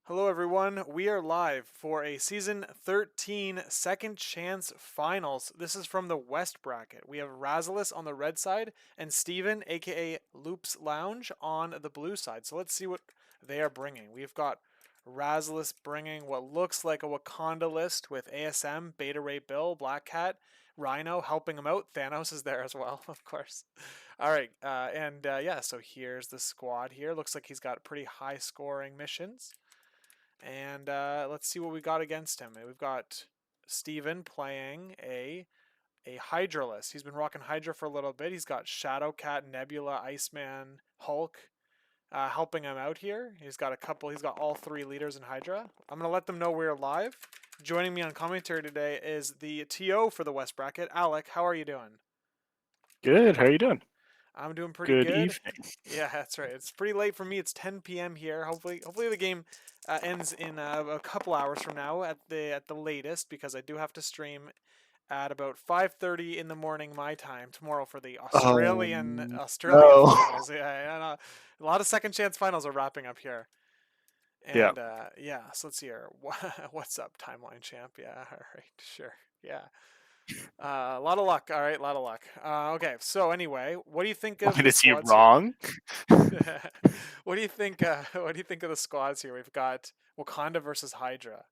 Hello, everyone. We are live for a Season 13 Second Chance Finals. This is from the West bracket. We have Razalas on the red side and Steven, aka Loops Lounge, on the blue side. So let's see what they are bringing. We've got Razalas bringing what looks like a Wakanda list with ASM, Beta Ray Bill, Black Cat, Rhino helping him out. Thanos is there as well, of course. All right, yeah, so here's the squad here. Looks like he's got pretty high scoring missions. And let's see what we got against him. We've got Steven playing a Hydra list. He's been rocking Hydra for a little bit. He's got Shadowcat, Nebula, Iceman, Hulk helping him out here. He's got all three leaders in Hydra. I'm going to let them know we're live. Joining me on commentary today is the TO for the West Bracket, Alec. How are you doing? Good. How are you doing? I'm doing pretty Good good. evening. Yeah, that's right. It's pretty late for me. It's 10 p.m. here. Hopefully the game ends in a couple hours from now at the latest because I do have to stream at about 5:30 in the morning my time tomorrow for the Oh Australia no. finals. Yeah, and, a lot of second chance finals are wrapping up here. Yeah. And yeah, so let's see here. What's up, timeline champ? Yeah, all right, sure. Yeah. A lot of luck. All right, a lot of luck. Okay, so anyway, what do you think of Wait, the is he squads here? wrong? What do you think? What do you think of the squads here? We've got Wakanda versus Hydra.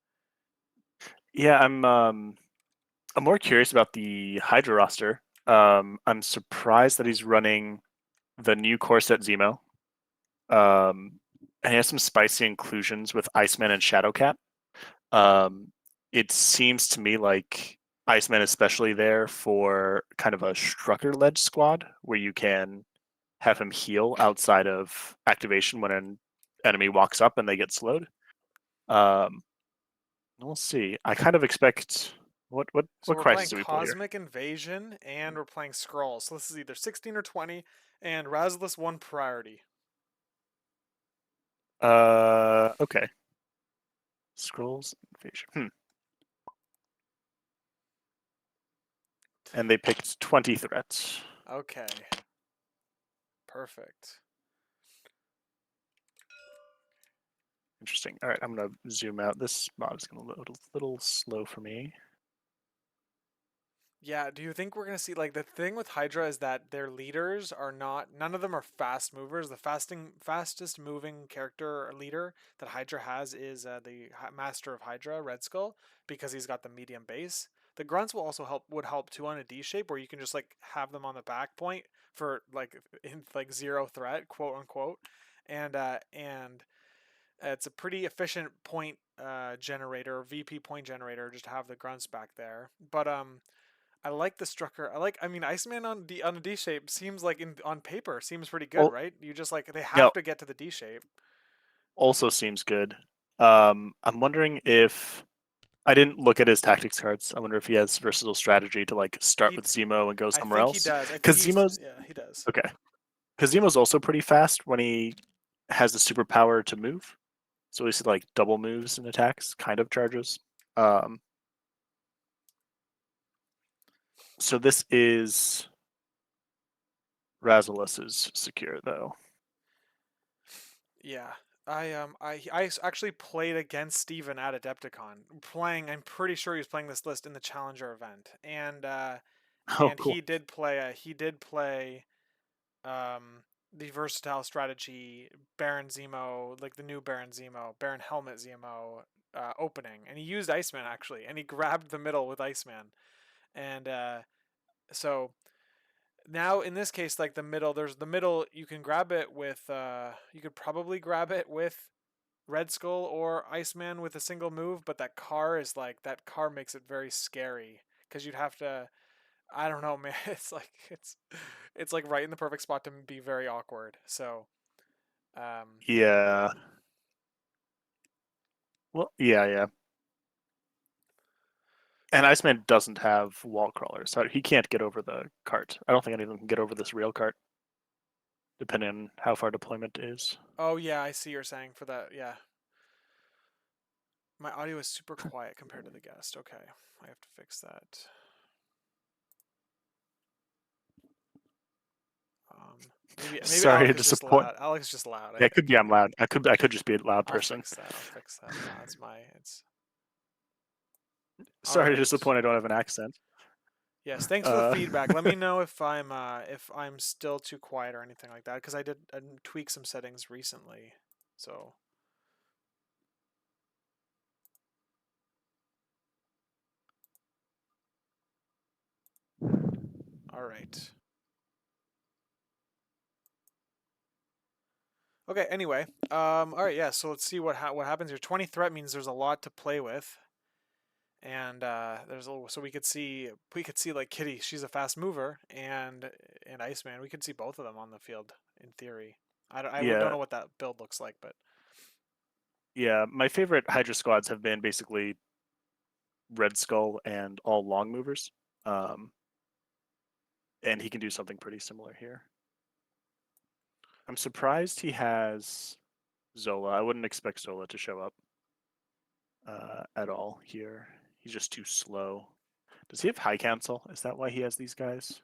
Yeah, I'm more curious about the Hydra roster. I'm surprised that he's running the new core set Zemo. Um, and he has some spicy inclusions with Iceman and Shadowcat. Um, it seems to me like Iceman is especially there for kind of a Strucker-led squad where you can have him heal outside of activation when an enemy walks up and they get slowed. Um, we'll see. I kind of expect So what we're crisis playing do we pull here? Cosmic Invasion and we're playing Scrolls. So this is either 16 or 20, and Razalas won priority. Okay. Scrolls invasion. And they picked 20 threats. Okay, perfect. Interesting. All right, I'm gonna zoom out. This mod is gonna load a little slow for me. Yeah, do you think we're gonna see like the thing with Hydra is that their leaders are not none of them are fast movers. The fastest moving character or leader that Hydra has is the Master of Hydra, Red Skull, because he's got the medium base. The grunts will also would help too on a D shape where you can just like have them on the back point for like in like zero threat, quote unquote. And it's a pretty efficient point generator, VP point generator, just to have the grunts back there. But I like the Strucker. I mean, Iceman on a D shape seems like on paper seems pretty good, Well, right? You just like they yeah, have to get to the D shape. also seems good. I'm wondering if I didn't look at his tactics cards. I wonder if he has versatile strategy to like start He, with Zemo and go I somewhere think he else. does. I think Because he's Zemo's yeah he does. okay. Because Zemo's also pretty fast when he has the superpower to move. So we see like double moves and attacks, kind of charges. Um, so this is Razalus's secure though. Yeah. I actually played against Steven at Adepticon. I'm pretty sure he was playing this list in the Challenger event, Oh, and cool. he did play the versatile strategy Baron Zemo, like the new Baron Zemo, Baron Helmet Zemo opening, and he used Iceman actually, and he grabbed the middle with Iceman, and so now in this case, like there's the middle, you can grab it with, you could probably grab it with Red Skull or Iceman with a single move, but that car makes it very scary because you'd have to I don't know, man. It's like right in the perfect spot to be very awkward. So, um, Yeah. Well, yeah. And but Iceman doesn't have wall crawlers, so he can't get over the cart. I don't think anyone can get over this rail cart, depending on how far deployment is. oh yeah, I see you're saying for that. Yeah, my audio is super quiet compared to the guest. Okay, I have to fix that. Maybe Sorry Alec to is just disappoint. loud. Alec's just loud. Yeah, it could be I'm loud. I could just be a loud I'll person. fix that. I'll fix that. No, it's my. It's all Sorry to right. disappoint. I don't have an accent. Yes, thanks for the Uh, feedback. Let me know if I'm still too quiet or anything like that because I tweak some settings recently. So all right. Okay. Anyway, all right. Yeah. So let's see what happens here. 20 threat means there's a lot to play with, and there's a little, so we could see like Kitty. She's a fast mover, and Iceman. We could see both of them on the field in theory. I don't yeah, know what that build looks like, but yeah. My favorite Hydra squads have been basically Red Skull and all long movers. And he can do something pretty similar here. I'm surprised he has Zola. I wouldn't expect Zola to show up at all here. He's just too slow. Does he have high cancel? Is that why he has these guys?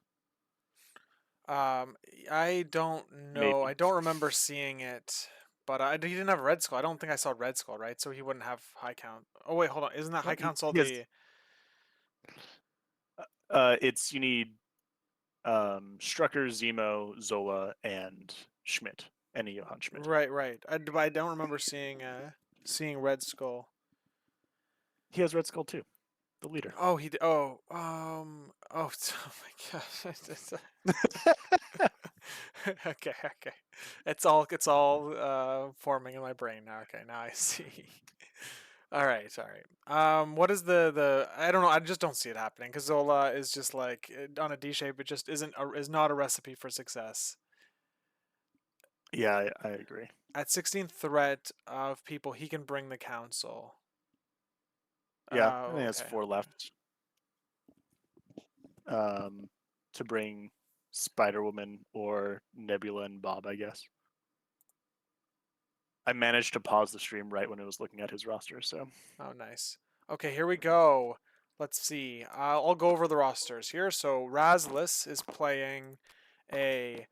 Um, I don't know. I Maybe. don't remember seeing it, but he didn't have Red Skull. I don't think I saw Red Skull, right? So he wouldn't have high count. Oh wait, hold on. Isn't that No, high council he has. the? It's you need Strucker, Zemo, Zola, and Schmidt, and Johann Schmidt. Right, right. But I don't remember seeing Red Skull. He has Red Skull too, the leader. Oh, he. Oh, oh my gosh. Okay, okay. It's all forming in my brain now. Okay, now I see. All right, all right. What is the? I don't know. I just don't see it happening because Zola is just like on a D shape. It just is not a recipe for success. Yeah, I agree. At 16 threat of people, he can bring the council. Yeah, I think he has Okay. four left. Um, to bring Spider Woman or Nebula and Bob, I guess. I managed to pause the stream right when I was looking at his roster, so Oh, nice. Okay, here we go. Let's see. I'll go over the rosters here. So Razalas is playing a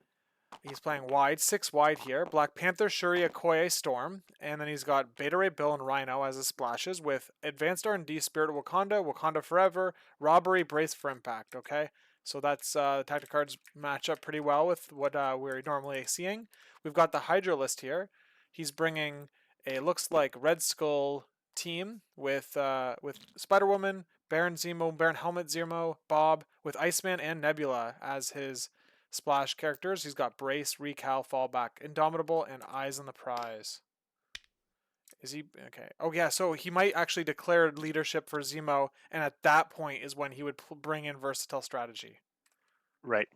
he's playing wide, 6 wide here. Black Panther, Shuri, Okoye, Storm. And then he's got Beta Ray Bill and Rhino as his splashes with Advanced R&D, Spirit of Wakanda, Wakanda Forever, Robbery, Brace for Impact, okay? So that's the tactic cards match up pretty well with what we're normally seeing. We've got the Hydra list here. He's bringing a looks like Red Skull team with Spider Woman, Baron Zemo, Baron Helmet Zemo, Bob, with Iceman and Nebula as his splash characters. He's got Brace, Recal, Fallback, Indomitable, and Eyes on the Prize. Is he okay? Oh yeah, so he might actually declare leadership for Zemo, and at that point is when he would bring in versatile strategy. right,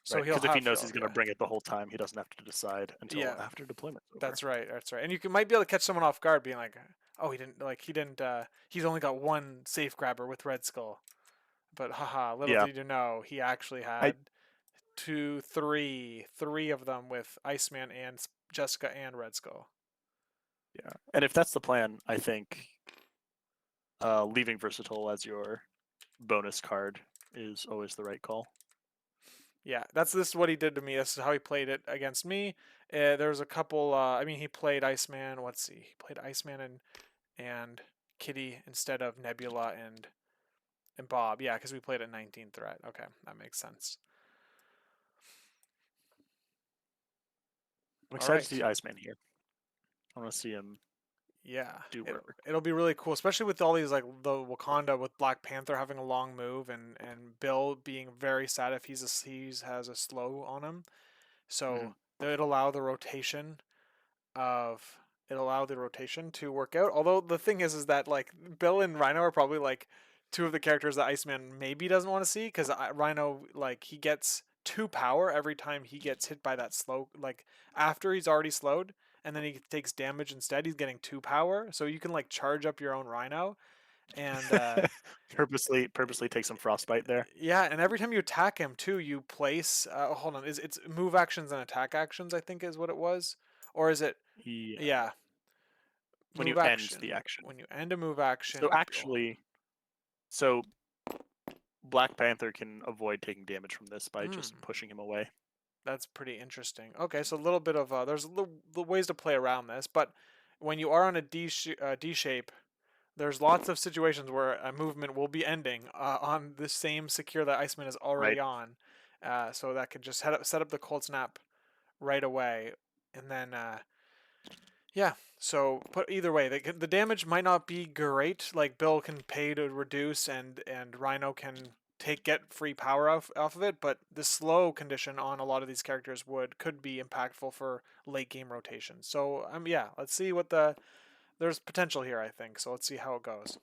So right. he'll Because if he have knows he's going to yeah, bring it the whole time, he doesn't have to decide until yeah, after deployment's over. that's right, that's right. And might be able to catch someone off guard, being like, oh, he didn't. He's only got one safe grabber with Red Skull, but haha, little Yeah, did you know, he actually I had three of them with Iceman and Jessica and Red Skull. yeah. And if that's the plan, I think leaving versatile as your bonus card is always the right call. Yeah, this is what he did to me. This is how he played it against me. There's a couple. I mean, he played Iceman. Let's see, he played Iceman and Kitty instead of Nebula and Bob. Yeah, because we played at 19 threat. Okay, that makes sense. I'm All excited to see right. Iceman here. I want to see him Yeah, do work. it'll be really cool, especially with all these like the Wakanda with Black Panther having a long move and Bill being very sad if he has a slow on him. Mm-hmm. So it'll allow the rotation of it'll allow the rotation to work out. Although the thing is that like Bill and Rhino are probably like two of the characters that Iceman maybe doesn't want to see because Rhino like he gets 2 power every time he gets hit by that slow like after he's already slowed and then he takes damage instead he's getting 2 power so you can like charge up your own Rhino and purposely take some frostbite there. yeah, and every time you attack him too, you place. Hold on, is it's move actions and attack actions? I think is what it was, or is it? Yeah, Yeah, when you move end the action. action. When you end a move action, So actually, so Black Panther can avoid taking damage from this by just mm, pushing him away. That's pretty interesting. Okay, so a little bit of there's little ways to play around this, but when you are on a D shape, there's lots of situations where a movement will be ending on the same secure that Iceman is already Right. on, so that could just set up the cold snap right away, and then yeah. So, but either way, the damage might not be great. Like Bill can pay to reduce, and Rhino can get free power off of it. But the slow condition on a lot of these characters could be impactful for late game rotation. So yeah, let's see what there's potential here. I think so. Let's see how it goes.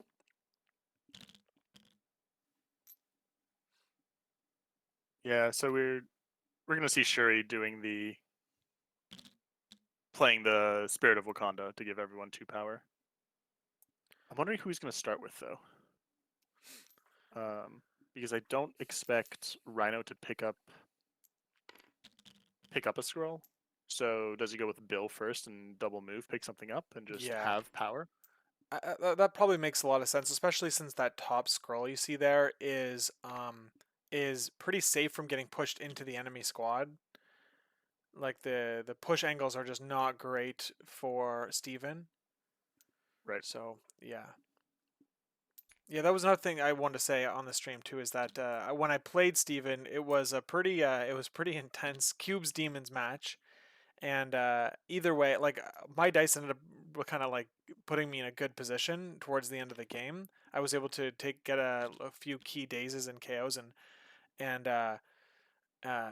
Yeah, so we're gonna see Shuri doing the playing the Spirit of Wakanda to give everyone 2 power. I'm wondering who he's gonna start with though. Because I don't expect Rhino to pick up a scroll. So does he go with Bill first and double move, pick something up, and just Yeah, have power? that probably makes a lot of sense, especially since that top scroll you see there is pretty safe from getting pushed into the enemy squad. Like the push angles are just not great for Steven. Right. So yeah. Yeah, that was another thing I wanted to say on the stream too, is that when I played Steven, it was pretty intense cubes demons match, and either way, like my dice ended up kind of like putting me in a good position towards the end of the game. I was able to get a few key dazes and KOs, and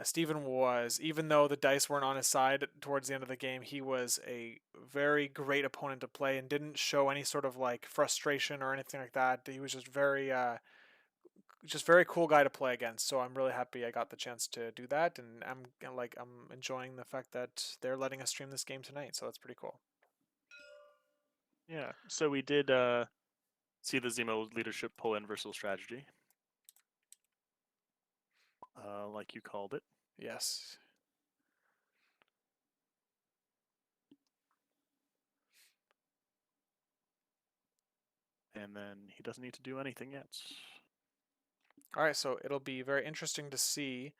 Steven was, even though the dice weren't on his side towards the end of the game, he was a very great opponent to play and didn't show any sort of like frustration or anything like that. He was just very cool guy to play against. So I'm really happy I got the chance to do that, and I'm enjoying the fact that they're letting us stream this game tonight. So that's pretty cool. Yeah. So we did see the Zemo leadership pull in versatile strategy, like you called it. Yes. And then he doesn't need to do anything yet. All right. So it'll be very interesting to see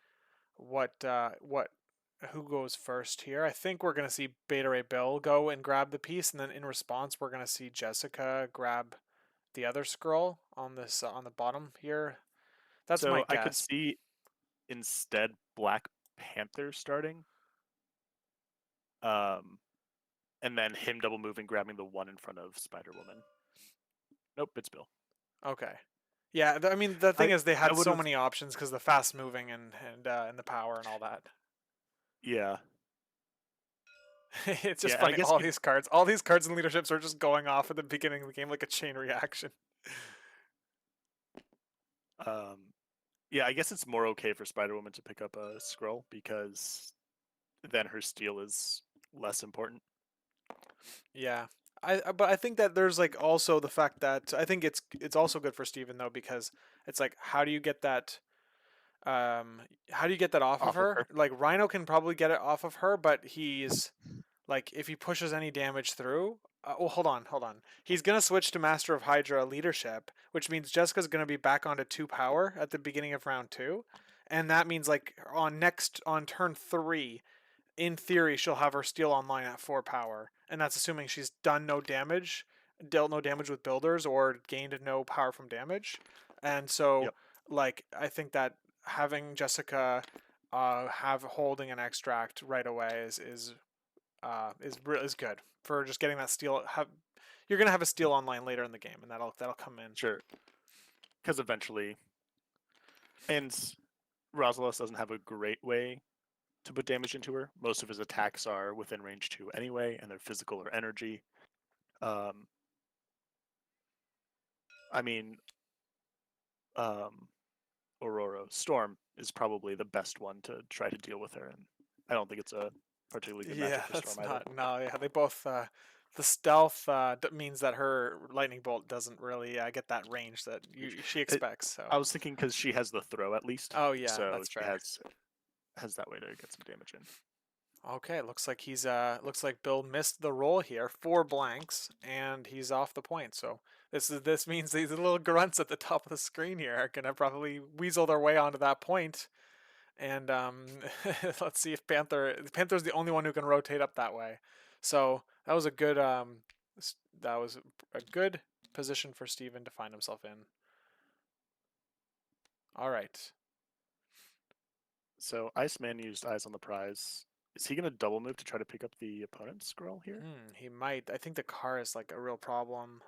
what who goes first here. I think we're gonna see Beta Ray Bill go and grab the piece, and then in response, we're gonna see Jessica grab the other scroll on this on the bottom here. That's my So I could guess. see instead Black Panther starting, um, and then him double moving, grabbing the one in front of Spider Woman. Nope, it's Bill. Okay. Yeah, I mean the thing I is they I had would so have. many options because the fast moving and the power and all that. Yeah, It's just yeah, and I funny. guess All these cards and leaderships are just going off at the beginning of the game like a chain reaction. um, yeah, I guess it's more okay for Spider Woman to pick up a scroll because then her steal is less important. Yeah. But I think that there's like also the fact that I think it's also good for Steven though, because it's like um how do you get that off of Off of her? her. Like Rhino can probably get it off of her, but he's like if he pushes any damage through, oh, hold on. He's gonna switch to Master of Hydra leadership, which means Jessica's gonna be back onto 2 power at the beginning of round 2, and that means like on turn 3, in theory, she'll have her steal online at 4 power, and that's assuming she's done no damage, dealt no damage with builders, or gained no power from damage. And so, Yep. like, I think that having Jessica have holding an extract right away is good for just getting that steal. You're gonna have a steal online later in the game, and that'll come in. Sure. Because eventually, and Razalas doesn't have a great way to put damage into her. Most of his attacks are within range 2 anyway, and they're physical or energy. Um, I mean, um, Aurora Storm is probably the best one to try to deal with her, and I don't think it's a particularly good Yeah, matchup for that's Storm either. not. No, yeah, they both. The stealth means that her lightning bolt doesn't really get that range that she It, expects. So. I was thinking because she has the throw at least, Oh yeah, so that's she fair. has that way to get some damage in. Okay, looks like Bill missed the roll here, 4 blanks, and he's off the point. So this means these little grunts at the top of the screen here are gonna probably weasel their way onto that point, And let's see if Panther's the only one who can rotate up that way. So that was a good that was a good position for Steven to find himself in. All right. So Iceman used Eyes on the Prize. Is he gonna double move to try to pick up the opponent's scroll here? He might. I think the car is like a real problem.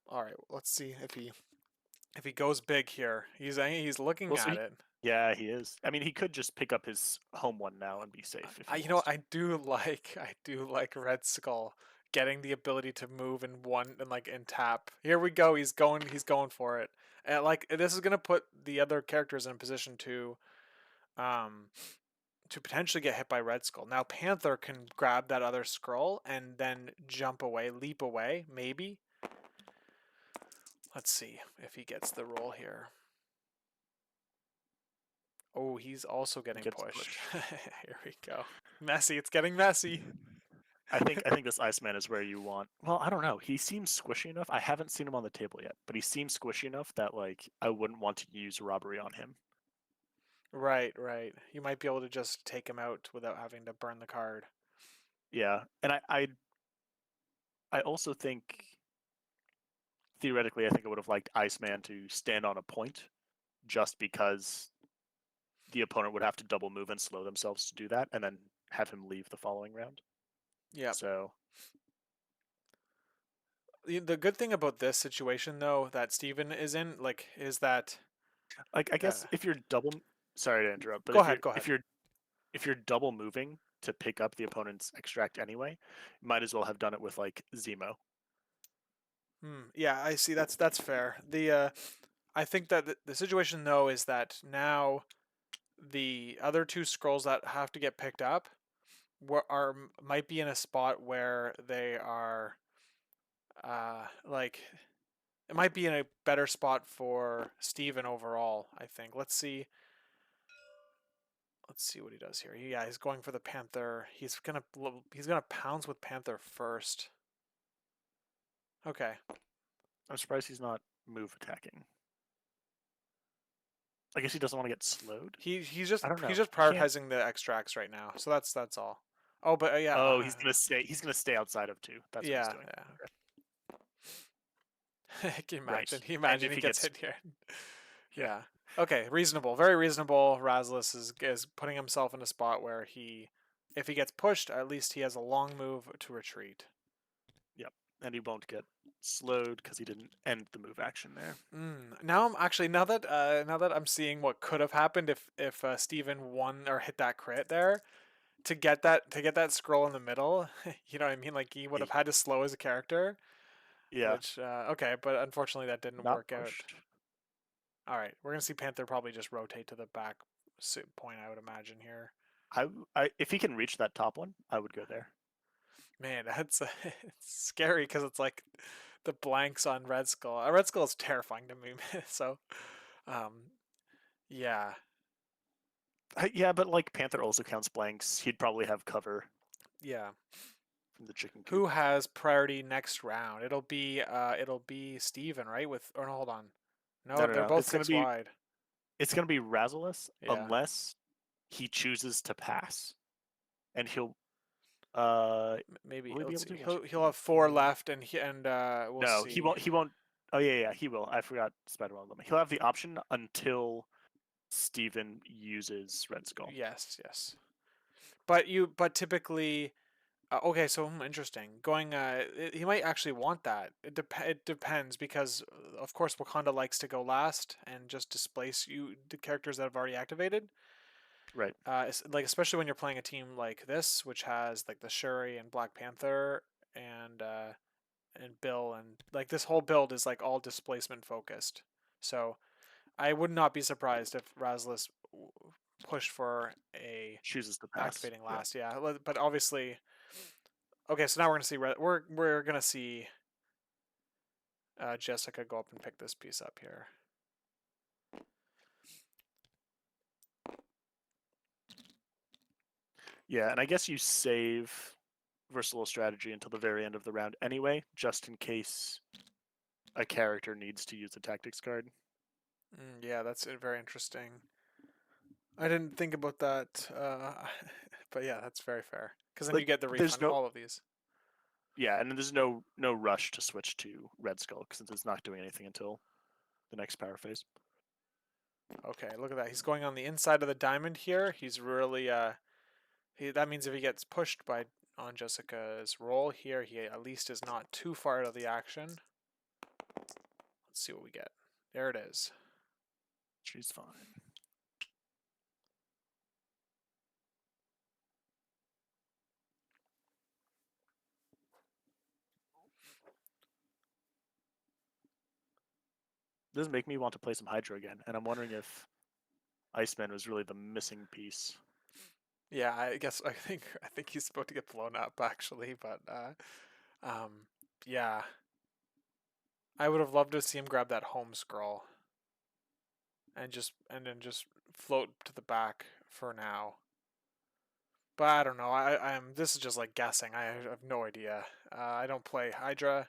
All right, let's see if he goes big here. He's looking Well, so at he, it. yeah, he is. I mean, he could just pick up his home one now and be safe if he You know wants what? to. I do like Red Skull getting the ability to move in one and like in tap. Here we go. He's going for it. And like this is gonna put the other characters in a position um to potentially get hit by Red Skull. Now Panther can grab that other scroll and then jump away, leap away, maybe. Let's see if he gets the roll here. Oh, he's also getting Gets pushed. pushed. Here we go. Messy. It's getting messy. I think this Iceman is where you want. Well, I don't know. He seems squishy enough. I haven't seen him on the table yet, but he seems squishy enough that like I wouldn't want to use robbery on him. Right, right. You might be able to just take him out without having to burn the card. Yeah, and I also think theoretically I think I would have liked Iceman to stand on a point just because the opponent would have to double move and slow themselves to do that, and then have him leave the following round. Yep. So The good thing about this situation, though, that Steven is in, like, is that. like I guess if you're double sorry to interrupt, but Go ahead, go if ahead. you're double moving to pick up the opponent's extract anyway, you might as well have done it with like Zemo. Yeah, I see. That's fair. I think that the situation though is that now the other two scrolls that have to get picked up might be in a spot where they are, like it might be in a better spot for Steven overall. I think. Let's see what he does here. Yeah, he's going for the Panther. He's gonna pounce with Panther first. Okay. I'm surprised he's not move attacking. I guess he doesn't want to get slowed. He's just I don't he's know. just He can't. prioritizing the extracts right now. So that's all. Oh, but yeah, Oh, he's gonna stay. He's gonna stay outside of two. That's what he's yeah, doing. yeah. Okay. Can you Right. imagine? Can you And imagine if he he gets gets, hit here? yeah, Yeah. Okay, reasonable. Very reasonable. Razalas is putting himself in a spot where if he gets pushed, at least he has a long move to retreat. yep, and he won't get slowed because he didn't end the move action there. Now I'm actually now that I'm seeing what could have happened if Steven won or hit that crit there to get that scroll in the middle. You know what I mean? Like he would have had to slow as a character, Yeah, which okay, but unfortunately that didn't not work out. pushed. All right, we're gonna see Panther probably just rotate to the back point. I would imagine here. If he can reach that top one, I would go there. Man, that's it's scary because it's like the blanks on Red Skull. Red Skull is terrifying to me, so um, yeah, Yeah, but like Panther also counts blanks. He'd probably have cover yeah. from the chicken Who coop. has priority next round? It'll be Steven, right? With or no, hold on. No, No, they're no. both six wide. It's gonna be Razalas Yeah, unless he chooses to pass, and he'll maybe. will he be Let's able see. to? One, two, He'll three, have four four. left, and we'll No, he see. won't. He won't. Oh yeah, he will. I forgot Spider-Man limit. He'll have the option until Steven uses Red Skull. Yes, yes. But typically, okay. So interesting. He might actually want that. It depends because of course Wakanda likes to go last and just displace the characters that have already activated. Right. Like especially when you're playing a team like this, which has like the Shuri and Black Panther and Bill and like this whole build is like all displacement focused. So I would not be surprised if Razalas pushed for a Chooses to pass. activating Yeah. last. Yeah, but obviously, okay. So now we're gonna see we're gonna see Jessica go up and pick this piece up here. Yeah, and I guess you save versatile strategy until the very end of the round anyway, just in case a character needs to use a tactics card. Yeah, that's very interesting. I didn't think about that, but yeah, that's very fair. Because then you Like, get the there's refund no all of these. yeah, and there's no rush to switch to Red Skull since it's not doing anything until the next power phase. Okay, look at that. He's going on the inside of the diamond here. He's really that means if he gets pushed by on Jessica's roll here, he at least is not too far out of the action. Let's see what we get. There it is. She's fine. This make me want to play some Hydra again, and I'm wondering if Iceman was really the missing piece. Yeah, I think he's about to get blown up actually, but um, yeah, I would have loved to see him grab that home scroll and then just float to the back for now. But I don't know. I'm this is just like guessing. I have no idea. I don't play Hydra,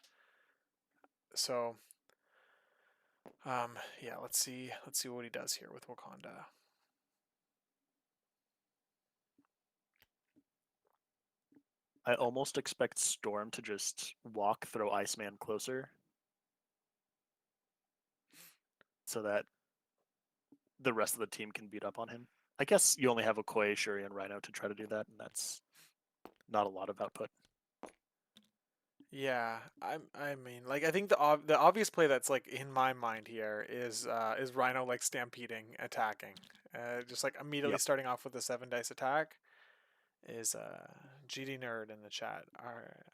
so yeah. Let's see what he does here with Wakanda. I almost expect Storm to just walk, throw Iceman closer, so that the rest of the team can beat up on him. I guess you only have Okoye, Shuri, and Rhino to try to do that, and that's not a lot of output. Yeah, I mean, like I think the obvious play that's like in my mind here is Rhino like stampeding, attacking, just like immediately Yep. starting off with a 7 dice attack. Is GD nerd in the chat?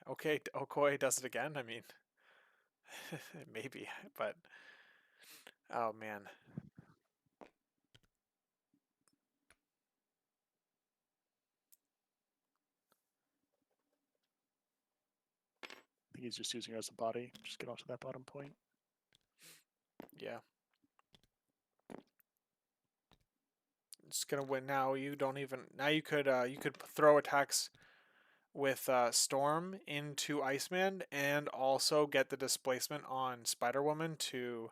Okay, Okoye does it again. I mean, maybe, but oh man, I think he's just using her as a body. Just get onto that bottom point. yeah, just gonna win now. You don't even now. You could throw attacks with Storm into Iceman and also get the displacement on Spider Woman to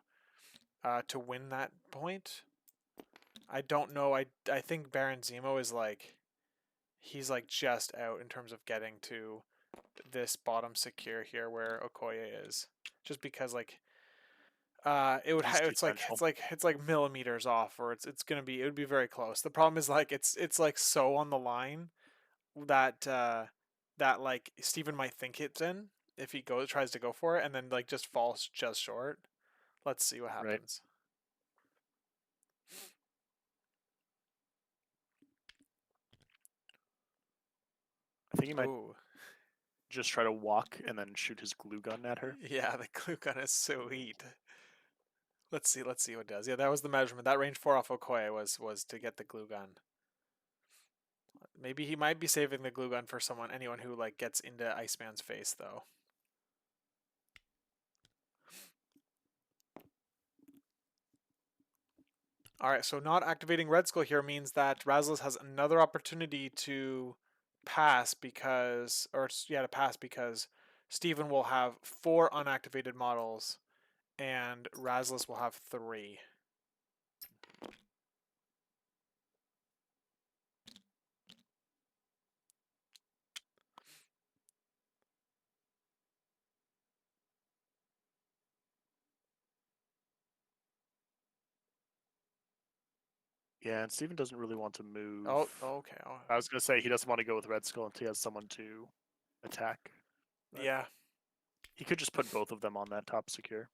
win that point. I don't know. I think Baron Zemo is like he's like just out in terms of getting to this bottom secure here where Okoye is, just because like He's too it's central. like it's like millimeters off, or it's gonna be it would be very close. The problem is like it's like so on the line that that like Steven might think it's in if he goes tries to go for it and then like just falls just short. Let's see what Right. happens. I think he might Ooh, just try to walk and then shoot his glue gun at her. yeah, the glue gun is sweet. Let's see what it does. Yeah, that was the measurement. That range 4 off Okoye was to get the glue gun. Maybe he might be saving the glue gun for anyone who like gets into Iceman's face though. All right, so not activating Red Skull here means that Razalas has another opportunity to pass because, or yeah, to pass because Steven will have 4 unactivated models and Razalas will have 3. Yeah, and Steven doesn't really want to Oh, move. okay. Oh, I was gonna say he doesn't want to go with Red Skull until he has someone to attack. But yeah, he could just put both of them on that top secure.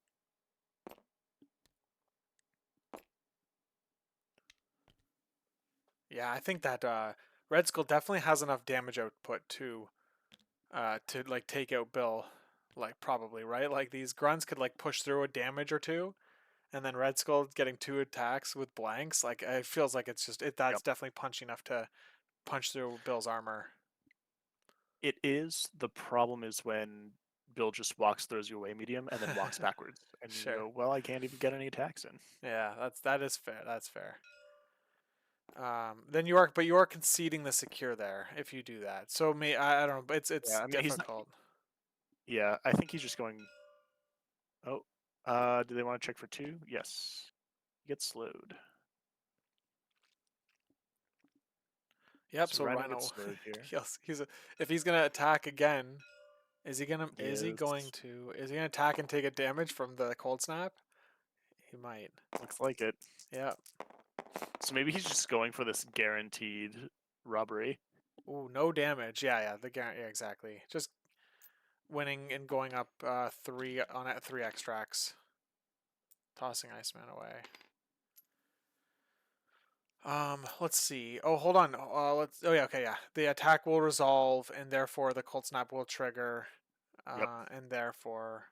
yeah. I think that Red Skull definitely has enough damage output to like take out Bill, like probably right. Like these grunts could like push through a damage or two, and then Red Skull getting 2 attacks with blanks. Like it feels like it's just that's Yep. definitely punch enough to punch through Bill's armor. It is. The problem is when Bill just walks, throws you away medium, and then walks backwards. And you Sure. go, well, I can't even get any attacks in. Yeah, that is fair. That's fair. Then you are conceding the secure there if you do that. So me, I don't know, but Yeah, it's I mean, he's not. difficult. Yeah, I think he's just going. Oh, do they want to check for 2? Yes. He gets slowed. Yep. So So Rhino gets Rhino, slowed here. if he's gonna attack again, is he gonna Yes. attack and take a damage from the cold snap? He might. Looks like it. Yeah. So maybe he's just going for this guaranteed robbery. Ooh, no damage. Yeah. Yeah, exactly. Just winning and going up 3 extracts. Tossing Iceman away. Let's see. Oh, hold on. Let's. Oh, yeah. Okay, yeah. The attack will resolve, and therefore the cold snap will trigger, Yep. and therefore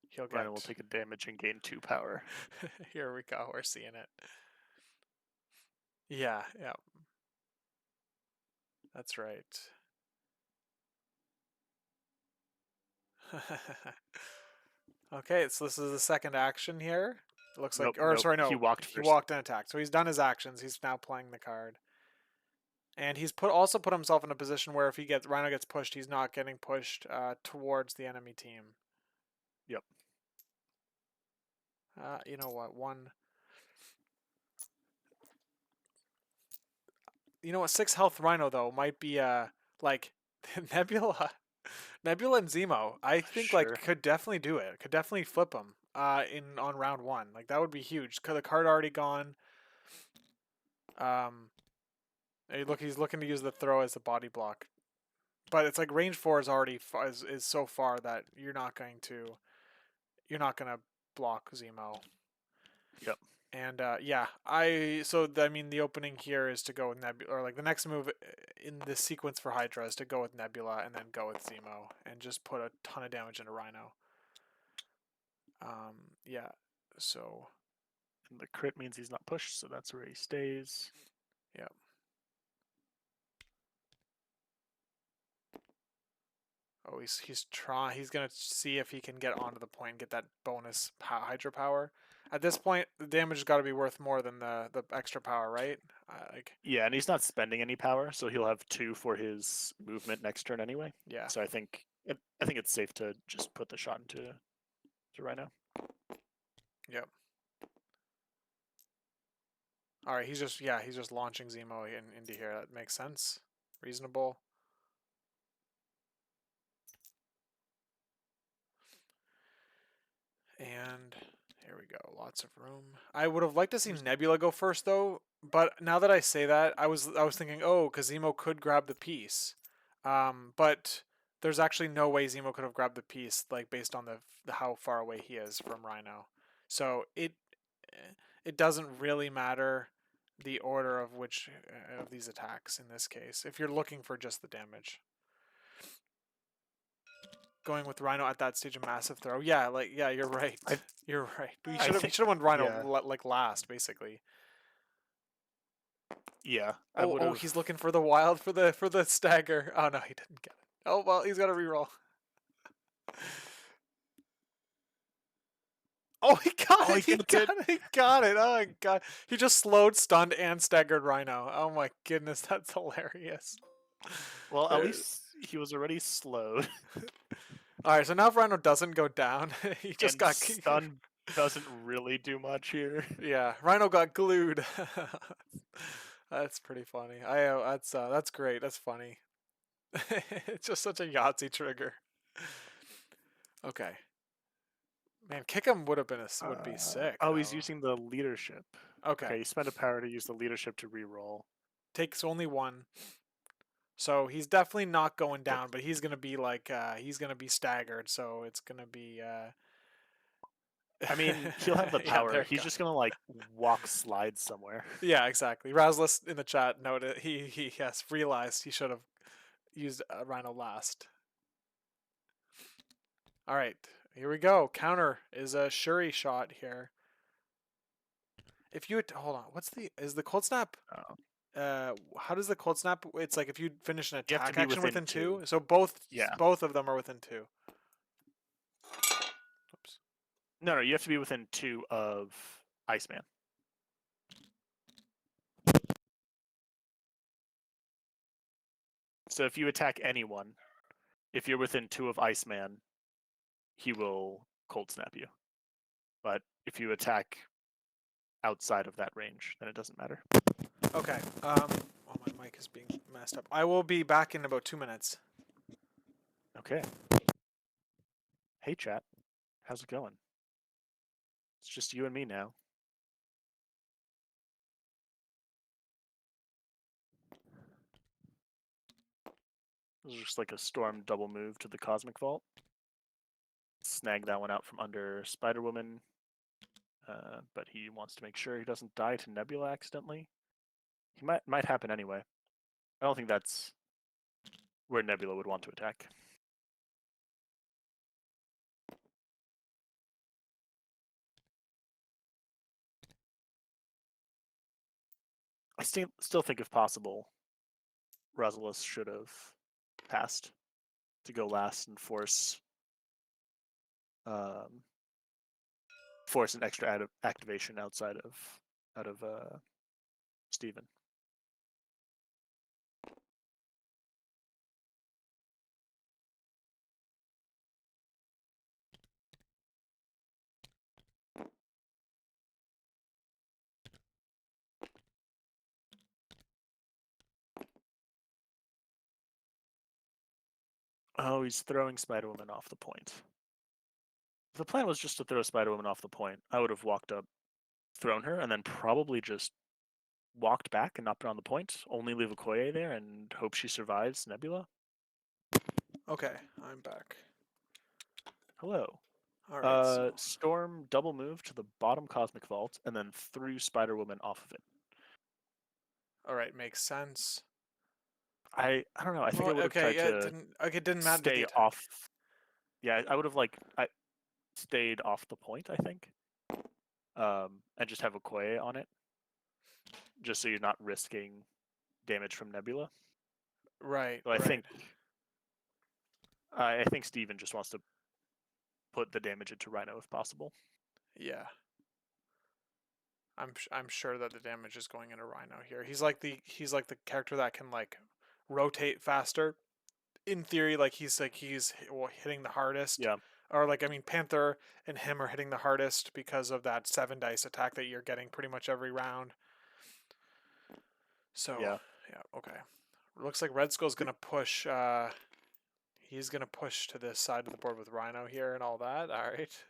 he'll Rhino will get. take a damage and gain 2 power. Here we go. We're seeing it. Yeah. Yeah. That's right. Okay, so this is the second action here. It looks like, or Nope. sorry, He no, walked he first. walked and attacked. So he's done his actions. He's now playing the card. And he's also put himself in a position where if Rhino gets pushed, he's not getting pushed towards the enemy team. Yep. You know what? You know what? 6 health Rhino though might be like Nebula, Nebula and Zemo. I think like Sure. could definitely do it. Could definitely flip him on round 1. Like that would be huge. Cause the card already gone. He's looking to use the throw as a body block, but it's like range 4 is already is so far that you're not gonna block Zemo. Yep. And yeah, I mean the opening here is to go with Nebula, or like the next move in this sequence for Hydra is to go with Nebula and then go with Zemo and just put a ton of damage into Rhino. Yeah, so. And the crit means he's not pushed, so that's where he stays. Yeah. Oh, he's gonna see if he can get onto the point and get that bonus Hydra power. At this point, the damage has got to be worth more than the extra power, right? Yeah, and he's not spending any power, so he'll have 2 for his movement next turn anyway. Yeah. So I think it's safe to just put the shot into Rhino. Yep. All right, he's just launching Zemo into here. That makes sense. Reasonable. And here we go. Lots of room. I would have liked to see Nebula go first though, but now that I say that, I was thinking, oh, because Zemo could grab the piece, but there's actually no way Zemo could have grabbed the piece, like based on the how far away he is from Rhino. So it doesn't really matter the order of which of these attacks in this case, if you're looking for just the damage. Going with Rhino at that stage of massive throw. Yeah, you're right. You're right. We should have won Rhino like last, basically. Yeah, I Oh, would have. he's looking for the wild for the stagger. Oh no, he didn't get it. Oh well, he's got to reroll. Oh, he got it. He got it. Oh my god. He just slowed, stunned, and staggered Rhino. Oh my goodness, that's hilarious. Well, at least he was already slowed. Alright, so now if Rhino doesn't go down, he just got stun doesn't really do much here. Yeah, Rhino got glued. That's pretty funny. That's great. That's funny. It's just such a Yahtzee trigger. Okay. Man, kick him would be sick. Oh, though. he's using the leadership. Okay. You spend a power to use the leadership to reroll. Takes only 1. So he's definitely not going down, but he's gonna be like he's gonna be staggered. So it's gonna be. I mean, he'll have the power. He's just gonna like walk slide somewhere. Yeah, exactly. Razalas in the chat noted he has realized he should have used Rhino last. All right, here we go. Counter is a Shuri shot here. If you hold on, is the cold snap? How does the cold snap? It's like if you finish an attack action within 2. So both of them are within 2. Oops. No, you have to be within 2 of Iceman. So if you attack anyone, if you're within 2 of Iceman, he will cold snap you. But if you attack outside of that range, then it doesn't matter. Okay. Oh, my mic is being messed up. I will be back in about 2 minutes. Okay. Hey, chat. How's it going? It's just you and me now. This is just like a storm double move to the Cosmic Vault. Snag that one out from under Spider-Woman. But he wants to make sure he doesn't die to Nebula accidentally. He might happen anyway. I don't think that's where Nebula would want to attack. I still think, if possible, Razalas should have passed to go last and force an extra activation out of Steven. Oh, he's throwing Spider-Woman off the point. If the plan was just to throw Spider-Woman off the point, I would have walked up, thrown her, and then probably just walked back and not been on the point. Only leave Okoye there and hope she survives Nebula. Okay, I'm back. Hello. All right. So Storm double move to the bottom Cosmic Vault and then threw Spider-Woman off of it. all right, makes sense. I don't know. I think Well, I would have okay, tried yeah, to it didn't matter to the stay attack. off. Yeah, I would have stayed off the point, I think, and just have Okoye on it, just so you're not risking damage from Nebula. Right, So right. I think Steven just wants to put the damage into Rhino if possible. Yeah. I'm sure that the damage is going into Rhino here. He's like the character that can like rotate faster. In theory, like he's hitting the hardest. Yeah. Or like, I mean, Panther and him are hitting the hardest because of that 7 dice attack that you're getting pretty much every round. So Yeah. Okay. Looks like Red Skull's gonna push. He's gonna push to this side of the board with Rhino here and all that. All right.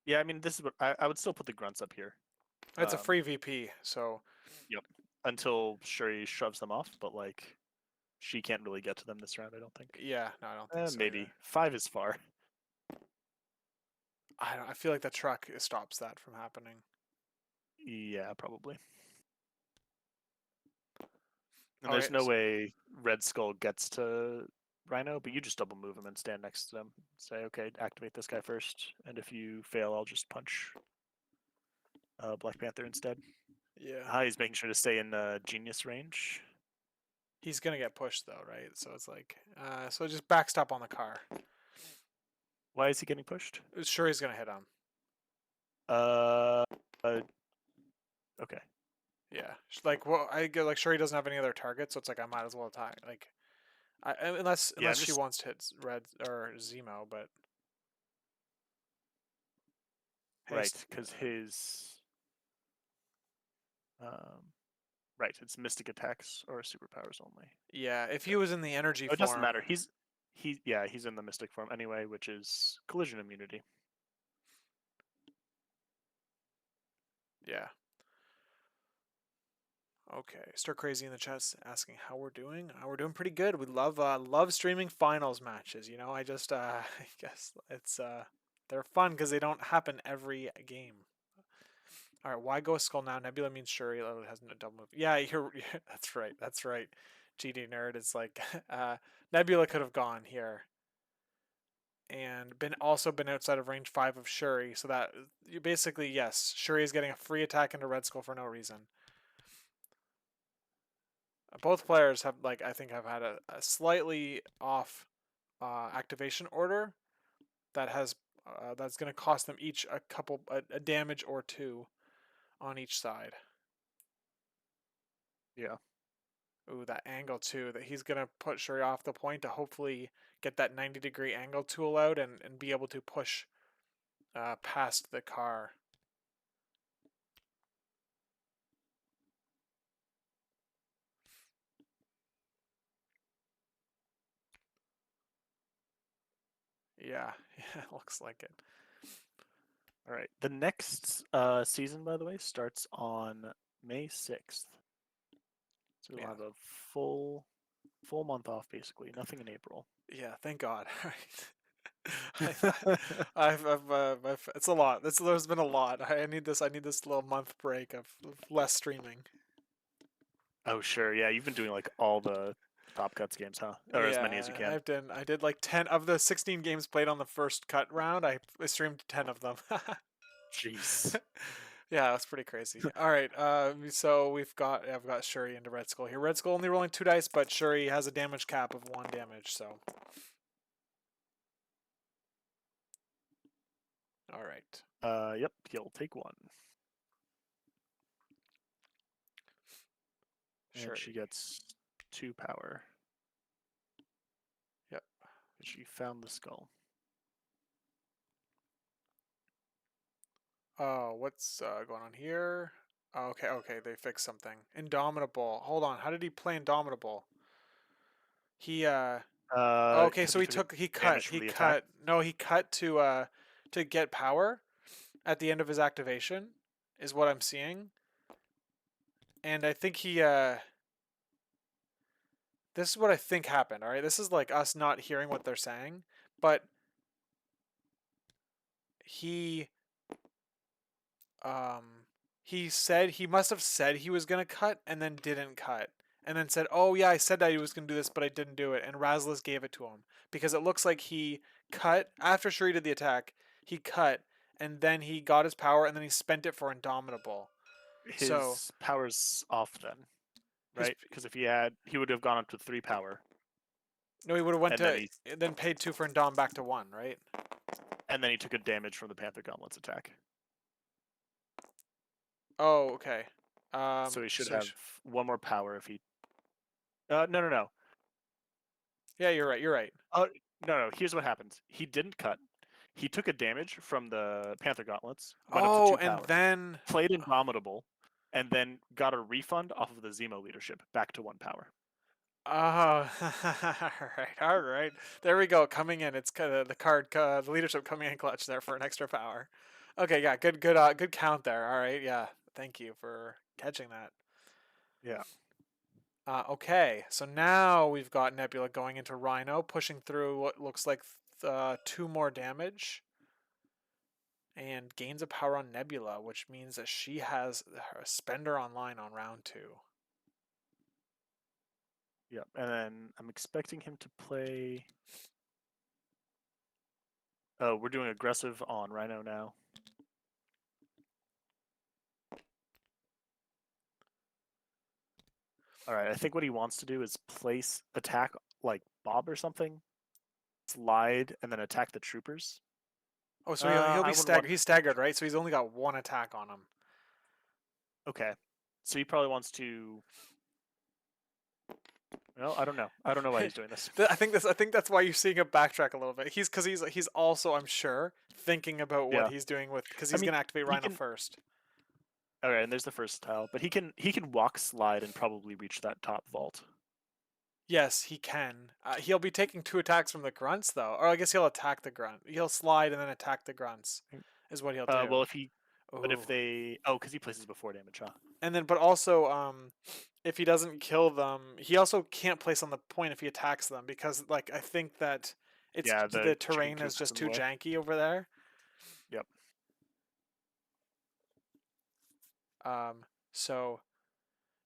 Yeah, I mean, this is what I would still put the grunts up here. It's a free VP, so. Yep. Until Shuri shoves them off, but like, she can't really get to them this round. I don't think. Yeah, no, I don't think so. Maybe Either. 5 is far. I feel like the truck stops that from happening. Yeah, probably. And there's no way Red Skull gets to Rhino, but you just double move him and stand next to them. Say, okay, activate this guy first, and if you fail, I'll just punch Black Panther instead. Yeah. He's making sure to stay in Genius range. He's gonna get pushed though, right? So it's like, so just backstop on the car. Why is he getting pushed? Sure, he's gonna hit him. Okay. Yeah, like I get like sure he doesn't have any other targets, so it's like I might as well attack. Like, unless she wants to hit Red or Zemo, but right, because his right, it's mystic attacks or superpowers only. Yeah, if he was in the energy form, it doesn't matter. He's in the mystic form anyway, which is collision immunity. Yeah. Okay, Stir Crazy in the chat asking how we're doing. We're doing pretty good. We love streaming finals matches. You know, I just I guess it's they're fun because they don't happen every game. All right, why go Skull now? Nebula means Shuri has no double move. Yeah, that's right. That's right. GD nerd. It's like Nebula could have gone here and been outside of range 5 of Shuri, so that you basically yes, Shuri is getting a free attack into Red Skull for no reason. Both players have I think have had a slightly off activation order that has that's going to cost them each a damage or 2 on each side. Yeah. Ooh, that angle too. That he's going to put Shuri off the point to hopefully get that 90-degree angle tool out and be able to push past the car. Yeah, yeah, looks like it. All right. The next season, by the way, starts on May 6th. So we'll Yeah. have a full month off, basically. Nothing in April. Yeah, thank God. It's a lot. There's been a lot. I need this. I need this little month break of less streaming. Oh, sure. Yeah, you've been doing like all the Top Cuts games, huh? Or as many as you Yeah, can. I did like 10 of the 16 games played on the first cut round. I streamed 10 of them. Jeez. Yeah, that's pretty crazy. All right, so I've got Shuri into Red Skull here. Red Skull only rolling 2 dice, but Shuri has a damage cap of 1 damage. So, all right. Yep, he'll take 1. And she Shuri. gets 2 power. Yep. She found the skull. Oh, what's going on here? Oh, okay, they fixed something. Indomitable. Hold on. How did he play Indomitable? He oh, okay, Because so he took a he damage cut. from the attack. No, he cut to get power at the end of his activation is what I'm seeing. And I think he this is what I think happened, all right? This is like us not hearing what they're saying, but he he said he must have said he was going to cut and then didn't cut. And then said, "Oh yeah, I said that he was going to do this, but I didn't do it." And Razalas gave it to him because it looks like he cut after Shuri did the attack. He cut and then he got his power and then he spent it for Indomitable. So His power's off then, his right? Because if he had, he would have gone up to 3 power, no, he would have went and then to then paid 2 for Indom back to 1, right? he took a damage from the Panther Gauntlet's attack. Oh, okay. So he should So have 1 more power if he. No. yeah, you're right. You're right. No. Here's what happens. He didn't cut. He took a damage from the Panther Gauntlets, went up to Oh, 2 and power, then played Indomitable, and then got a refund off of the Zemo leadership back to 1 power. oh, all right. There we go. Coming in. It's the card, the leadership coming in clutch there for an extra power. Okay, yeah, good count there. All right, yeah. Thank you for catching that. Yeah. Okay, so now we've got Nebula going into Rhino, pushing through what looks like 2 more damage, and gains a power on Nebula, which means that she has her spender online on round 2. Yep. And then I'm expecting him to play. Oh, we're doing aggressive on Rhino now. All right. I think what he wants to do is place attack like Bob or something, slide, and then attack the troopers. Oh, so he'll be I wouldn't want. He's staggered, right? So he's only got 1 attack on him. Okay. So he probably wants to. Well, I don't know. I don't know why he's doing this. I think that's why you're seeing him backtrack a little bit. He's also, I'm sure, thinking about what Yeah. he's doing with because I he's mean, gonna activate he Rhino can. first. All right, and there's the first tile, but he can walk, slide, and probably reach that top vault. Yes, he can. He'll be taking 2 attacks from the grunts though, or I guess he'll attack the grunt. He'll slide and then attack the grunts, is what he'll do. Well, if he, but if Ooh. they, oh, because he places before damage, huh? And then, but also, if he doesn't kill them, he also can't place on the point if he attacks them because, like, I think that Yeah, the the terrain is troopers just in too the way. janky over there. Yep. So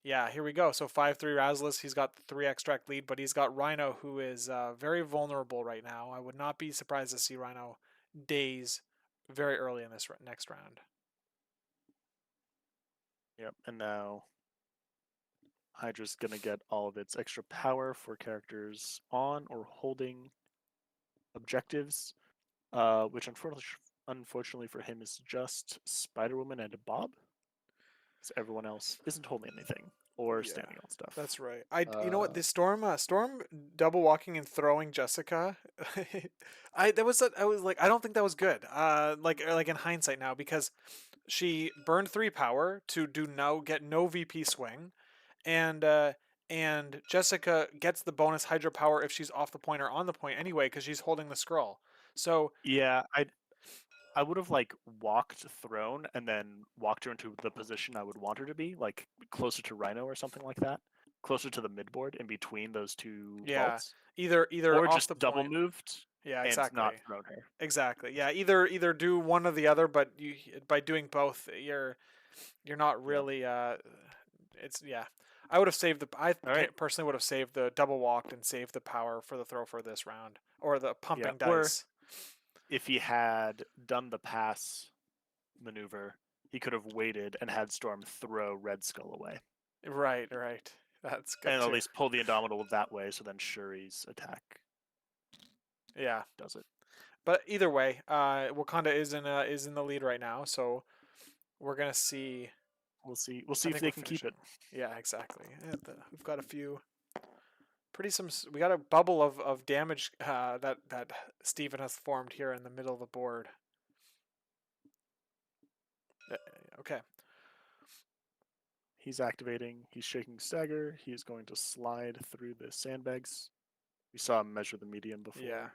yeah, here we go. So 5-3 Razalas, he's got the 3 extract lead, but he's got Rhino, who is very vulnerable right now. I would not be surprised to see Rhino daze very early in this next round. Yep. And now Hydra's gonna get all of its extra power for characters on or holding objectives, which unfortunately for him is just Spider-Woman and Bob. So everyone else isn't holding anything. or Yeah, standing on stuff. that's right. You know what? Uh, This Storm double walking and throwing Jessica. I was like, I don't think that was good. Like in hindsight now, because she burned 3 power to get no VP swing, and Jessica gets the bonus Hydra power if she's off the point or on the point anyway, because she's holding the scroll. So yeah, I would have like walked throne and then walked her into the position I would want her to be, like closer to Rhino or something like that, closer to the midboard in between those two yeah, vaults, either or off just the double point. moved Yeah, and not exactly. thrown her. Exactly. Yeah, either do one or the other, but by doing both, you're not Yep. really it's yeah. I would have saved All right. personally would have saved the double walked and saved the power for the throw for this round, or the Yeah. pumping Or dice. if he had done the pass maneuver, he could have waited and had Storm throw Red Skull away, Right, right. That's good and at too. least pull the Indomitable that way. So then Shuri's attack Yeah. does it. But either way, Wakanda is in the lead right now, so we're gonna see. We'll see. We'll I see if think we're they can keep finishing. it. Yeah, exactly. We've got a few we got a bubble of damage that Steven has formed here in the middle of the board. Uh, Okay. He's activating. He's shaking stagger. He is going to slide through the sandbags. We saw him measure the median Yeah. before.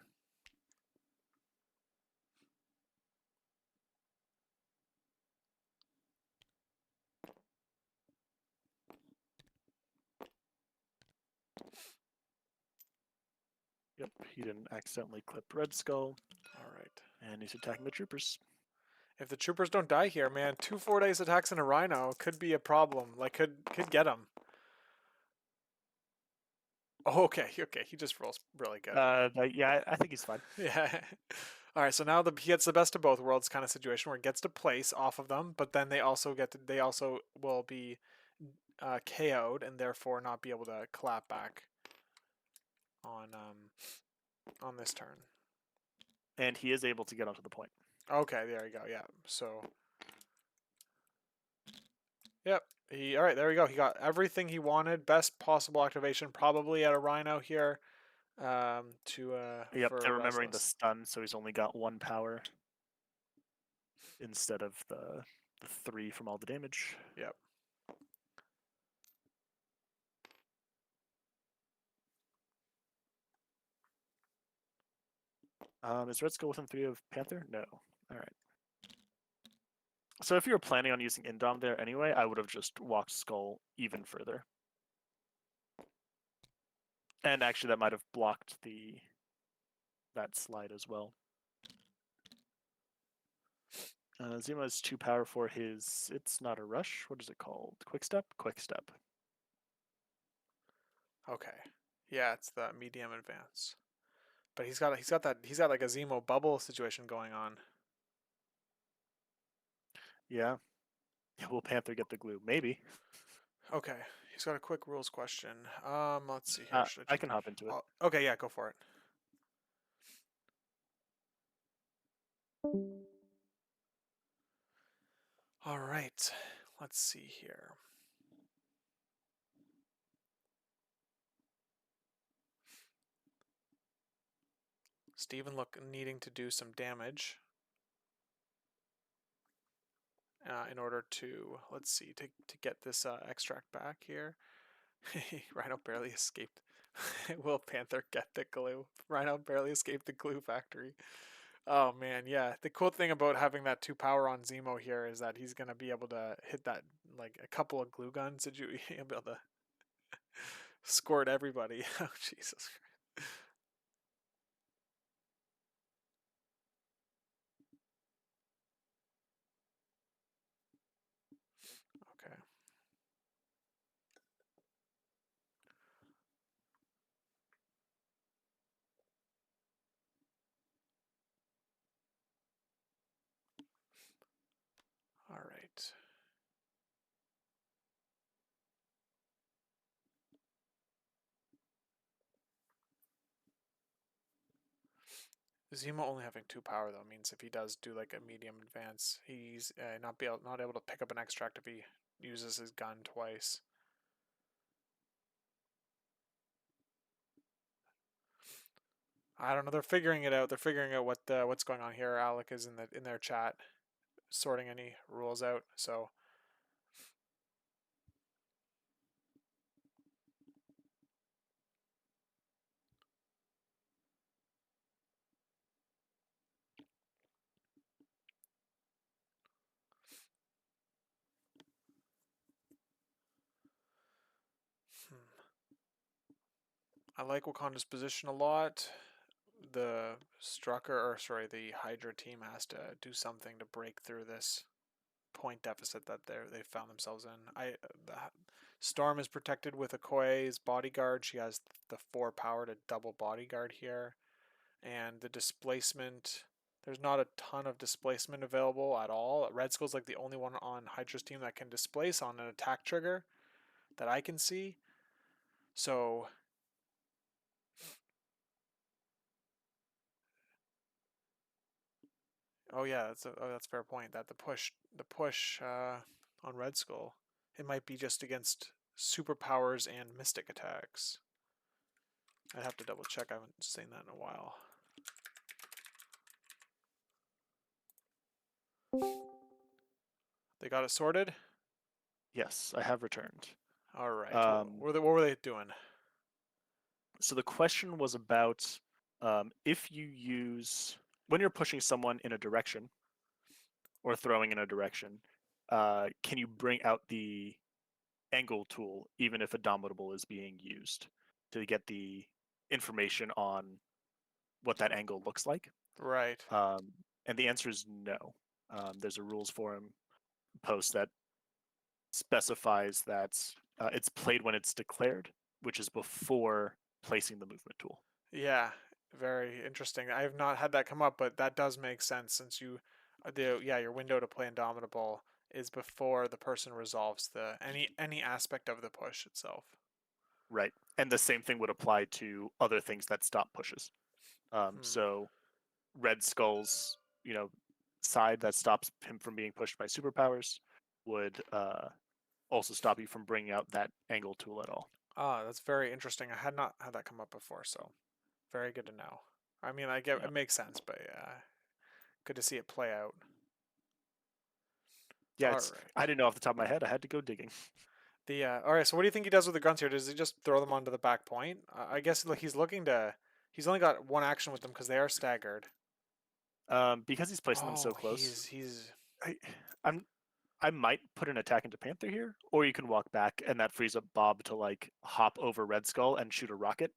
Yep, he didn't accidentally clip Red Skull, All right. and he's attacking the troopers. If the troopers don't die here, man, 2 4 days attacks in a rhino could be a problem. Like could get him. Oh, okay, okay. He just rolls really good. Yeah, I think he's fine. Yeah. All right. So now he gets the best of both worlds kind of situation where he gets to place off of them, but then they also will be KO'd and therefore not be able to clap back on this turn. And he is able to get onto the point. Okay, there you go. Yeah. So, yep. All right, there we go. He got everything he wanted. Best possible activation, probably at a Rhino here. Yep, For and remembering the Razalas. stun, so he's only got 1 power instead of the 3 from all the damage. Yep. Is Red Skull within 3 of Panther? No. All right. So if you were planning on using Indom there anyway, I would have just walked Skull even further. And actually, that might have blocked that slide as well. Zima has 2 power for his. It's not a rush. What is it called? Quick step. Quick step. Okay. Yeah, it's the medium advance. But he's got like a Zemo bubble situation going on. Yeah. Will Panther get the glue? Maybe. Okay. He's got a quick rules question. Let's see here. Should I I take can hop into it. Okay, yeah, go for it. All right. Let's see here. Steven needing to do some damage in order to, let's see, to get this extract back here. Rhino barely escaped. Will Panther get the glue? Rhino barely escaped the glue factory. Oh man, yeah. The cool thing about having that 2 power on Zemo here is that he's gonna be able to hit that like a couple of glue guns. Did you be able to squirt everybody? Oh Jesus. Okay. All right. Zemo only having 2 power though means if he does do like a medium advance, he's not able to pick up an extract if he uses his gun twice. I don't know. They're figuring it out. They're figuring out what's going on here. Alec is in their chat sorting any rules out. So I like Wakanda's position a lot. The the Hydra team has to do something to break through this point deficit that they found themselves in. The Storm is protected with Okoye's bodyguard. She has the 4 power to double bodyguard here, and the displacement. There's not a ton of displacement available at all. Red Skull's like the only one on Hydra's team that can displace on an attack trigger that I can see. So oh yeah, that's a fair point. That the push on Red Skull, it might be just against superpowers and mystic attacks. I'd have to double check. I haven't seen that in a while. They got it sorted. Yes, I have returned. All right. Um, What were they doing? so the question was about if you use when you're pushing someone in a direction or throwing in a direction, can you bring out the angle tool even if a dominable is being used to get the information on what that angle looks like? Right. And the answer is no. There's a rules forum post that specifies that it's played when it's declared, which is before placing the movement tool. Yeah. Very interesting. I have not had that come up, but that does make sense since your window to play Indomitable is before the person resolves the any aspect of the push itself. Right. And the same thing would apply to other things that stop pushes. Hmm. So Red Skull's, side that stops him from being pushed by superpowers would also stop you from bringing out that angle tool at all. Ah, that's very interesting. I had not had that come up before, so very good to know. I mean, I get Yeah. it makes sense, but yeah, good to see it play out. Yeah, All it's right. I didn't know off the top of my head. I had to go digging. The all right. So what do you think he does with the grunts here? Does he just throw them onto the back point? I guess like he's looking to. He's only got one action with them because they are staggered. Because he's placing them so Oh, close, he's I, I'm I might put an attack into Panther here, or you can walk back, and that frees up Bob to like hop over Red Skull and shoot a rocket.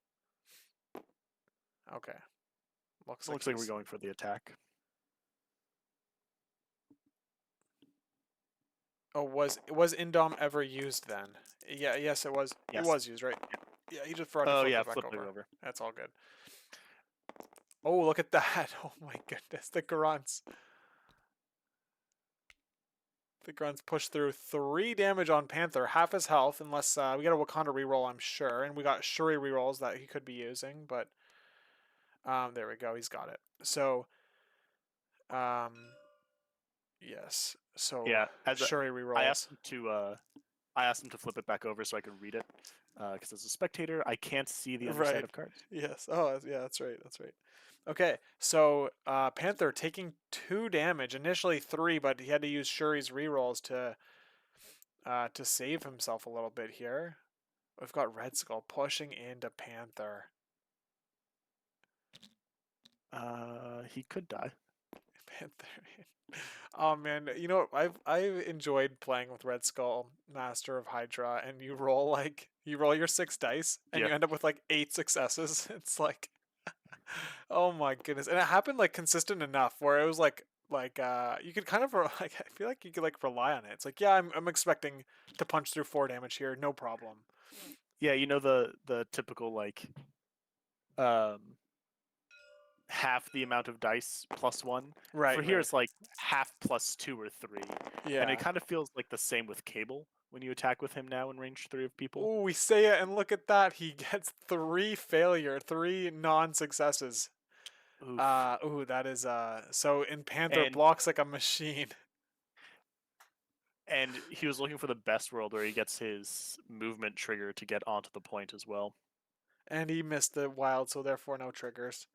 okay. Looks It like looks like we're he's. going for the attack. Oh, was Indom ever used then? Yeah. Yes, it was. It Yes. was used, right? Yeah. He just forgot to Oh flip yeah, it back flip it over. over. That's all good. Oh, look at that! Oh my goodness, the grunts. The grunts push through 3 damage on Panther, half his health, unless we got a Wakanda reroll, I'm sure, and we got Shuri rerolls that he could be using, but there we go, he's got it. So, um, yes, so Yeah, Shuri I asked rerolls. him to flip it back over so I could read it. Because as a spectator, I can't see the underside Right. of cards. Yes. Oh, yeah, that's right. That's right. Okay, so Panther taking 2 damage, initially 3, but he had to use Shuri's rerolls to save himself a little bit here. We've got Red Skull pushing into Panther. He could die. Panther. Oh man, you know I've enjoyed playing with Red Skull, Master of Hydra, and you roll your 6 dice and Yeah, you end up with like 8 successes. It's like, oh my goodness, and it happened like consistent enough where it was like you could kind of like I feel like you could like rely on it. It's like yeah, I'm expecting to punch through 4 damage here, no problem. yeah. The typical like um half the amount of dice plus one. For Right, here, right. it's like half plus 2 or 3, and it Yeah. kind of feels like the same with Cable when you attack with him now in range 3 of people. Ooh, we say it and look at that. He gets 3 non-successes. Oof. Ooh, that is so in Panther And blocks like a machine. and he was looking for the best world where he gets his movement trigger to get onto the point as well. And he missed the wild, so therefore no triggers.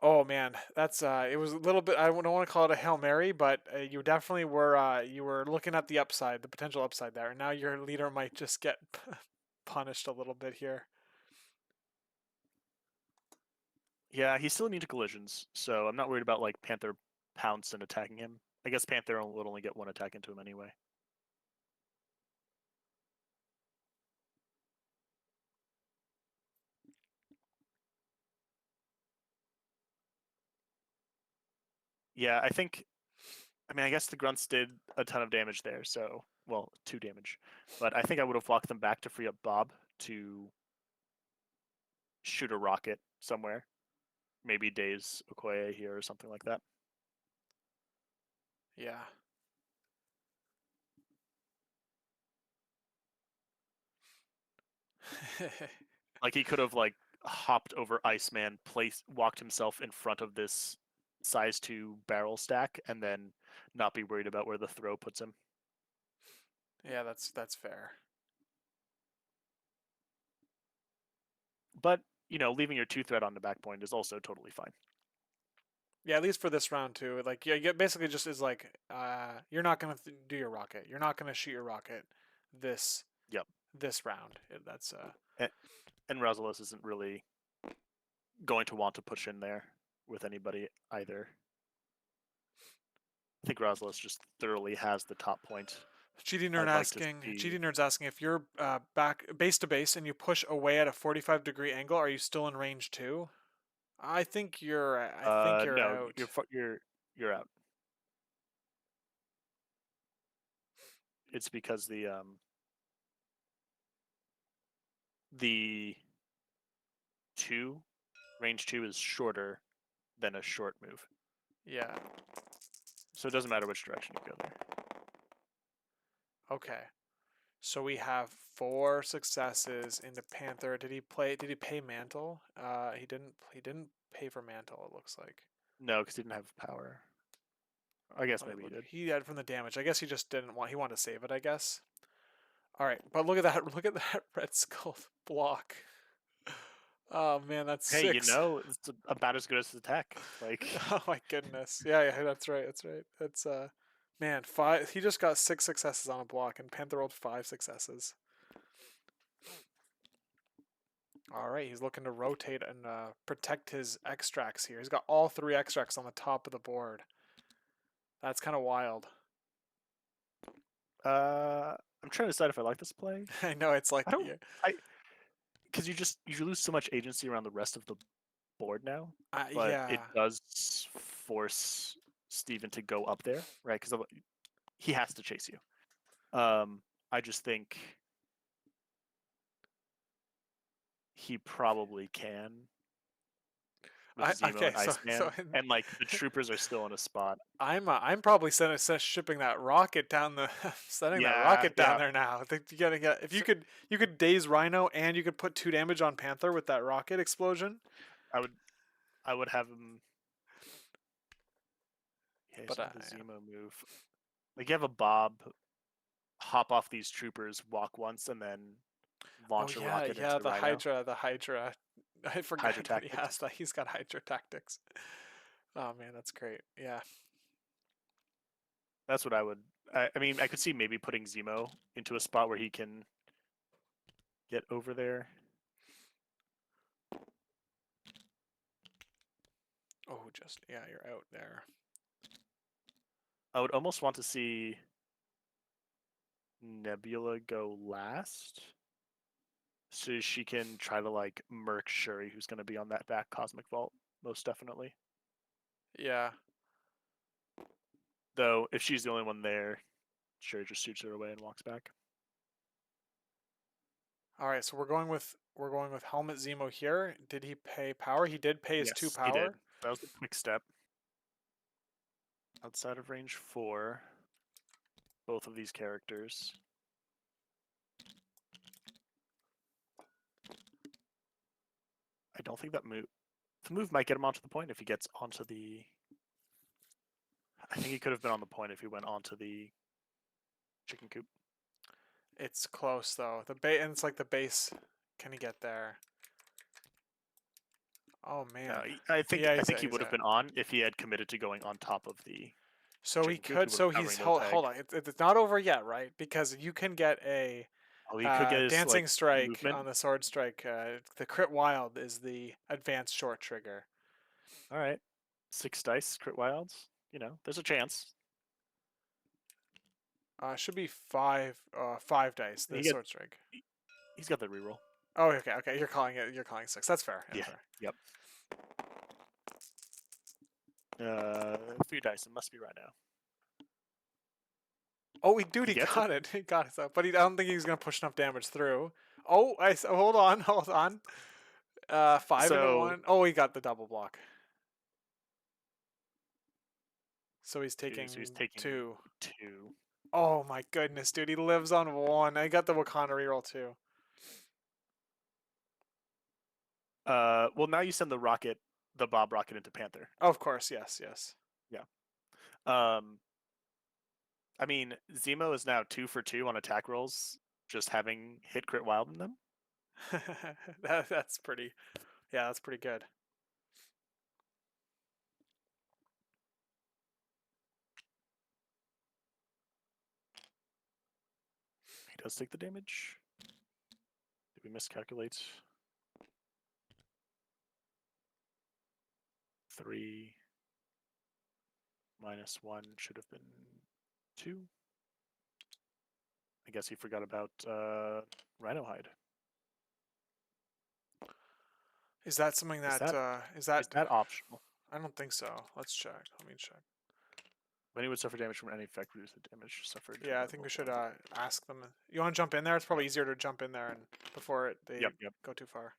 Oh man, that's it was a little bit. I don't want to call it a Hail Mary, but you definitely were you were looking at the upside, the potential upside there. And now your leader might just get punished a little bit here. Yeah, he's still immune to collisions, so I'm not worried about like Panther pounce and attacking him. I guess Panther would only get one attack into him anyway. Yeah, I think. I mean, I guess the grunts did a ton of damage there, so well, 2 damage. But I think I would have walked them back to free up Bob to shoot a rocket somewhere. Maybe Days Okoye here or something like that. Yeah. Like he could have like hopped over Iceman, walked himself in front of this size 2 barrel stack, and then not be worried about where the throw puts him. Yeah, that's fair. But leaving your 2 threat on the back point is also totally fine. Yeah, at least for this round too. Like, yeah, basically just is like, you're not gonna do your rocket. You're not gonna shoot your rocket this Yep. this round. That's And Razalas isn't really going to want to push in there with anybody either. I think Razalas just thoroughly has the top point. I'd like to see. GD Nerd's asking if you're back base to base and you push away at a 45-degree angle. Are you still in range too? I think you're No, out. you're out. It's because the two range 2 is shorter than a short move, Yeah. so it doesn't matter which direction you go there. Okay. So we have 4 successes into Panther. Did he play? Did he pay Mantle? He didn't. He didn't pay for Mantle. It looks like. No, because he didn't have power. I guess Let me maybe he look. did. He had from the damage. I guess he just didn't want. He wanted to save it. I guess. All right, but look at that. Look at that Red Skull block. Oh man, that's Hey, 6. it's about as good as the tech. Like, Oh my goodness. Yeah, yeah, that's right. That's right. That's man, 5. He just got 6 successes on a block, and Panther rolled 5 successes. All right, he's looking to rotate and protect his extracts here. He's got all 3 extracts on the top of the board. That's kind of wild. I'm trying to decide if I like this play. I know it's like, I don't. yeah, I because you lose so much agency around the rest of the board now, but it yeah. does force Steven to go up there, right? Because he has to chase you. I just think he probably can with Zemo Okay, and so Iceman, and like the troopers are still in a spot. I'm probably shipping that rocket down the sending that Yeah, rocket down yeah. there now. I think you gotta get if So you could daze Rhino and you could put 2 damage on Panther with that rocket explosion. I would I would have him. Yeah, he's But not the Zemo move. Like you have a Bob hop off these troopers, walk once, and then oh launch a yeah, rocket into yeah, the Rhino. the Hydra. I Hydra forgot that he tactics. has that. He's got Hydra tactics. Oh man, that's great. Yeah. That's what I would. I mean, I could see maybe putting Zemo into a spot where he can get over there. Oh, just yeah, you're out there. I would almost want to see Nebula go last, so she can try to like murk Shuri, who's going to be on that back Cosmic Vault, most definitely. Yeah. Though, if she's the only one there, Shuri just shoots her away and walks back. All right, so we're going with Helmet Zemo here. Did he pay power? He did pay his 2 Yes, he did. power. That was a quick step. Outside of range 4, both of these characters. I don't think that move. The move might get him onto the point if he gets onto the. I think he could have been on the point if he went onto the chicken coop. It's close though. The base and it's like the base. Can he get there? Oh No, man. I think Yeah, I think he he's would have been on if he had committed to going on top of the So he chicken coop. He could. would have So he's covering no tag. hold on. It's not over yet, right? Because you can get a Oh, he could get his dancing strike movement. on the sword strike. The crit wild is the advanced short trigger. All right, 6 dice crit wilds. There's a chance. Should be five dice. The He get sword strike. he's got the reroll. Oh, okay, okay. You're calling it. You're calling 6. That's fair. That's Yeah. fair. Yep. 3 dice. It must be right now. Oh, He he gets it. got it. He got it. But I don't think he's gonna push enough damage through. Oh, hold on, hold on. 5 into So, 1. Oh, he got the double block. So he's so he's taking taking 2. 2. Oh my goodness, dude, he lives on 1. I got the Wakanda reroll too. Well, now you send the Bob rocket into Panther. Oh, of course, yes, yes. Yeah. Um, I mean, Zemo is now 2 for 2 on attack rolls, just having hit crit wild in them. That's pretty. Yeah, that's pretty good. He does take the damage. Did we miscalculate? 3 minus 1 should have been 2. I guess he forgot about Rhino Hide. Is that something Is that that is is that? that optional? I don't think so. Let's check. Let me check. When he would suffer damage from any effect, reduce the damage suffered. Yeah, I think we should ask them. You want to jump in there? It's probably easier to jump in there and before they Yep, yep. go too far.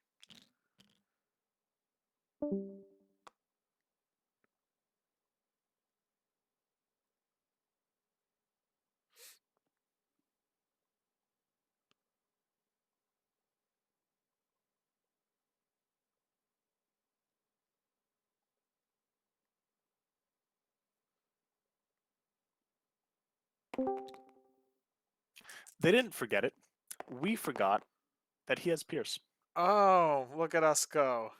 They didn't forget it. We forgot that he has Pierce. Oh, look at us go.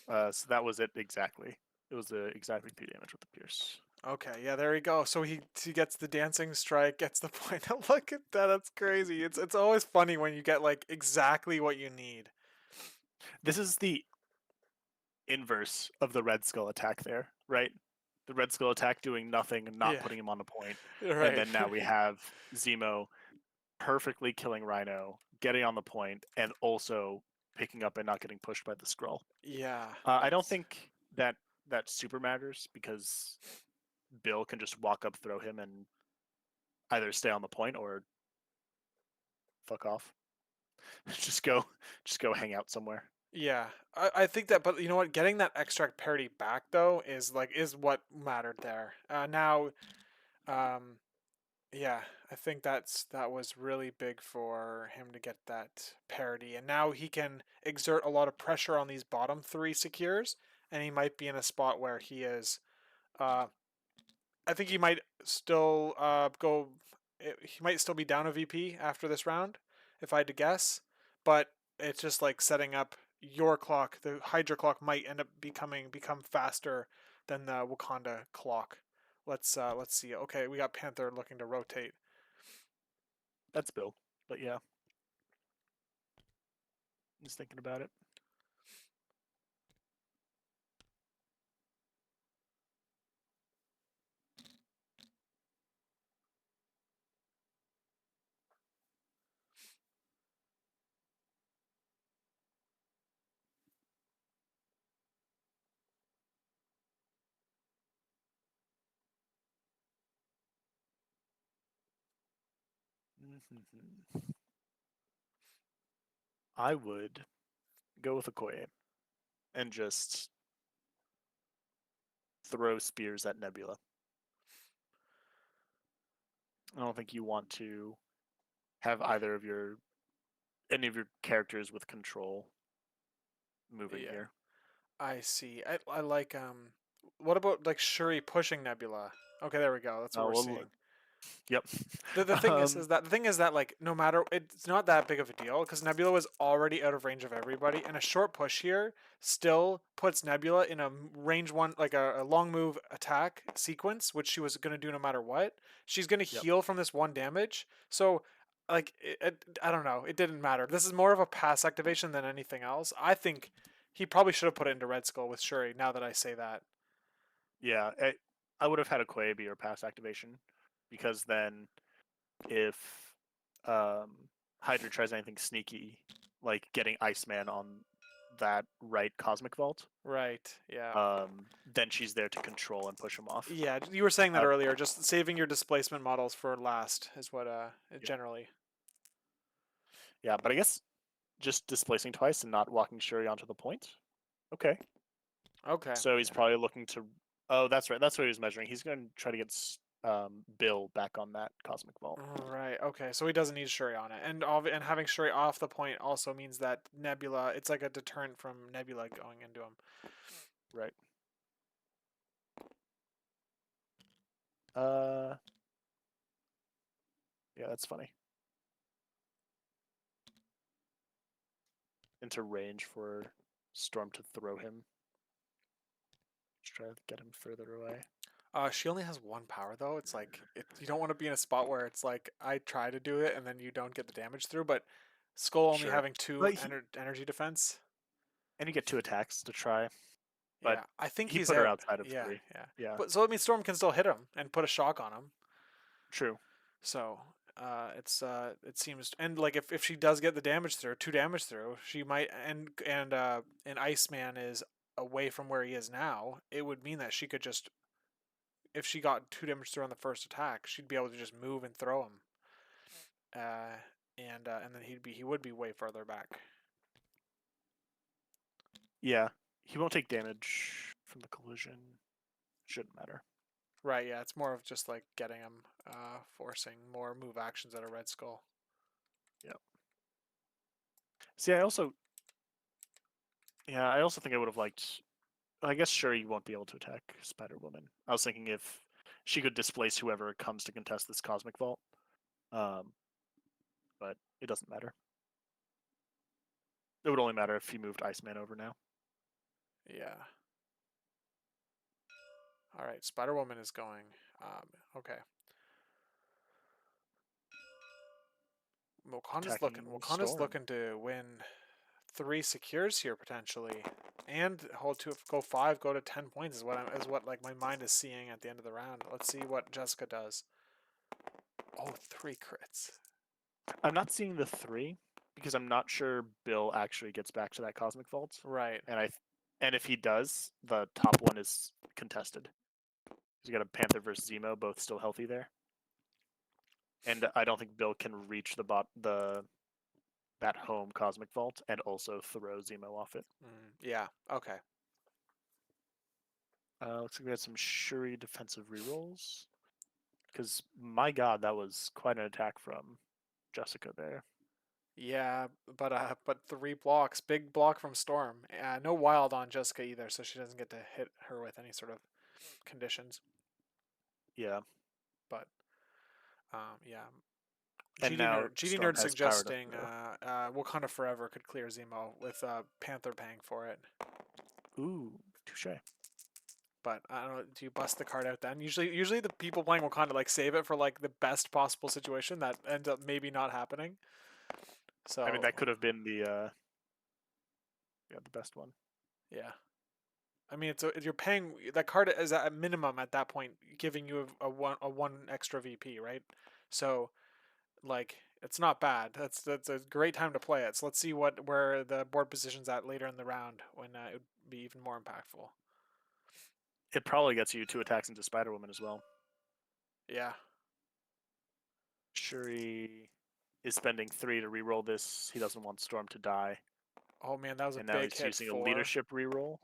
So that was it exactly. It was exactly 3 damage with the Pierce. Okay, yeah, there we go. So he gets the dancing strike, gets the point. Look at that. That's crazy. It's always funny when you get like exactly what you need. This is the inverse of the Red Skull attack there, right? The Red Skull attack doing nothing and not Yeah. putting him on the point. And Right. then now we have Zemo perfectly killing Rhino, getting on the point, and also picking up and not getting pushed by the Skrull. Yeah. I don't think that super matters because Bill can just walk up, throw him, and either stay on the point or fuck off. just go hang out somewhere. Yeah, I think that, but you know what? Getting that extract parity back though is what mattered there. Now, um, yeah, I think that was really big for him to get that parity, and now he can exert a lot of pressure on these bottom 3 secures, and he might be in a spot where he is. Uh, I think he might still go. He might still be down a VP after this round, if I had to guess. But it's just like setting up your clock. The Hydra clock might end up become faster than the Wakanda clock. Let's see. Okay, we got Panther looking to rotate. That's Bill. But yeah, just thinking about it. I would go with Okoye and just throw spears at Nebula. I don't think you want to have any of your characters with control moving Yeah, here. I see. I like. What about like Shuri pushing Nebula? Okay, there we go. That's what Oh we're well, seeing. Yep. The thing is that like no matter it's not that big of a deal because Nebula was already out of range of everybody, and a short push here still puts Nebula in a range one like a long move attack sequence, which she was gonna do no matter what. She's gonna Yep. heal from this one damage, so like I don't know, it didn't matter. This is more of a pass activation than anything else. I think he probably should have put it into Red Skull with Shuri. Now that I say that, Yeah. I would have had a Quabi or pass activation, because then if Hydra tries anything sneaky, like getting Iceman on that right Cosmic Vault, right? Yeah. then she's there to control and push him off. Yeah, you were saying that Uh, earlier. Just saving your displacement models for last is what yeah. generally. Yeah, but I guess just displacing twice and not walking Shuri onto the point. Okay. Okay. So he's probably looking to. Oh, that's right. That's what he was measuring. He's going to try to get Bill back on that Cosmic Vault. Right. Okay. So he doesn't need Shuri on it, and having Shuri off the point also means that Nebula. It's like a deterrent from Nebula going into him. Right. Uh. Yeah, that's funny. Into range for Storm to throw him. Let's try to get him further away. She only has one power though. It's like you don't want to be in a spot where it's like I try to do it and then you don't get the damage through. But Skull only Sure. having two But energy defense. and you get 2 attacks to try, but Yeah, I think he he's put her out. outside of Yeah, 3. yeah. Yeah, But so I mean, Storm can still hit him and put a shock on him. true. So it seems and like if she does get the damage through, 2 damage through, she might and Iceman is away from where he is now. It would mean that she could just if she got 2 damage through on the first attack, she'd be able to just move and throw him. Uh, and then he would be way further back. Yeah, he won't take damage from the collision. Shouldn't matter. Right, yeah, it's more of just like getting him, forcing more move actions at a Red Skull. Yeah. See, I also think I would have liked. I guess sure you won't be able to attack Spider Woman. I was thinking if she could displace whoever comes to contest this Cosmic Vault, um, but it doesn't matter. It would only matter if he moved Iceman over now. Yeah. All right, Spider Woman is going. Okay. Attacking Wakanda's Storm. looking to win 3 secures here potentially, and hold to go 5, go to 10 points is what like my mind is seeing at the end of the round. Let's see what Jessica does. Oh, 3 crits. I'm not seeing the 3 because I'm not sure Bill actually gets back to that Cosmic Vault, Right. and if he does, the top one is contested. You got a Panther versus Zemo, both still healthy there, and I don't think Bill can reach that home Cosmic Vault and also throw Zemo off it. Yeah. Okay. Looks like we had some Shuri defensive rerolls. Because my God, that was quite an attack from Jessica there. Yeah, but 3 blocks, big block from Storm. No wild on Jessica either, so she doesn't get to hit her with any sort of conditions. Yeah, But yeah, and now GD Storm Nerd has power to suggesting throw. Wakanda Forever could clear Zemo with Panther paying for it. Ooh, touche. But I don't know. Do you bust the card out then? Usually the people playing Wakanda like save it for like the best possible situation that ends up maybe not happening. I mean, So that could have been the best one. yeah, I mean you're paying that card is at a minimum at that point giving you a one extra VP, right? So like it's not bad. That's a great time to play it. So let's see where the board position's at later in the round when it would be even more impactful. It probably gets you 2 attacks into Spider Woman as well. Yeah. Shuri is spending 3 to reroll this. He doesn't want Storm to die. Oh man, that was a And now big he's hit. using a 4. leadership reroll.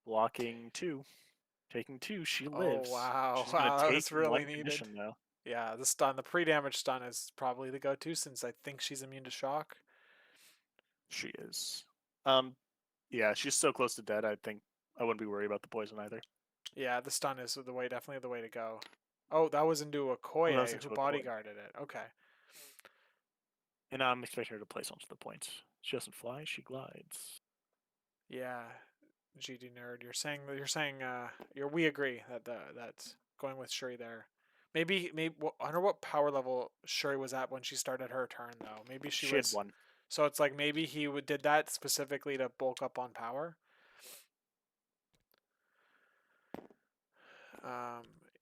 Blocking 2. Taking 2. She Oh lives. wow, She's going to wow, that take was really one needed. condition, though. Yeah, the stun, the pre-damage stun is probably the go-to since I think she's immune to shock. She is. Yeah, she's so close to dead. I think I wouldn't be worried about the poison either. Yeah, the stun is definitely the way to go. Oh, that was into Well, that was Okoye, who into a koi. bodyguarded it. Okay. And I'm expecting her to place onto the point. She doesn't fly, she glides. Yeah, GD nerd. We agree that that's going with Shuri there. Maybe I wonder what power level Shuri was at when she started her turn though. Maybe she She had was. 1. So it's like maybe did that specifically to bulk up on power.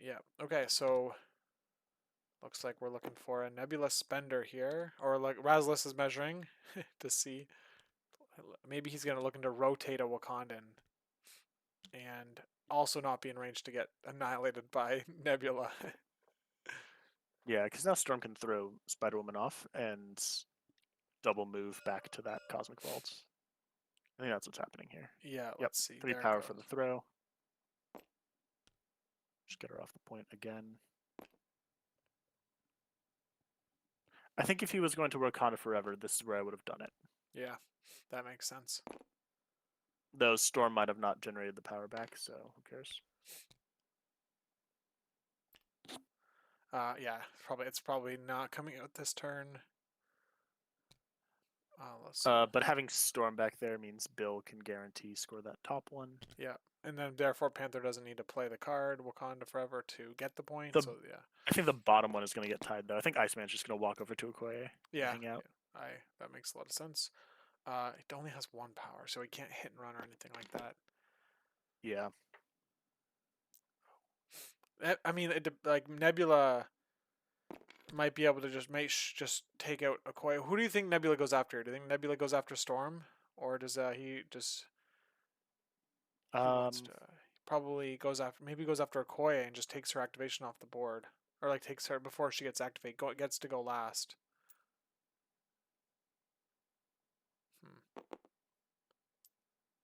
Yeah. Okay. So looks like we're looking for a Nebula Spender here, or like Razalas is measuring to see. Maybe he's gonna look into rotate a Wakandan and also not be in range to get annihilated by Nebula. Yeah, because now Storm can throw Spider Woman off and double move back to that Cosmic Vault. I think that's what's happening here. Yeah, Yep, let's see. 3 There it power for the goes. throw. Just get her off the point again. I think if he was going to Wakanda forever, this is where I would have done it. Yeah, that makes sense. Though Storm might have not generated the power back, so who cares? Yeah, it's probably not coming out this turn. Let's see. But having Storm back there means Bill can guarantee score that top one. Yeah, and then therefore Panther doesn't need to play the card Wakanda Forever to get the point. The So yeah, I think the bottom one is going to get tied though. I think Iceman's just going to walk over to Okoye and yeah, hang out. that makes a lot of sense. It only has 1 power, so he can't hit and run or anything like that. Yeah. I mean, like Nebula might be able to just take out Okoye. Who do you think Nebula goes after? Do you think Nebula goes after Storm, or does he wants to probably goes after Okoye and just takes her activation off the board, or like takes her before she gets activated. Gets to go last.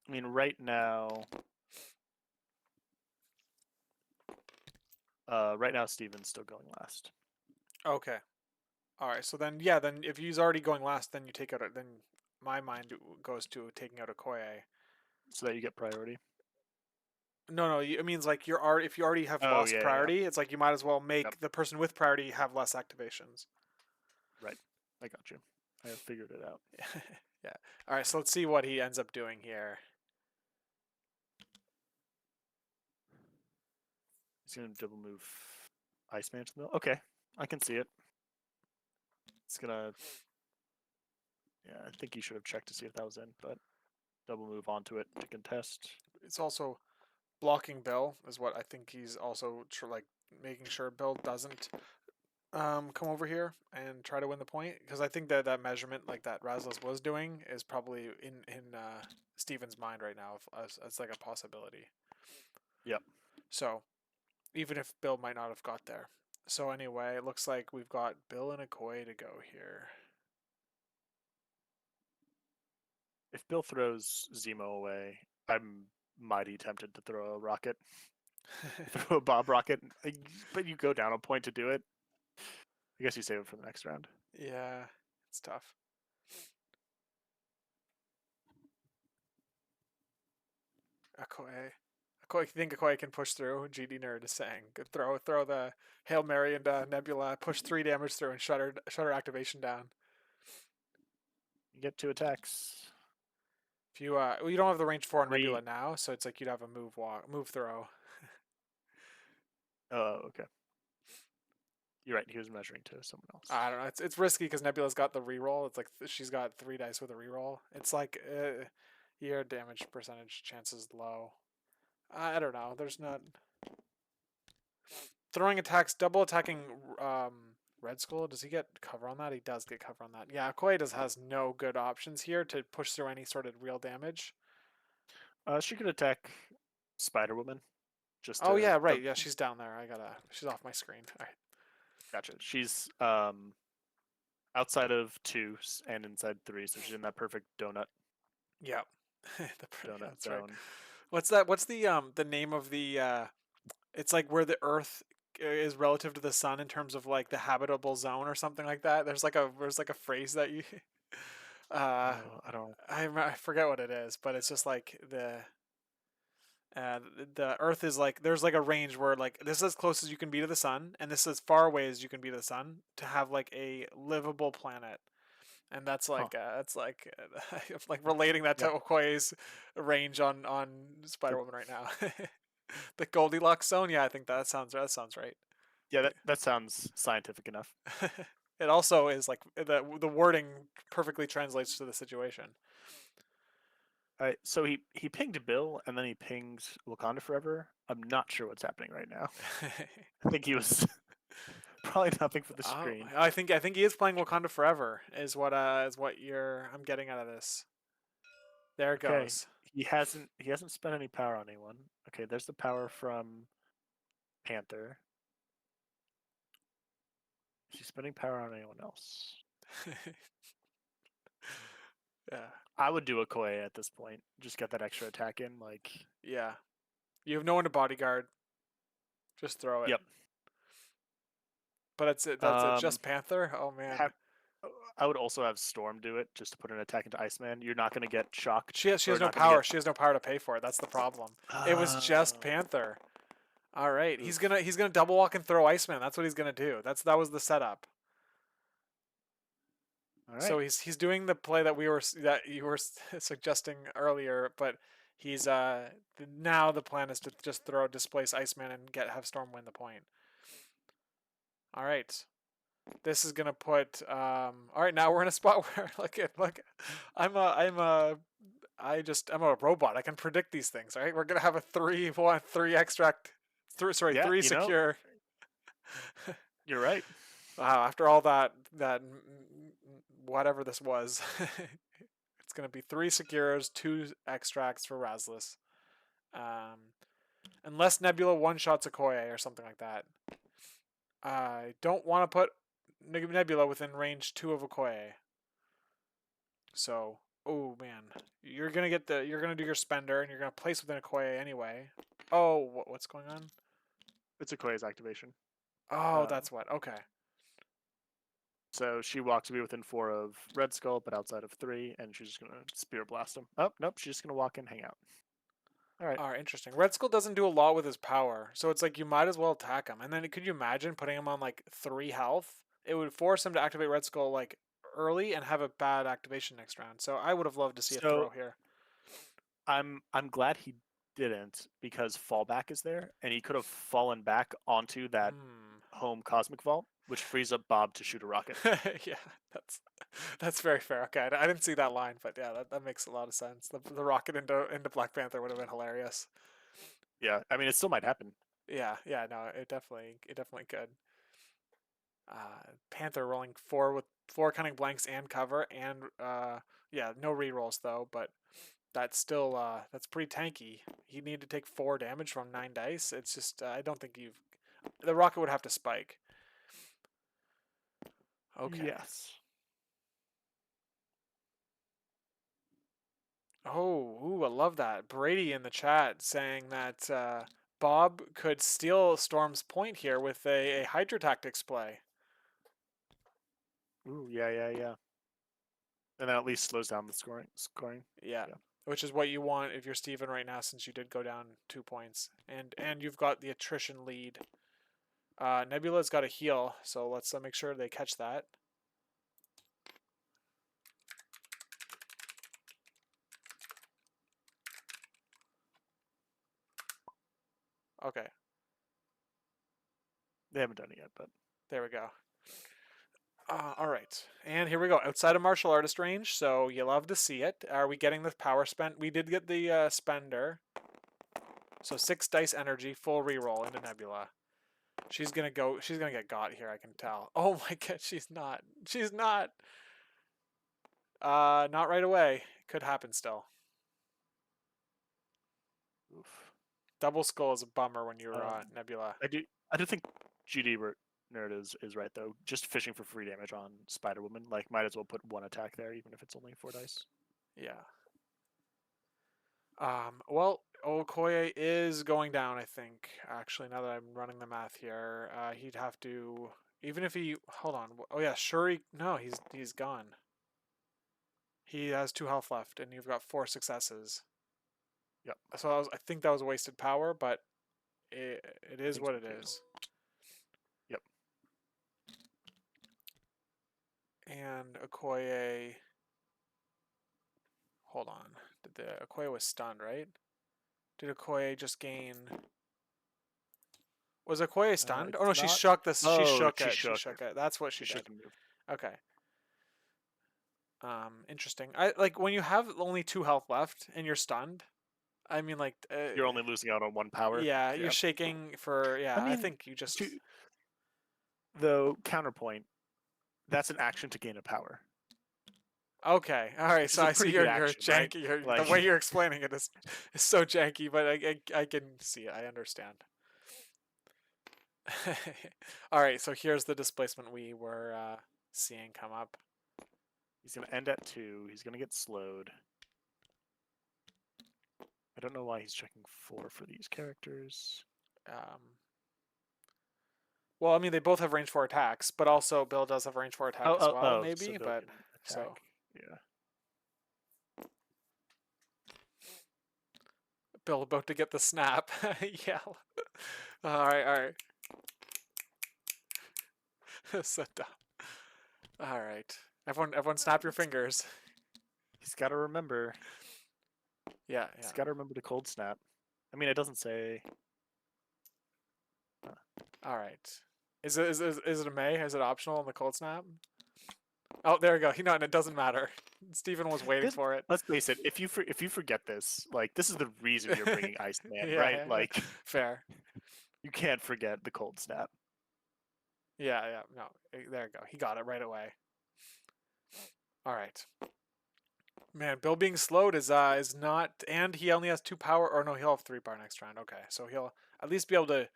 I mean, right now, Steven's still going last. Okay. All right. So then, yeah. Then if he's already going last, then you take out. Then my mind goes to taking out Okoye. So that you get priority. No. It means like if you already have Oh, lost yeah. priority, it's like you might as well Yep. make the person with priority have less activations. Right. I got you. I have figured it out. Yeah. All right. So let's see what he ends up doing here. He's going to double move Iceman to the middle. Okay. I can see it. It's going to... Yeah, I think he should have checked to see if that was in, but double move onto it to contest. It's also blocking Bill is what I think he's also like making sure Bill doesn't come over here and try to win the point, because I think that measurement like that Razalas was doing is probably in Steven's mind right now as like a possibility. Yep. So even if Bill might not have got there. So anyway, it looks like we've got Bill and Okoye to go here. If Bill throws Zemo away, I'm mighty tempted to throw a rocket. Throw a Bob rocket, but you go down a point to do it. I guess you save it for the next round. Yeah, it's tough. Okoye. You think Okoye can push through? GD Nerd is saying. Good throw the Hail Mary and Nebula, push 3 damage through and shut her activation down. You get 2 attacks. If you you don't have the range 4 on Nebula now, so it's like you'd have a move throw. Oh, okay. You're right. He was measuring to someone else. I don't know. It's risky because Nebula's got the reroll. It's like she's got 3 dice with a reroll. It's like your damage percentage chances low. I don't know. There's not throwing attacks, double attacking Red Skull. Does he get cover on that? He does get cover on that. Yeah, Okoye has no good options here to push through any sort of real damage. She could attack Spider Woman. Oh yeah, right. Yeah, she's down there. She's off my screen. All right. Gotcha. She's outside of 2 and inside 3, so she's in that perfect donut. Yeah. Donut zone. Right. What's that? What's the name of the? It's like where the Earth is relative to the sun in terms of like the habitable zone or something like that. There's like a phrase that you. I don't. I forget what it is, but it's just like The Earth is like there's like a range where like this is as close as you can be to the sun, and this is as far away as you can be to the sun to have like a livable planet. And Huh. that's like relating that to Yeah. Okoye's range on Spider The, Woman right now. The Goldilocks zone, yeah, I think that sounds right. yeah, that sounds scientific enough. It also is like the wording perfectly translates to the situation. All right, so he pinged Bill and then he pinged Wakanda Forever. I'm not sure what's happening right now. I think he was probably nothing for the screen. I think he is playing Wakanda Forever is what you're I'm getting out of this. There it Okay, goes. he hasn't spent any power on anyone. Okay, there's the power from Panther. Is he spending power on anyone else? Yeah. I would do a Okoye at this point. Just get that extra attack in. Like, Yeah. You have no one to bodyguard. Just throw it. yep. But that's it. Um, Just Panther? Oh man. have I would also have Storm do it just to put an attack into Iceman. You're not going to get shocked, She or has no not going to power. get. She has no power to pay for it. That's the problem. It was just Oh, Panther. All right. oof. He's gonna double walk and throw Iceman. That's what he's gonna do. That was the setup. All So right. he's doing the play that you were suggesting earlier, but he's now the plan is to just throw displace Iceman and have Storm win the point. All right. This is gonna put all right, now we're in a spot where look I'm a I'm a robot. I can predict these things, right? We're gonna have a 3 extract Yeah, three secure. you're right. Wow, after all that whatever this was, it's gonna be 3 secures, 2 extracts for Razalas. Um, unless Nebula one shots Okoye or something like that. I don't want to put Nebula within range 2 of Okoye. So, oh man, you're gonna do your spender and you're gonna place within Okoye anyway. Oh, what's going on? It's Okoye's activation. Oh, Um, that's what. Okay. so she walks to be within 4 of Red Skull, but outside of 3, and she's just going to Spirit Blast him. Oh, nope, she's just going to walk in, hang out. All right. All right, interesting. Red Skull doesn't do a lot with his power, so it's like you might as well attack him. And then could you imagine putting him on like 3 health? It would force him to activate Red Skull like early and have a bad activation next round. So I would have loved to see a So throw here. I'm glad he didn't because fallback is there, and he could have fallen back onto that Hmm. home cosmic vault, which frees up Bob to shoot a rocket. Yeah, that's very fair. Okay, I didn't see that line, but yeah, that makes a lot of sense. The rocket into Black Panther would have been hilarious. Yeah, I mean it still might happen. Yeah, yeah, no, it definitely could. Panther rolling 4 with 4 cunning blanks and cover, and yeah, no rerolls though, but that's still that's pretty tanky. You need to take 4 damage from 9 dice. It's just I don't think you've the rocket would have to spike. Okay. Yes. Oh, ooh, I love that. Brady in the chat saying that Bob could steal Storm's point here with a Hydra Tactics play. Ooh, yeah. And that at least slows down the scoring. Yeah. Yeah. Which is what you want if you're Steven right now, since you did go down 2 points. And you've got the attrition lead. Nebula's got a heal, so let's make sure they catch that. Okay, They haven't done it yet, but there we go. All right, and here we go. Outside of martial artist range, so you love to see it. Are we getting the power spent? We did get the spender. So 6 dice energy, full reroll into Nebula. She's gonna go. She's gonna get got here. I can tell. Oh my god, she's not. She's not. Not right away. Could happen still. oof. Double skull is a bummer when you're Um, Nebula. I do think GD Nerd is right though. Just fishing for free damage on Spider Woman, like might as well put 1 attack there, even if it's only 4 dice. Yeah. Well, Okoye is going down, I think. Actually, now that I'm running the math here, he'd have to even if he hold on. Oh yeah, Shuri. No, he's gone. He has 2 health left, and you've got 4 successes. Yep. So I think that was wasted power, but it is what it so too. is. Yep. And Okoye. Hold on. Okoye was stunned, right? Did Okoye just gain? Was Okoye stunned? Oh It's no, she not. shook this. She Oh, shook it. She shook it. That's what she She did. shook and moved. Okay. Interesting. I like when you have only 2 health left and you're stunned. I mean, like, You're only losing out on 1 power. yeah, you're shaking for. Yeah, I I mean, think you just. though counterpoint, that's an action to gain a power, Okay, all right. which is So a I see pretty good you're action, right? janky. The Like, way you're explaining it is so janky, but I can see it. I understand. All right, so here's the displacement we were seeing come up. he's gonna end at 2. He's gonna get slowed. I don't know why he's checking 4 for these characters. Well, I mean, they both have range 4 attacks, but also Bill does have range 4 attack as well, So maybe. Bill But can so attack. Yeah. Bill about to get the snap. Yeah. All right. So dumb. All right. Everyone, snap your fingers. He's got to remember. Yeah. He's got to remember the cold snap. I mean, it doesn't say. All right. Is it a May? Is it optional on the cold snap? Oh, there we go. No, it doesn't matter. Stephen was waiting for it. Let's face it. If you forget this, like this is the reason you're bringing Iceman, Yeah, right? Like fair. you can't forget the cold snap. Yeah. No, there you go. He got it right away. All right. Man, Bill being slowed is not, and he only has 2 power, or no, he'll have 3 power next round. Okay, so he'll at least be able to,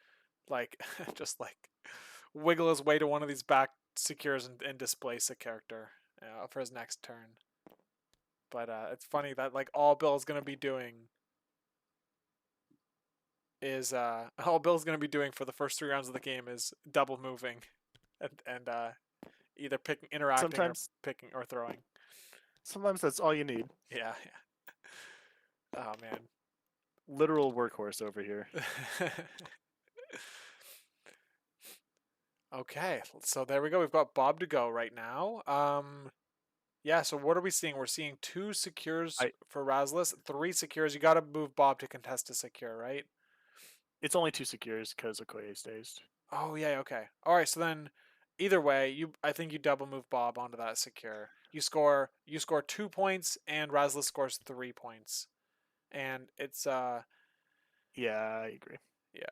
like, just like wiggle his way to one of these back secures and displace a character for his next turn. But it's funny that like all Bill's gonna be doing is all Bill's gonna be doing for the first 3 rounds of the game is double moving, and either interacting, Sometimes, or picking or throwing. sometimes that's all you need. Yeah. Oh man. Literal workhorse over here. Okay, so there we go. We've got Bob to go right now. Yeah. So what are we seeing? We're seeing 2 secures for Razalas, 3 secures. You got to move Bob to contest a secure, right? It's only 2 secures because Okoye stays. Oh yeah. Okay. All right. So then, either way, I think you double move Bob onto that secure. You score 2 points, and Razalas scores 3 points, and it's Yeah, I agree. yeah.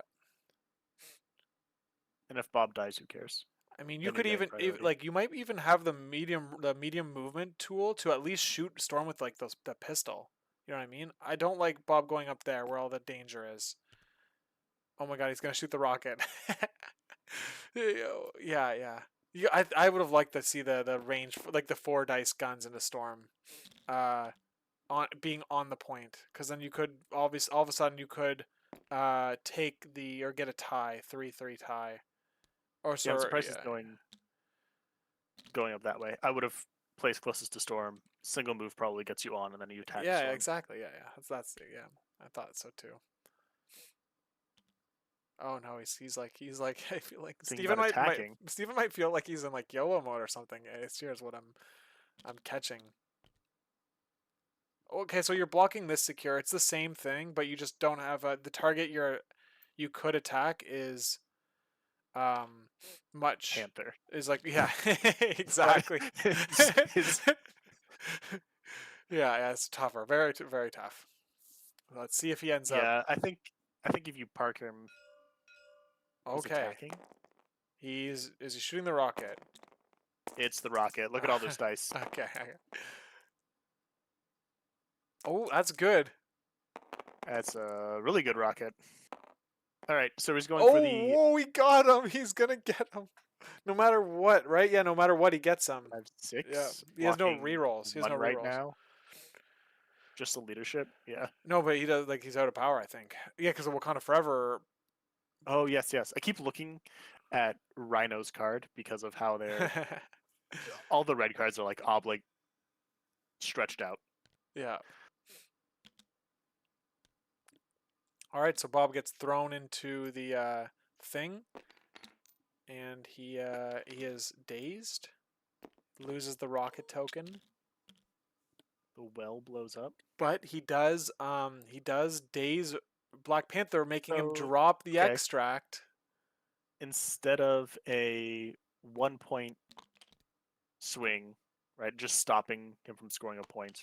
And if Bob dies, who cares? I mean, you Then could you're getting even priority. like you might even have the medium movement tool to at least shoot Storm with like the pistol. You know what I mean? I don't like Bob going up there where all the danger is. Oh my god, he's gonna shoot the rocket. Yeah. I would have liked to see the range for, like the 4 dice guns into Storm, being on the point, because then you could all of a sudden you could take the or get a tie 3-3 tie. Or Yeah, I'm sorry, surprised he's going up that way. I would have placed closest to Storm. Single move probably gets you on, and then you attack Yeah, Storm. exactly. Yeah. That's yeah. I thought so too. Oh no, he's like I feel like Thinking Steven about might attacking. Steven might feel like he's in like YOLO mode or something. Here's what I'm catching. Okay, so you're blocking this secure. It's the same thing, but you just don't have the target you could attack is much Panther. is like yeah, exactly. Yeah, it's tougher. Very tough. Let's see if he ends up. Yeah, I think if you park him, he's Okay. attacking. Is he shooting the rocket? It's the rocket. Look at all those dice. Okay. Oh, that's good. That's a really good rocket. All right, so he's going Oh, for the whoa, he got him. He's gonna get him. No matter what, right? Yeah, no matter what, he gets him. 5-6. Yeah, he has no blocking rerolls. He has 1 no right rerolls. now. Just the leadership. Yeah. No, but he does like he's out of power. I think. Yeah, because of Wakanda Forever. Oh yes. I keep looking at Rhino's card because of how they're all the red cards are like oblique, stretched out. Yeah. All right, so Bob gets thrown into the thing, and he is dazed, loses the rocket token, The well blows up. but he does daze Black Panther, making him So drop the okay, extract. instead of a 1 point swing, right, just stopping him from scoring a point,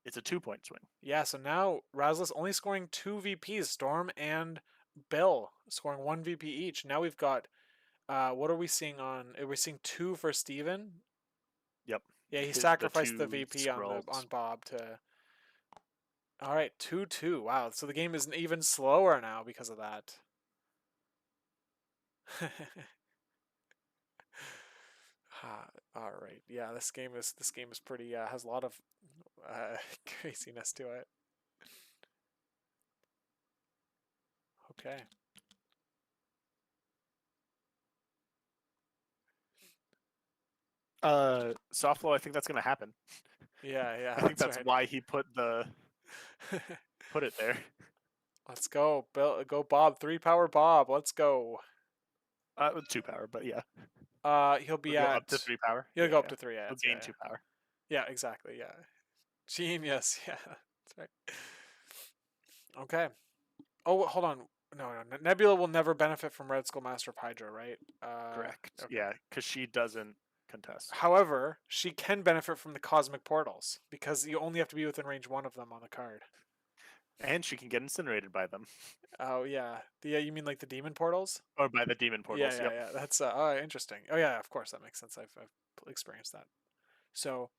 it's a 2 point swing. Yeah, so now Razalas only scoring 2 VPs, Storm and Bill scoring 1 VP each. Now we've got what are we seeing on? Are we seeing 2 for Steven? Yep. Yeah, he The sacrificed the two VP on scrolls. Bob to. All right, 2-2. Wow, so the game is even slower now because of that. All right, yeah, this game is pretty has a lot of craziness to it. Okay. Softflow, I think that's gonna happen. Yeah, yeah, I think that's that's right. why he put it there. Let's go, Bill. Go, Bob. 3 power, Bob. Let's go. 2 power, but yeah, He'll be we'll go up to at. 3 power. He'll Yeah, go up yeah. to 3. Yeah, He'll yeah, gain yeah. 2 power. Yeah, exactly. Yeah, genius. Yeah, that's right. Okay. Oh, hold on. No, no. Nebula will never benefit from Red Skull Master of Hydra, right? Correct. Okay. Yeah, because she doesn't contest. However, she can benefit from the cosmic portals because you only have to be within range 1 of them on the card. And she can get incinerated by them. Oh yeah, you mean like the demon portals? Or by the demon Yeah, portals. yeah, Yep. yeah. That's oh interesting. Oh yeah, of course that makes sense. I've experienced that. So,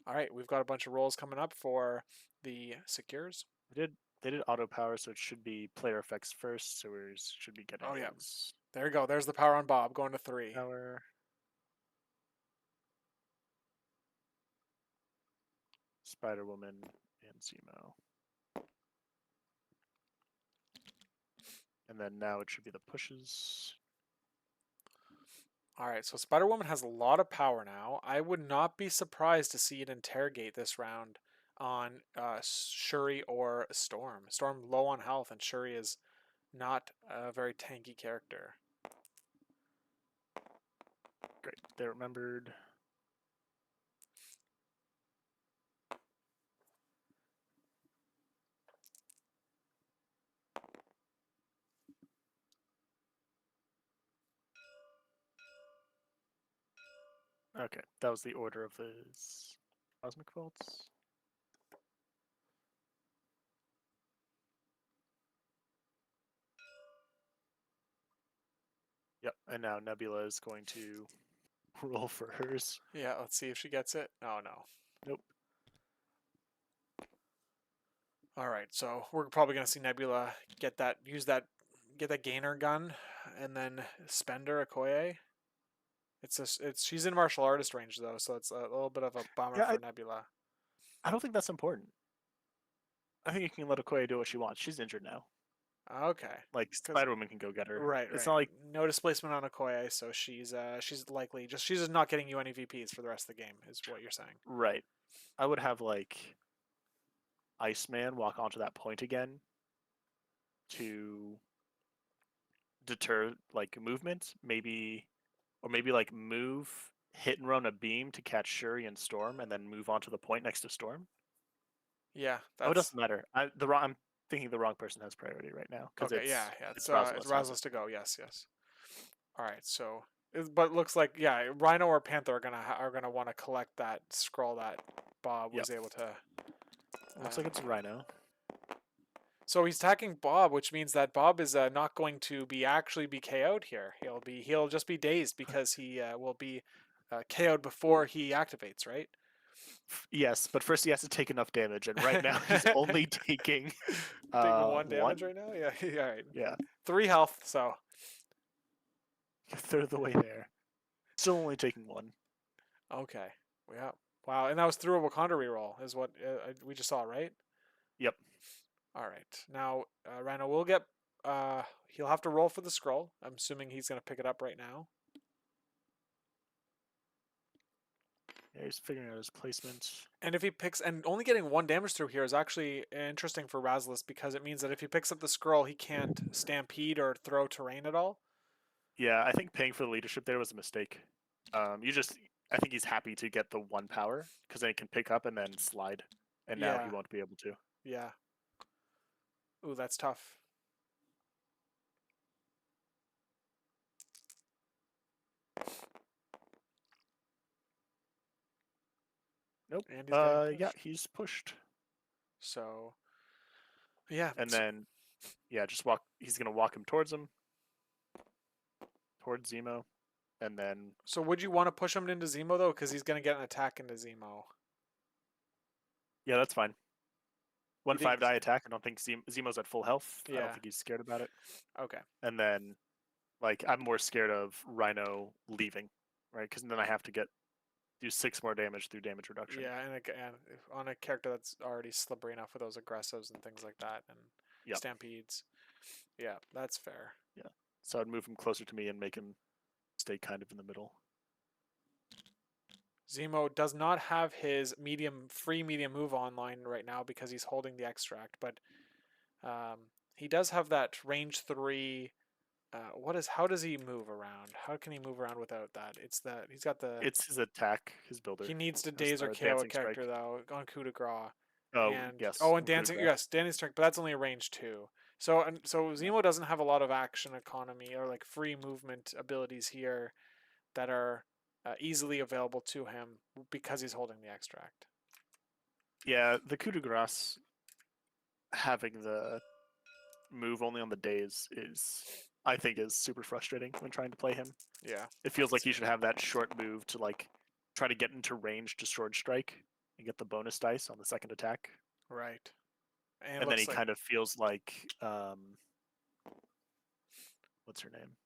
all right, we've got a bunch of rolls coming up for the secures. They did auto power, so it should be player effects first. So we should be getting Oh yeah, his there you go. There's the power on Bob going to 3. power. Spider Woman and Zemo. And then now it should be the pushes. All right, so Spider Woman has a lot of power now. I would not be surprised to see it interrogate this round on Shuri or Storm. Storm low on health, and Shuri is not a very tanky character. Great. They remembered. Okay, that was the order of his cosmic bolts. Yep, and now Nebula is going to roll for hers. Yeah, let's see if she gets it. Oh no. Nope. All right, so we're probably gonna see Nebula get that gainer gun, and then Spender Okoye. She's in martial artist range though, so it's a little bit of a bummer Yeah, for Nebula. I don't think that's important. I think you can let Okoye do what she wants. She's injured now. Okay, Like because Spider Woman can go get her. right, It's right, not like no displacement on Okoye, so she's likely she's just not getting you any VPs for the rest of the game, is what you're saying. right. I would have like Iceman walk onto that point again to deter like movement, maybe, or maybe like move, hit and run a beam to catch Shuri and Storm, and then move onto the point next to Storm. Yeah, Oh, it that's doesn't matter. I'm thinking the wrong person has priority right now because okay. Yeah, yeah, it's it's Razalas has it. Razalas to go. Yes, yes. All right, so but it looks like yeah, Rhino or Panther are gonna want to collect that scroll that Bob Yep. was able to. Looks like it's Rhino. So he's attacking Bob, which means that Bob is not going to be KO'd here. He'll just be dazed because he will be KO'd before he activates, right? Yes, but first he has to take enough damage, and right now he's only taking Taking 1 one. damage right now. Yeah, all right. Yeah, 3 health. So a third of the way there. Still only taking 1. okay, yeah, wow, and that was through a Wakanda reroll, is what we just saw, right? Yep. All right. Now, Rhino will get. He'll have to roll for the scroll. I'm assuming he's going to pick it up right now. Yeah, he's figuring out his placement. And if he picks, and only getting 1 damage through here is actually interesting for Razalas because it means that if he picks up the scroll, he can't stampede or throw terrain at all. Yeah, I think paying for the leadership there was a mistake. I think he's happy to get the 1 power because then he can pick up and then slide, and now he Yeah, won't be able to. yeah. Ooh, that's tough. Nope. And he's getting Yeah, pushed. he's pushed. So, yeah. And then, yeah, just walk. He's gonna walk him towards Zemo, and then So would you want to push him into Zemo though? Because he's going to get an attack into Zemo. yeah, that's fine. You 1/5 think? die attack. I don't think Zemo's at full health. I don't Yeah. think he's scared about it. Okay. And then, like, I'm more scared of Rhino leaving, right? Because then I have to do 6 more damage through damage reduction. Yeah, and on a character that's already slippery enough with those aggressives and things like that, and Yep. stampedes. Yeah, that's fair. Yeah. So I'd move him closer to me and make him stay kind of in the middle. Zemo does not have his free medium move online right now because he's holding the extract, but he does have that range 3. How does he move around? How can he move around without that? It's that he's got the. It's his attack, his builder. He needs to Has daze or the KO a dancing character strike. though on coup de grace. Oh And yes. and dancing, yes, dancing strike, but that's only a range 2. So Zemo doesn't have a lot of action economy or like free movement abilities here that are easily available to him because he's holding the extract. Yeah, the coup de grace having the move only on the days I think is super frustrating when trying to play him. Yeah. It feels like he should have that short move to like try to get into range to sword strike and get the bonus dice on the second attack. Right. And then he kind of feels like what's her name?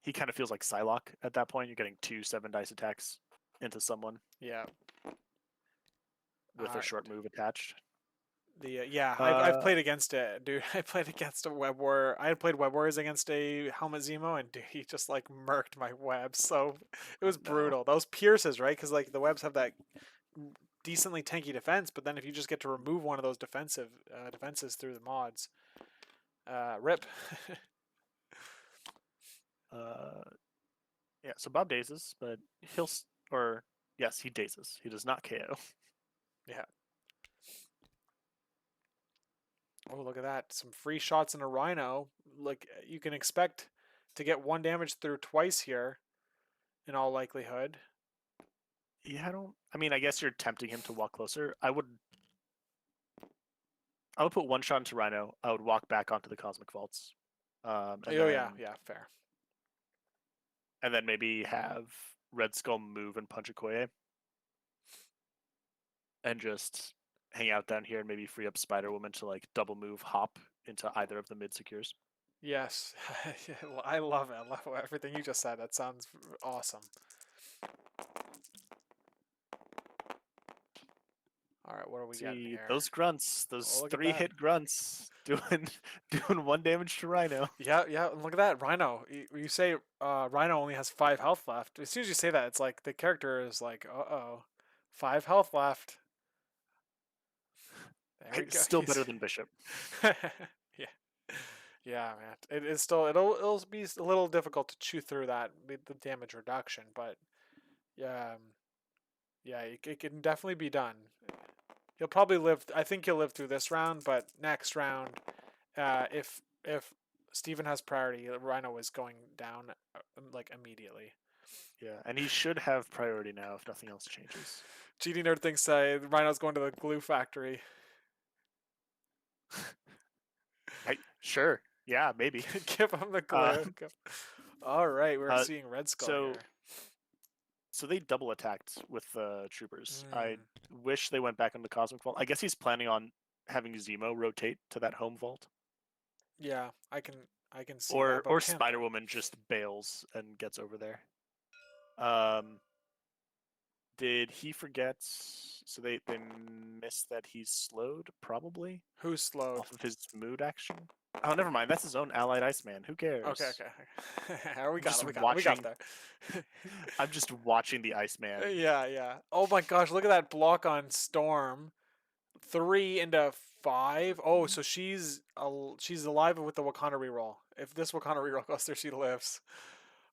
He kind of feels like Psylocke at that point. You're getting 2 7 dice attacks into someone. Yeah. With a short move attached. I've played against it, dude. I played against a web warrior. I had played web warriors against a helmet Zemo, and dude, he just like murked my webs. So it was brutal. Those pierces, right? Because like the webs have that decently tanky defense, but then if you just get to remove one of those defenses through the mods, rip. Yeah. So Bob dazes, but yes, he dazes. He does not KO. Yeah. Oh, look at that. Some free shots in a Rhino. Like, you can expect to get 1 damage through twice here, in all likelihood. Yeah, I guess you're tempting him to walk closer. I would put 1 shot into Rhino. I would walk back onto the Cosmic Vaults. Yeah, fair. And then maybe have Red Skull move and punch Okoye. And just hang out down here and maybe free up Spider Woman to like double move hop into either of the mid secures. Yes. I love it. I love everything you just said. That sounds awesome. All right, what are we getting here? Those grunts, those 3-hit grunts, doing 1 damage to Rhino. Yeah. Look at that, Rhino. You say Rhino only has 5 health left. As soon as you say that, it's like the character is like, 5 health left. It's still better than Bishop. Yeah, man. It is still it'll be a little difficult to chew through that the damage reduction, but yeah, it can definitely be done. He'll probably live. I think he'll live through this round, but next round, if Steven has priority, Rhino is going down like immediately. Yeah, and he should have priority now if nothing else changes. GD Nerd thinks Rhino's going to the glue factory. Sure. Yeah, maybe. Give him the glue. All right, we're seeing Red Skull here. So they double attacked with the troopers. I wish they went back on the Cosmic Vault. I guess he's planning on having Zemo rotate to that home vault. Yeah, I can see that. Or Spider Woman just bails and gets over there. Did he forget? So they missed that he's slowed, probably. Who's slowed? Off of his mood action. Oh, never mind. That's his own allied Iceman. Who Okay, cares? okay. We I'm got just it. We got it. We got watching. there. I'm just watching the Iceman. Yeah, yeah. Oh my gosh, look at that block on Storm. 3 into 5. Oh, so she's alive with the Wakanda reroll. If this Wakanda reroll goes through, she lives.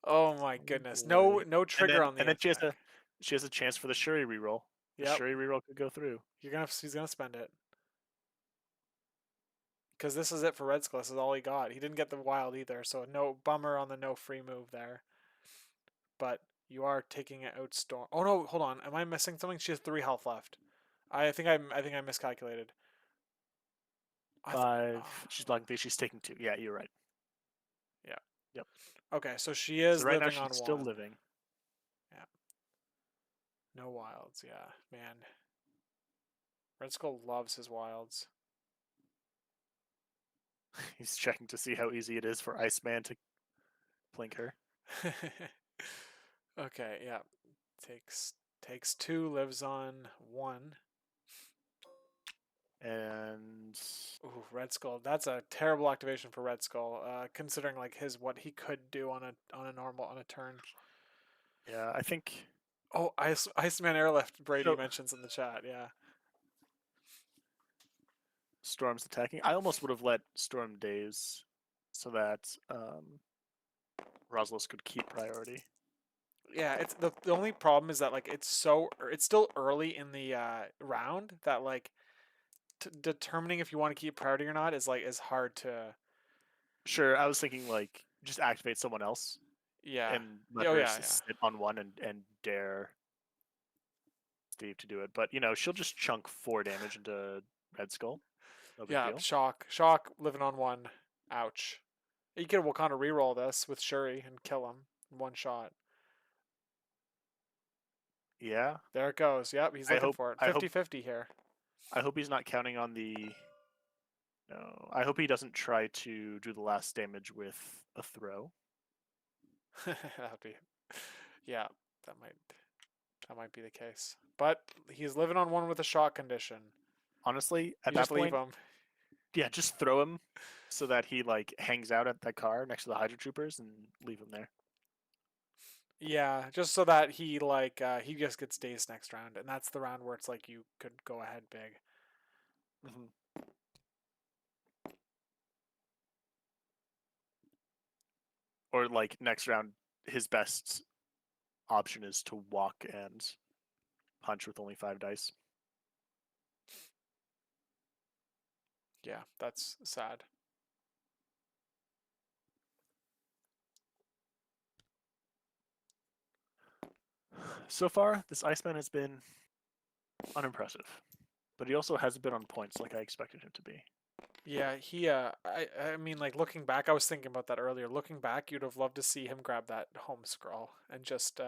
Oh my Oh goodness. No, boy. no And trigger then on the and then attack. she has a chance for the Shuri reroll. The Yep. Shuri reroll could go through. She's gonna spend it. Because this is it for Red Skull. This is all he got. He didn't get the wild either, so no bummer on the no free move there. But you are taking it out Storm. Oh no, hold on. Am I missing something? She has 3 health left. I think I miscalculated. I thought. Five. She's blocking 3. She's taking 2. Yeah, you're right. Yeah. Yep. Okay, so she So is right now living she's on still 1. living. Yeah. No wilds. Yeah, man. Red Skull loves his wilds. He's checking to see how easy it is for Iceman to blink her. Okay, yeah. Takes 2, lives on 1. And Ooh, Red Skull. That's a terrible activation for Red Skull, considering like his what he could do on a turn. yeah, I think Oh, Iceman Airlift. Brady so. mentions in the chat. Yeah. Storm's attacking. I almost would have let Storm daze so that Razalas could keep priority. Yeah, it's the only problem is that like it's still early in the round that like determining if you want to keep priority or not is hard to. Sure, I was thinking like just activate someone else Yeah. and let Oh her yeah, yeah. sit on one and dare Steve to do it. But she'll just chunk 4 damage into Red Skull. No big Yeah, deal. shock, living on 1. Ouch. You could Wakanda reroll this with Shuri and kill him in 1 shot. Yeah. There it goes. Yep, he's I looking hope for it. I hope 50-50 here. I hope he's not counting on the no. I hope he doesn't try to do the last damage with a throw. That'd be, yeah, that might be the case. But he's living on 1 with a shot condition. Honestly, You at that just leave point, him. yeah, just throw him so that he like hangs out at that car next to the Hydra troopers and leave him there. Yeah, just so that he just gets dazed next round, and that's the round where it's like you could go ahead big. Mm-hmm. Or like next round, his best option is to walk and punch with only 5 dice. Yeah, that's sad. So far, this Iceman has been unimpressive, but he also hasn't been on points like I expected him to be. Yeah, I mean like looking back, I was thinking about that earlier. Looking back, you'd have loved to see him grab that home scroll and just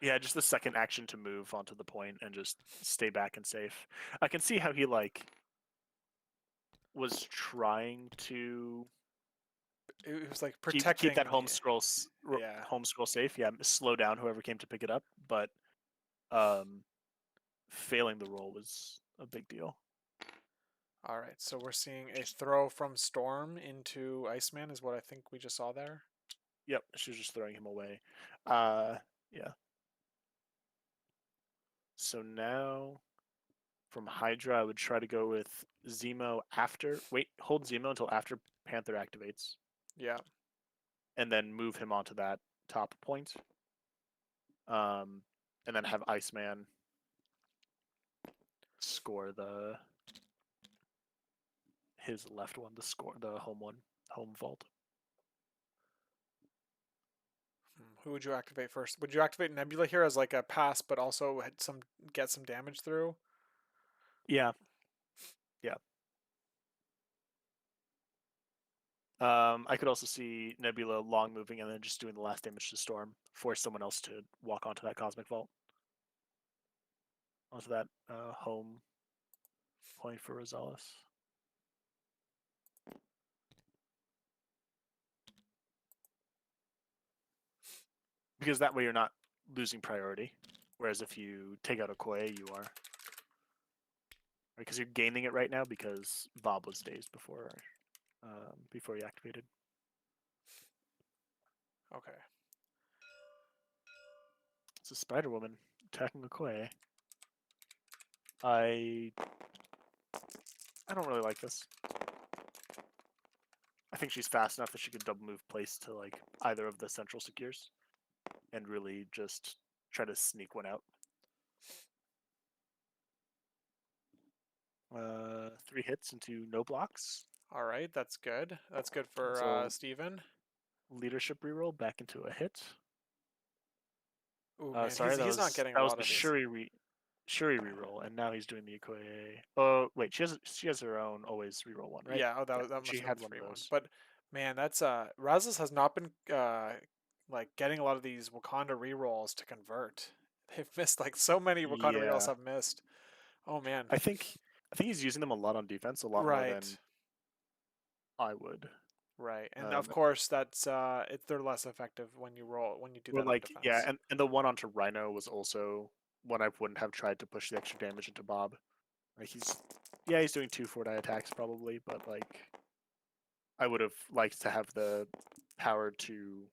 Yeah, just the second action to move onto the point and just stay back and safe. I can see how he like was trying to it was like keep that protecting the yeah. home scroll safe. Yeah, slow down whoever came to pick it up, but um, failing the roll was a big deal. All right, so we're seeing a throw from Storm into Iceman is what I think we just saw there. Yep, she was just throwing him away. Yeah. So now from Hydra, I would try to go with Zemo after. Wait, hold Zemo until after Panther activates, Yeah. and then move him onto that top point. And then have Iceman score his left one, the home one, home vault. Who would you activate first? Would you activate Nebula here as like a pass, but also get some damage through? Yeah, yeah. I could also see Nebula long moving and then just doing the last damage to Storm, force someone else to walk onto that Cosmic Vault, onto that home point for Razalas. Because that way you're not losing priority. Whereas if you take out Okoye, you are. Because you're gaining it right now because Bob was dazed before. before he activated. Okay. It's a Spider Woman attacking Okoye. I don't really like this. I think she's fast enough that she could double move place to like either of the central secures and really just try to sneak one out. 3 hits into no blocks. All right, that's good. That's good for So Steven. leadership reroll back into a hit. Ooh, man, Sorry, he's not getting that a was lot the of these. Shuri reroll, and now he's doing the Okoye. Oh wait, she has her own always reroll one, right? Yeah, oh, Yeah, that she must have had been one of 3-1. those. But man, that's Razalas has not been like getting a lot of these Wakanda rerolls to convert. They've missed like so many Wakanda rerolls Yeah, have missed. Oh man. I think he's using them a lot on defense, a lot more than Right. I would. Right. And of Um, course that's they're less effective when you do We're that on like, yeah, defense. and the one onto Rhino was also one I wouldn't have tried to push the extra damage into Bob. Like he's doing 2 4-die attacks probably, but like I would have liked to have the power to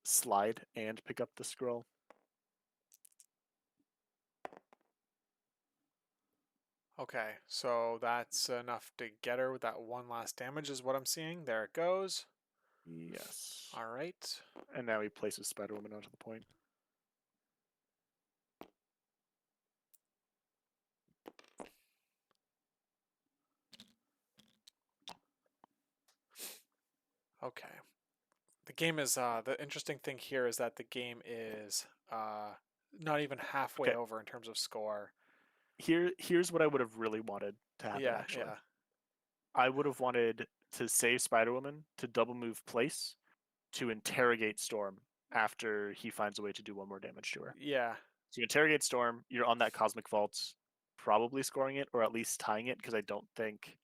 slide and pick up the scroll. Okay, so that's enough to get her with that one last damage is what I'm seeing. There it goes. Yes. All right. And now he places Spider Woman onto the point. Okay. The game is the interesting thing here is that the game is not even halfway Okay. over in terms of score. Here's what I would have really wanted to happen Yeah, actually. yeah. I would have wanted to save Spider Woman to double move place to interrogate Storm after he finds a way to do 1 more damage to her. Yeah. So you interrogate Storm, you're on that Cosmic Vault, probably scoring it or at least tying it because I don't think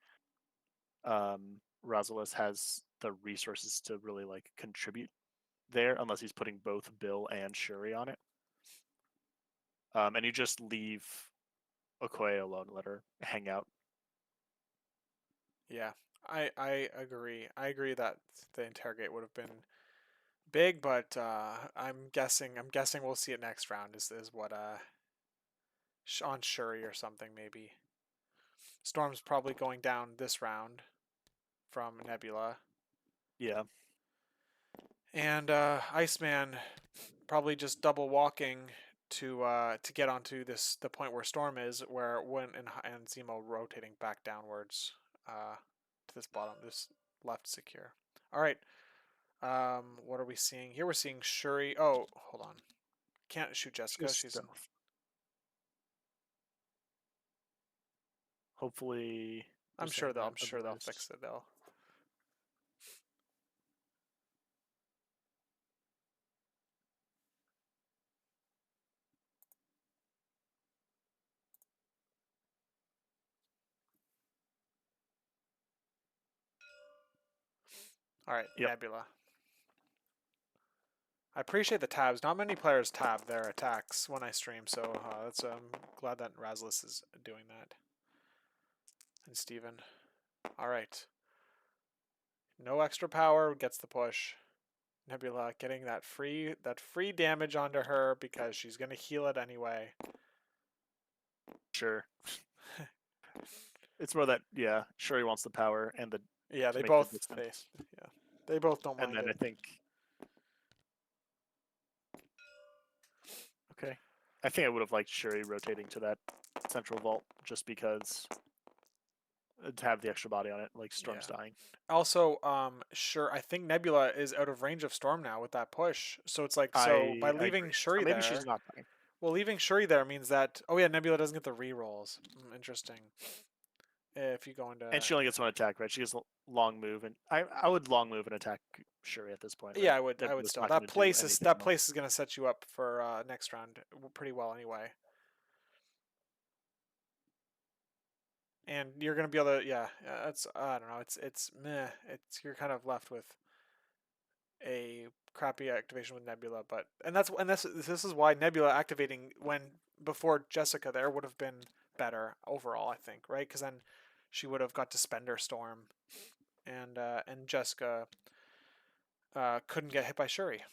Razalas has the resources to really like contribute there unless he's putting both Bill and Shuri on it. And you just leave Okoye alone, let her hang out. Yeah. I agree. I agree that the interrogate would have been big, but I'm guessing we'll see it next round is what on Shuri or something maybe. Storm's probably going down this round from Nebula. Yeah. And Iceman probably just double walking to get onto the point where Storm is, where when and Zemo rotating back downwards to this left secure. All right. What are we seeing here? We're seeing Shuri. Oh, hold on. Can't shoot Jessica. Just She's stealth. Hopefully I'm they're sure saying they'll that. I'm sure they'll Otherwise, fix it. They'll. All right, yep. Nebula. I appreciate the tabs. Not many players tab their attacks when I stream, so that's I'm glad that Razalas is doing that. And Steven. All right. No extra power gets the push. Nebula getting that free damage onto her because she's gonna heal it anyway. Sure. It's more that Shuri wants the power and the Yeah, to they make the both they distance. yeah they both don't And mind then I it. think okay. I think I would have liked Shuri rotating to that central vault just because to have the extra body on it, like Storm's Yeah. dying. Also, sure, I think Nebula is out of range of Storm now with that push. So it's like so by I leaving agree. So Shuri maybe she's there, not dying. well, leaving Shuri there means that oh yeah, Nebula doesn't get the rerolls. Interesting. If you go And into she only gets 1 attack, right? She gets long move, and I would long move and attack Shuri at this point, yeah, right? I would Nebula's still. not going to do anything That more. place is gonna set you up for next round pretty well anyway. And you're gonna be able to it's I don't know it's meh it's you're kind of left with a crappy activation with Nebula, but this is why Nebula activating when before Jessica there would have been better overall, I think, right? Because then she would have got to spend her storm and Jessica couldn't get hit by Shuri.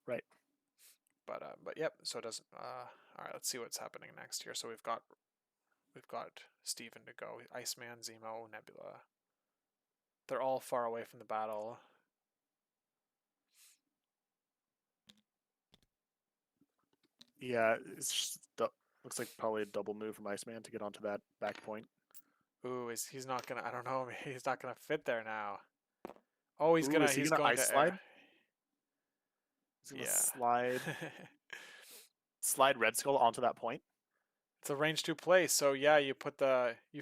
Right. But yep. So it doesn't. All right. Let's see what's happening next here. So we've got Steven to go. Iceman, Zemo, Nebula. They're all far away from the battle. Yeah, it's just looks like probably a double move from Iceman to get onto that back point. Ooh, he's not gonna? I don't know. He's not gonna fit there now. Oh, Ooh, is he he's gonna going ice to air. slide? He's gonna Yeah. slide Red Skull onto that point. It's a range 2 play, so yeah, you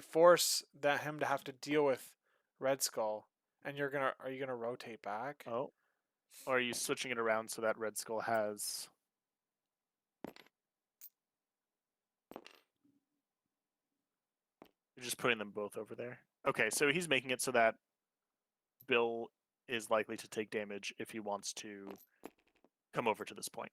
force him to have to deal with Red Skull, and are you gonna rotate back? Oh, or are you switching it around so that Red Skull has? You're just putting them both over there. Okay, so he's making it so that Bill is likely to take damage if he wants to come over to this point.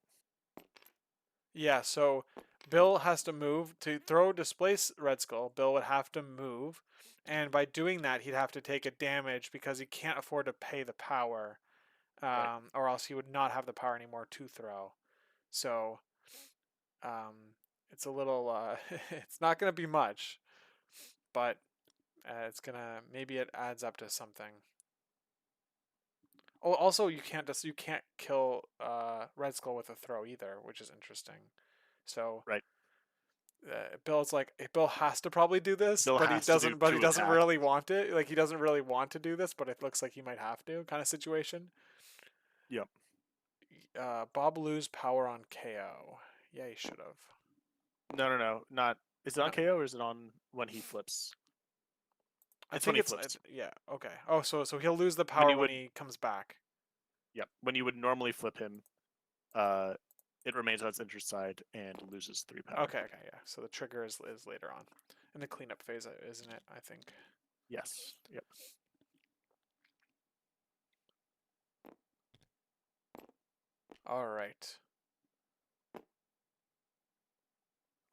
Yeah, so Bill has to move to displace Red Skull. Bill would have to move, and by doing that, he'd have to take a damage because he can't afford to pay the power, Right. or else he would not have the power anymore to throw. So, it's a little, it's not going to be much, but it's gonna maybe it adds up to something. Oh, also you can't kill Red Skull with a throw either, which is interesting. So Right. Bill has to probably do this, Bill but he has to do doesn't. But he 2 doesn't attacks. really want it. Like he doesn't really want to do this, but it looks like he might have to. Kind of situation. Yep. Bob lose power on KO. Yeah, he should have. No. Not. Is it on No, KO or is it on when he flips? I It's when think he flips. yeah. Okay. Oh, so he'll lose the When power you when would. he comes back. Yep. When you would normally flip him, it remains on its injured side and loses 3 power. Okay. Yeah. So the trigger is later on, in the cleanup phase, isn't it? I think. Yes. Yep. All right.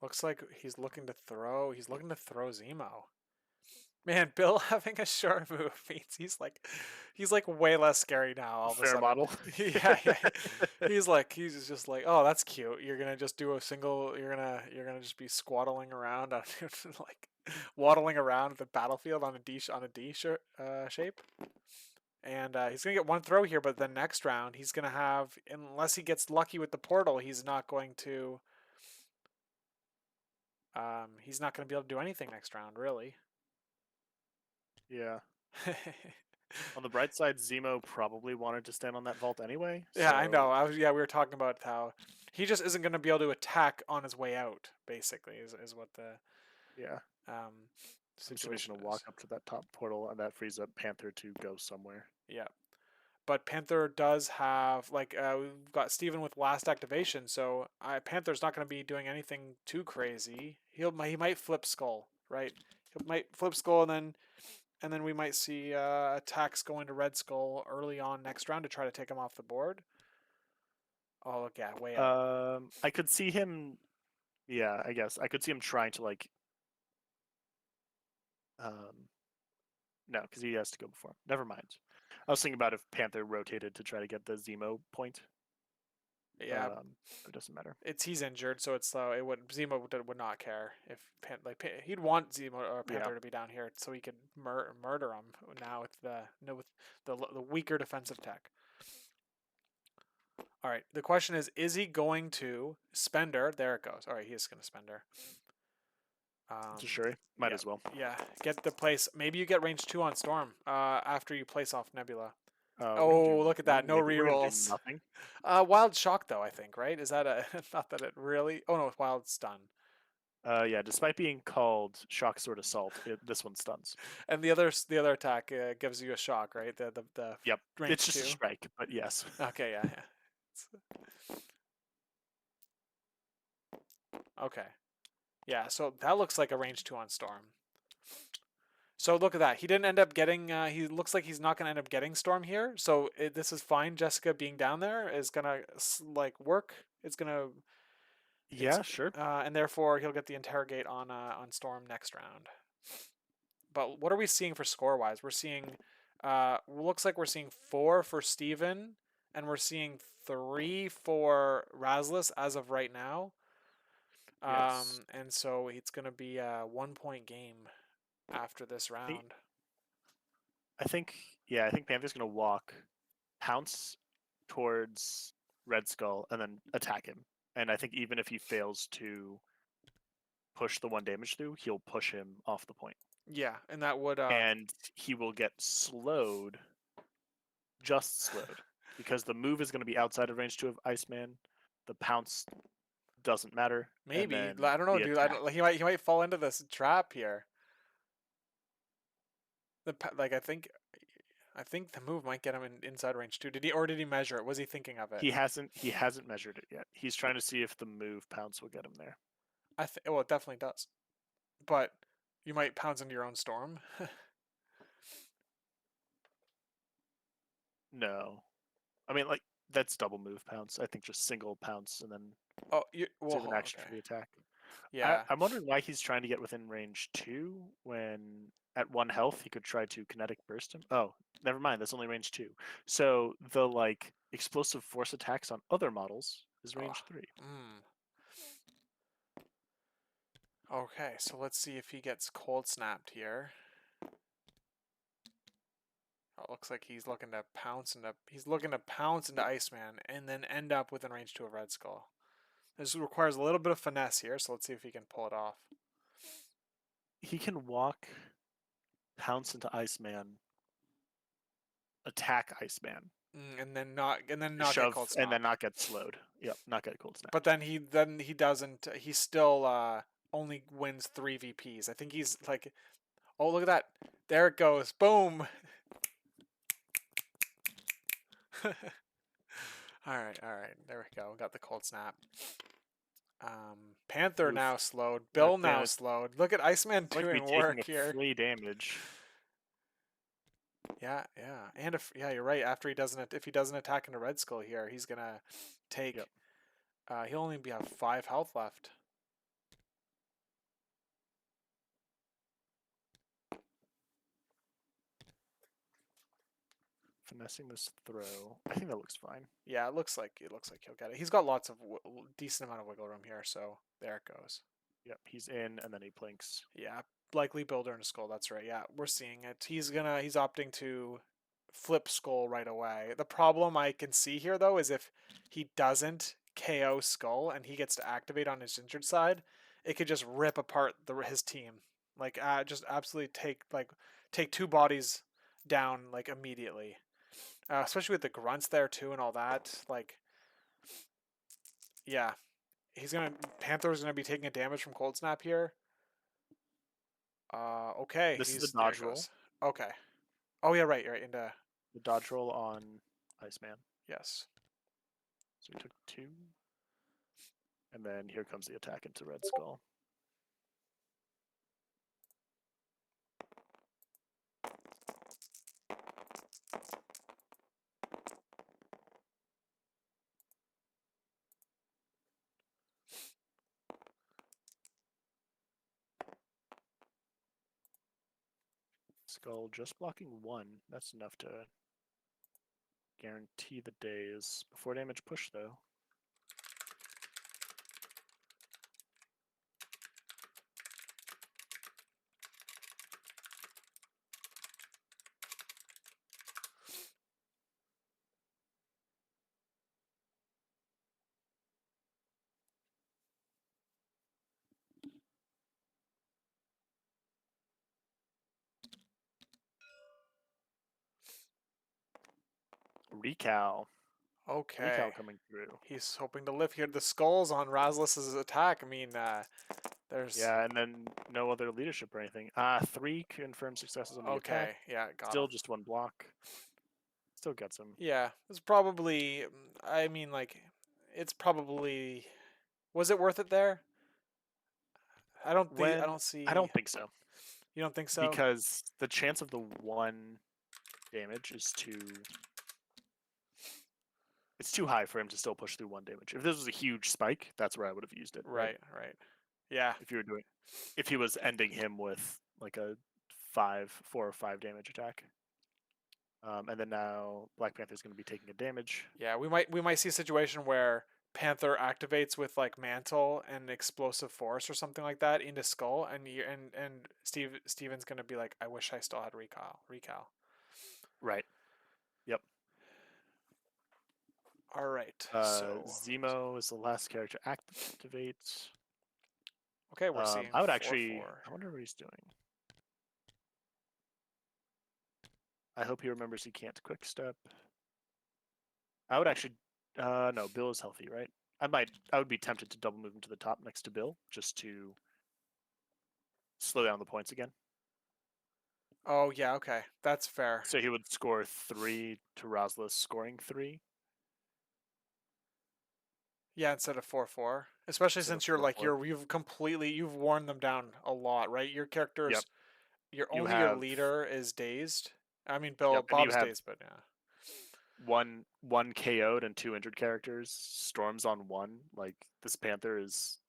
Looks like he's looking to throw. He's looking to throw Zemo. Man, Bill having a short move means he's like way less scary now all of a Fair sudden. model. Yeah. He's just like, oh, that's cute. You're gonna just do a single. You're gonna just be squaddling around on like waddling around the battlefield on a D shape. And he's gonna get one throw here, but the next round he's gonna have, unless he gets lucky with the portal, he's not going to. He's not going to be able to do anything next round, really. Yeah. On the bright side, Zemo probably wanted to stand on that vault anyway. Yeah, I know. So We were talking about how he just isn't going to be able to attack on his way out. Basically, is what the yeah, um, I'm assuming he's situation gonna is. walk up to that top portal, and that frees up Panther to go somewhere. Yeah, but Panther does have we've got Steven with last activation, so Panther's not going to be doing anything too crazy. He might flip Skull, right? He might flip Skull, and then we might see attacks going to Red Skull early on next round to try to take him off the board. Oh, look, yeah, way out. I could see him. Yeah, I guess I could see him trying to um, no, because he has to go before him. Never mind. I was thinking about if Panther rotated to try to get the Zemo point. Yeah, It doesn't matter. he's injured, so it's it would Zemo would not care if he'd want Zemo or Yeah. Panther to be down here so he could murder him now with the weaker defensive tech. All right, the question is he going to spender? There it goes. All right, he is going to spender. Sure, might Yeah, as well. yeah. Get the place. Maybe you get range 2 on Storm after you place off Nebula. Oh, Look at that. No maybe we're gonna do rerolls. nothing. Wild Shock, though, I think, right? Is that not that it really. Oh, no, it's Wild Stun. Yeah, despite being called Shock Sword Assault, this one stuns. And the other attack gives you a shock, right? The Yep, range it's just 2. a strike, but yes. Okay, yeah. Okay. Yeah, so that looks like a range 2 on Storm. So look at that. He didn't end up getting. He looks like he's not going to end up getting Storm here. So this is fine. Jessica being down there is gonna work. It's gonna. Yeah, sure. And therefore he'll get the interrogate on Storm next round. But what are we seeing for score-wise? We're seeing, looks like we're seeing 4 for Steven, and we're seeing 3 for Razalas as of right now. Yes. And so it's going to be a 1-point game after this round. I think Panther's gonna walk, pounce towards Red Skull, and then attack him. And I think even if he fails to push the 1 damage through, he'll push him off the point. Yeah, and that would And he will get slowed, just slowed, because the move is going to be outside of range 2 of Iceman. The pounce doesn't matter. And maybe then I don't know, the dude. attack. He might fall into this trap here. Like I think the move might get him inside range 2. Did he measure it? Was he thinking of it? He hasn't measured it yet. He's trying to see if the move pounce will get him there. Well, it definitely does. But you might pounce into your own storm. No. I mean, like, that's double move pounce. I think just single pounce and then save an action for the attack. Yeah. I'm wondering why he's trying to get within range 2 when at 1 health he could try to kinetic burst him. Oh, never mind. That's only range 2. So the like explosive force attacks on other models is range 3. Okay, so let's see if he gets cold snapped here. Oh, it looks like he's looking to pounce into Iceman and then end up within range 2 of Red Skull. This requires a little bit of finesse here, so let's see if he can pull it off. He can walk, pounce into Iceman, attack Iceman, and then not shove, get cold and then snapped. not get slowed. Yep, not get cold snap. But then he doesn't. He still only wins 3 VPs. I think he's like, oh, look at that! There it goes, boom. all right, there we go. We got the cold snap. Panther now slowed. Bill now slowed. Look at Iceman doing work here. Free damage. Yeah, and if you're right. After if he doesn't attack into Red Skull here, he's gonna take. Yep. He'll only have 5 health left. Finessing this throw. I think that looks fine. Yeah, it looks like he'll get it. He's got lots of decent amount of wiggle room here, so there it goes. Yep, he's in, and then he plinks. Yeah, likely builder and skull. That's right. Yeah, we're seeing it. He's opting to flip skull right away. The problem I can see here though is if he doesn't KO skull and he gets to activate on his injured side, it could just rip apart his team. Like just absolutely take 2 bodies down like immediately. Especially with the grunts there too and all that. Like, yeah, Panther's gonna be taking a damage from cold snap here. Okay. This is a dodge roll. Okay. Oh yeah, right. Into the dodge roll on Iceman. Yes. So he took 2, and then here comes the attack into Red Skull. Skull just blocking 1. That's enough to guarantee the days. Before damage push, though. Recal. Okay. Recal coming through. He's hoping to live here. The skulls on Razalas' attack. I mean, there's. Yeah, and then no other leadership or anything. 3 confirmed successes on the attack. Okay, yeah, got Still him. just 1 block. Still gets him. Yeah, it's probably. I mean, like, it's probably. Was it worth it there? I don't see. I don't think so. You don't think so? Because the chance of the 1 damage is it's too high for him to still push through 1 damage. If this was a huge spike, that's where I would have used it. Right. Yeah. If he was ending him with like a 4 or 5 damage attack. And then now Black Panther's going to be taking a damage. Yeah, we might see a situation where Panther activates with like Mantle and Explosive Force or something like that into Skull, and Steven's gonna be like, I wish I still had Recal. Right. Yep. All right. So Zemo is the last character activates. okay, we're seeing I would 4/4. I wonder what he's doing. I hope he remembers he can't quick step. I would actually, no, Bill is healthy, right? I would be tempted to double move him to the top next to Bill just to slow down the points again. Oh yeah, okay, that's fair. So he would score 3 to Razalas scoring 3. Yeah, instead of 4/4, especially Instead of since you're like 4/4. you've worn them down a lot, right? Your character's Yep. your leader is dazed. I mean, Yep, and you Bob's have dazed, but yeah. one KO'd and 2 injured characters. Storm's on 1. Like this Panther is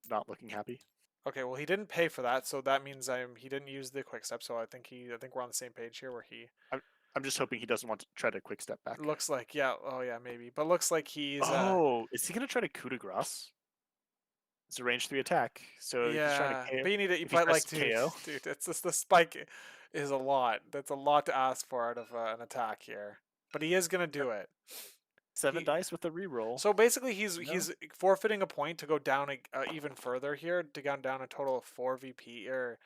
not looking happy. Okay, well he didn't pay for that, so that means he didn't use the quick step. So I think we're on the same page here, where he I'm just hoping he doesn't want to try to quick step back. looks like oh yeah maybe, but looks like he's Oh, is he gonna try to coup de grace? It's a range 3 attack, so if he's trying to yeah, KO, but you need to if he but tries like to KO, dude, it's just the spike is a lot. That's a lot to ask for out of an attack here, but he is gonna do it. 7 He dice with a reroll. So basically, he's No? forfeiting a point to go down even further here, to go down a total of 4 VP or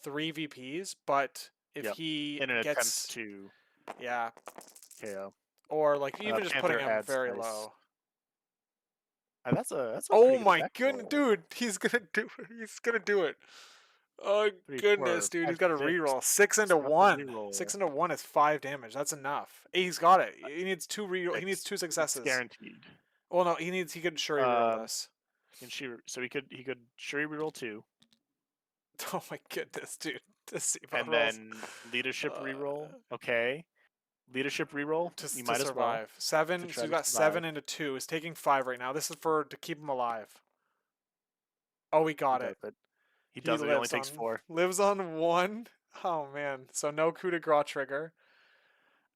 3 VPs. But if Yep. he In an attempt gets to yeah, KO. or like even just putting Panther him adds very dice. low. That's a Oh pretty good my attack goodness, roll. dude, he's gonna do it. Oh 3, goodness, 4, dude, 5, he's got a 6. reroll. 6 into Stop the 1. reroll. 6 into 1 is 5 damage. That's enough. He's got it. He needs 2 reroll. He needs 2 It's successes. guaranteed. Well, no, he could Shuri reroll this. So he could Shuri reroll 2, Oh my goodness, dude. The Seabout and rolls. then leadership reroll. Okay, leadership reroll. You To might as well survive. to 7, so try he's to got survive. 7 into 2. He's taking 5 right now. This is to keep him alive. Oh, he He got does it. it. He He does it. He only takes 4. lives on 1. Oh man. So no coup de grace trigger.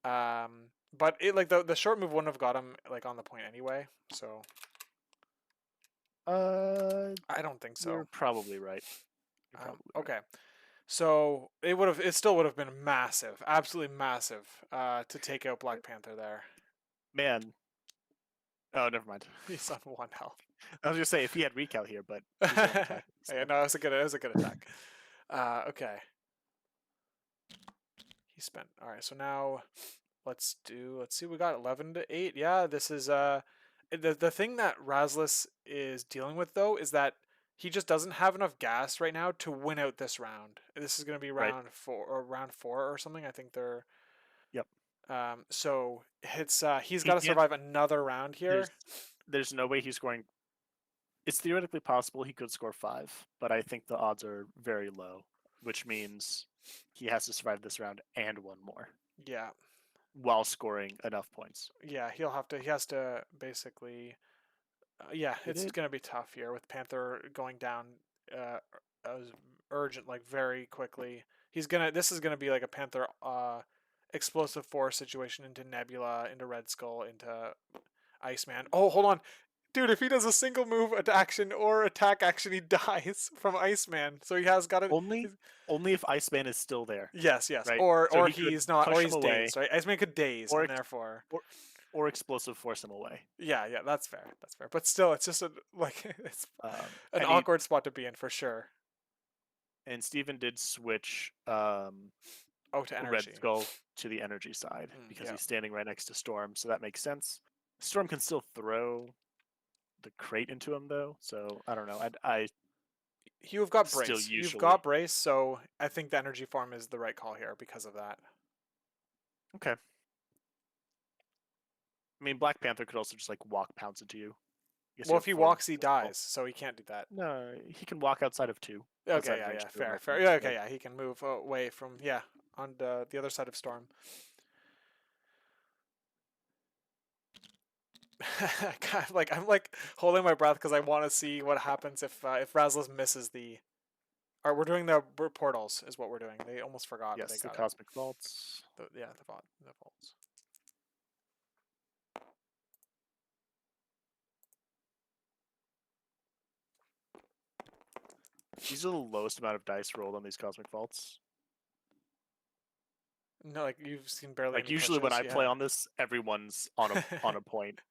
But it like the short move wouldn't have got him like on the point anyway. So I don't think so. You're probably right. You're probably right. Okay. So it still would have been massive, absolutely massive, to take out Black Panther there. Man. Oh, never mind. He's on 1 health. I was gonna say if he had recal here, but he's going to attack. So. Yeah, no, it was a good attack. Okay. He spent. All right, so now let's see. We got 11 to 8. Yeah, this is the thing that Razalas is dealing with though is that he just doesn't have enough gas right now to win out this round. This is going to be Right. round 4 or something. I think they're. Yep. So it's he's got to survive another round here. There's no way he's scoring. It's theoretically possible he could score 5, but I think the odds are very low, which means he has to survive this round and 1 more. Yeah. While scoring enough points. Yeah, he has to basically. It's going to be tough here with Panther going down urgent, like very quickly. This is gonna be like a Panther explosive force situation into Nebula, into Red Skull, into Iceman. Oh, hold on. Dude, if he does a single move action or attack action, he dies from Iceman. So he has got to only if Iceman is still there. Yes. Right? Or so he's not, or he's dazed. Right? Iceman could daze, and therefore or explosive force him away. Yeah, that's fair. That's fair. But still, it's just it's an awkward spot to be in for sure. And Steven did switch to energy. Red Skull to the energy side because he's standing right next to Storm, so that makes sense. Storm can still throw the crate into him though, so I don't know. You've got brace. You've got brace, so I think the energy form is the right call here because of that. Okay. I mean, Black Panther could also just like walk pounce into you. Well, if he walks, he dies, so he can't do that. No, he can walk outside of 2. Okay, yeah, fair. Yeah, okay, yeah, he can move away from on the other side of Storm. I'm like holding my breath because I want to see what happens if Razalas misses the All right, we're doing the portals is what we're doing. They almost forgot, but they Yes, the got it. cosmic vaults. Yeah, the vaults. These are the lowest amount of dice rolled on these cosmic vaults. No, like you've seen barely Like any usually when pushes. I play Yeah. on this, everyone's on a point.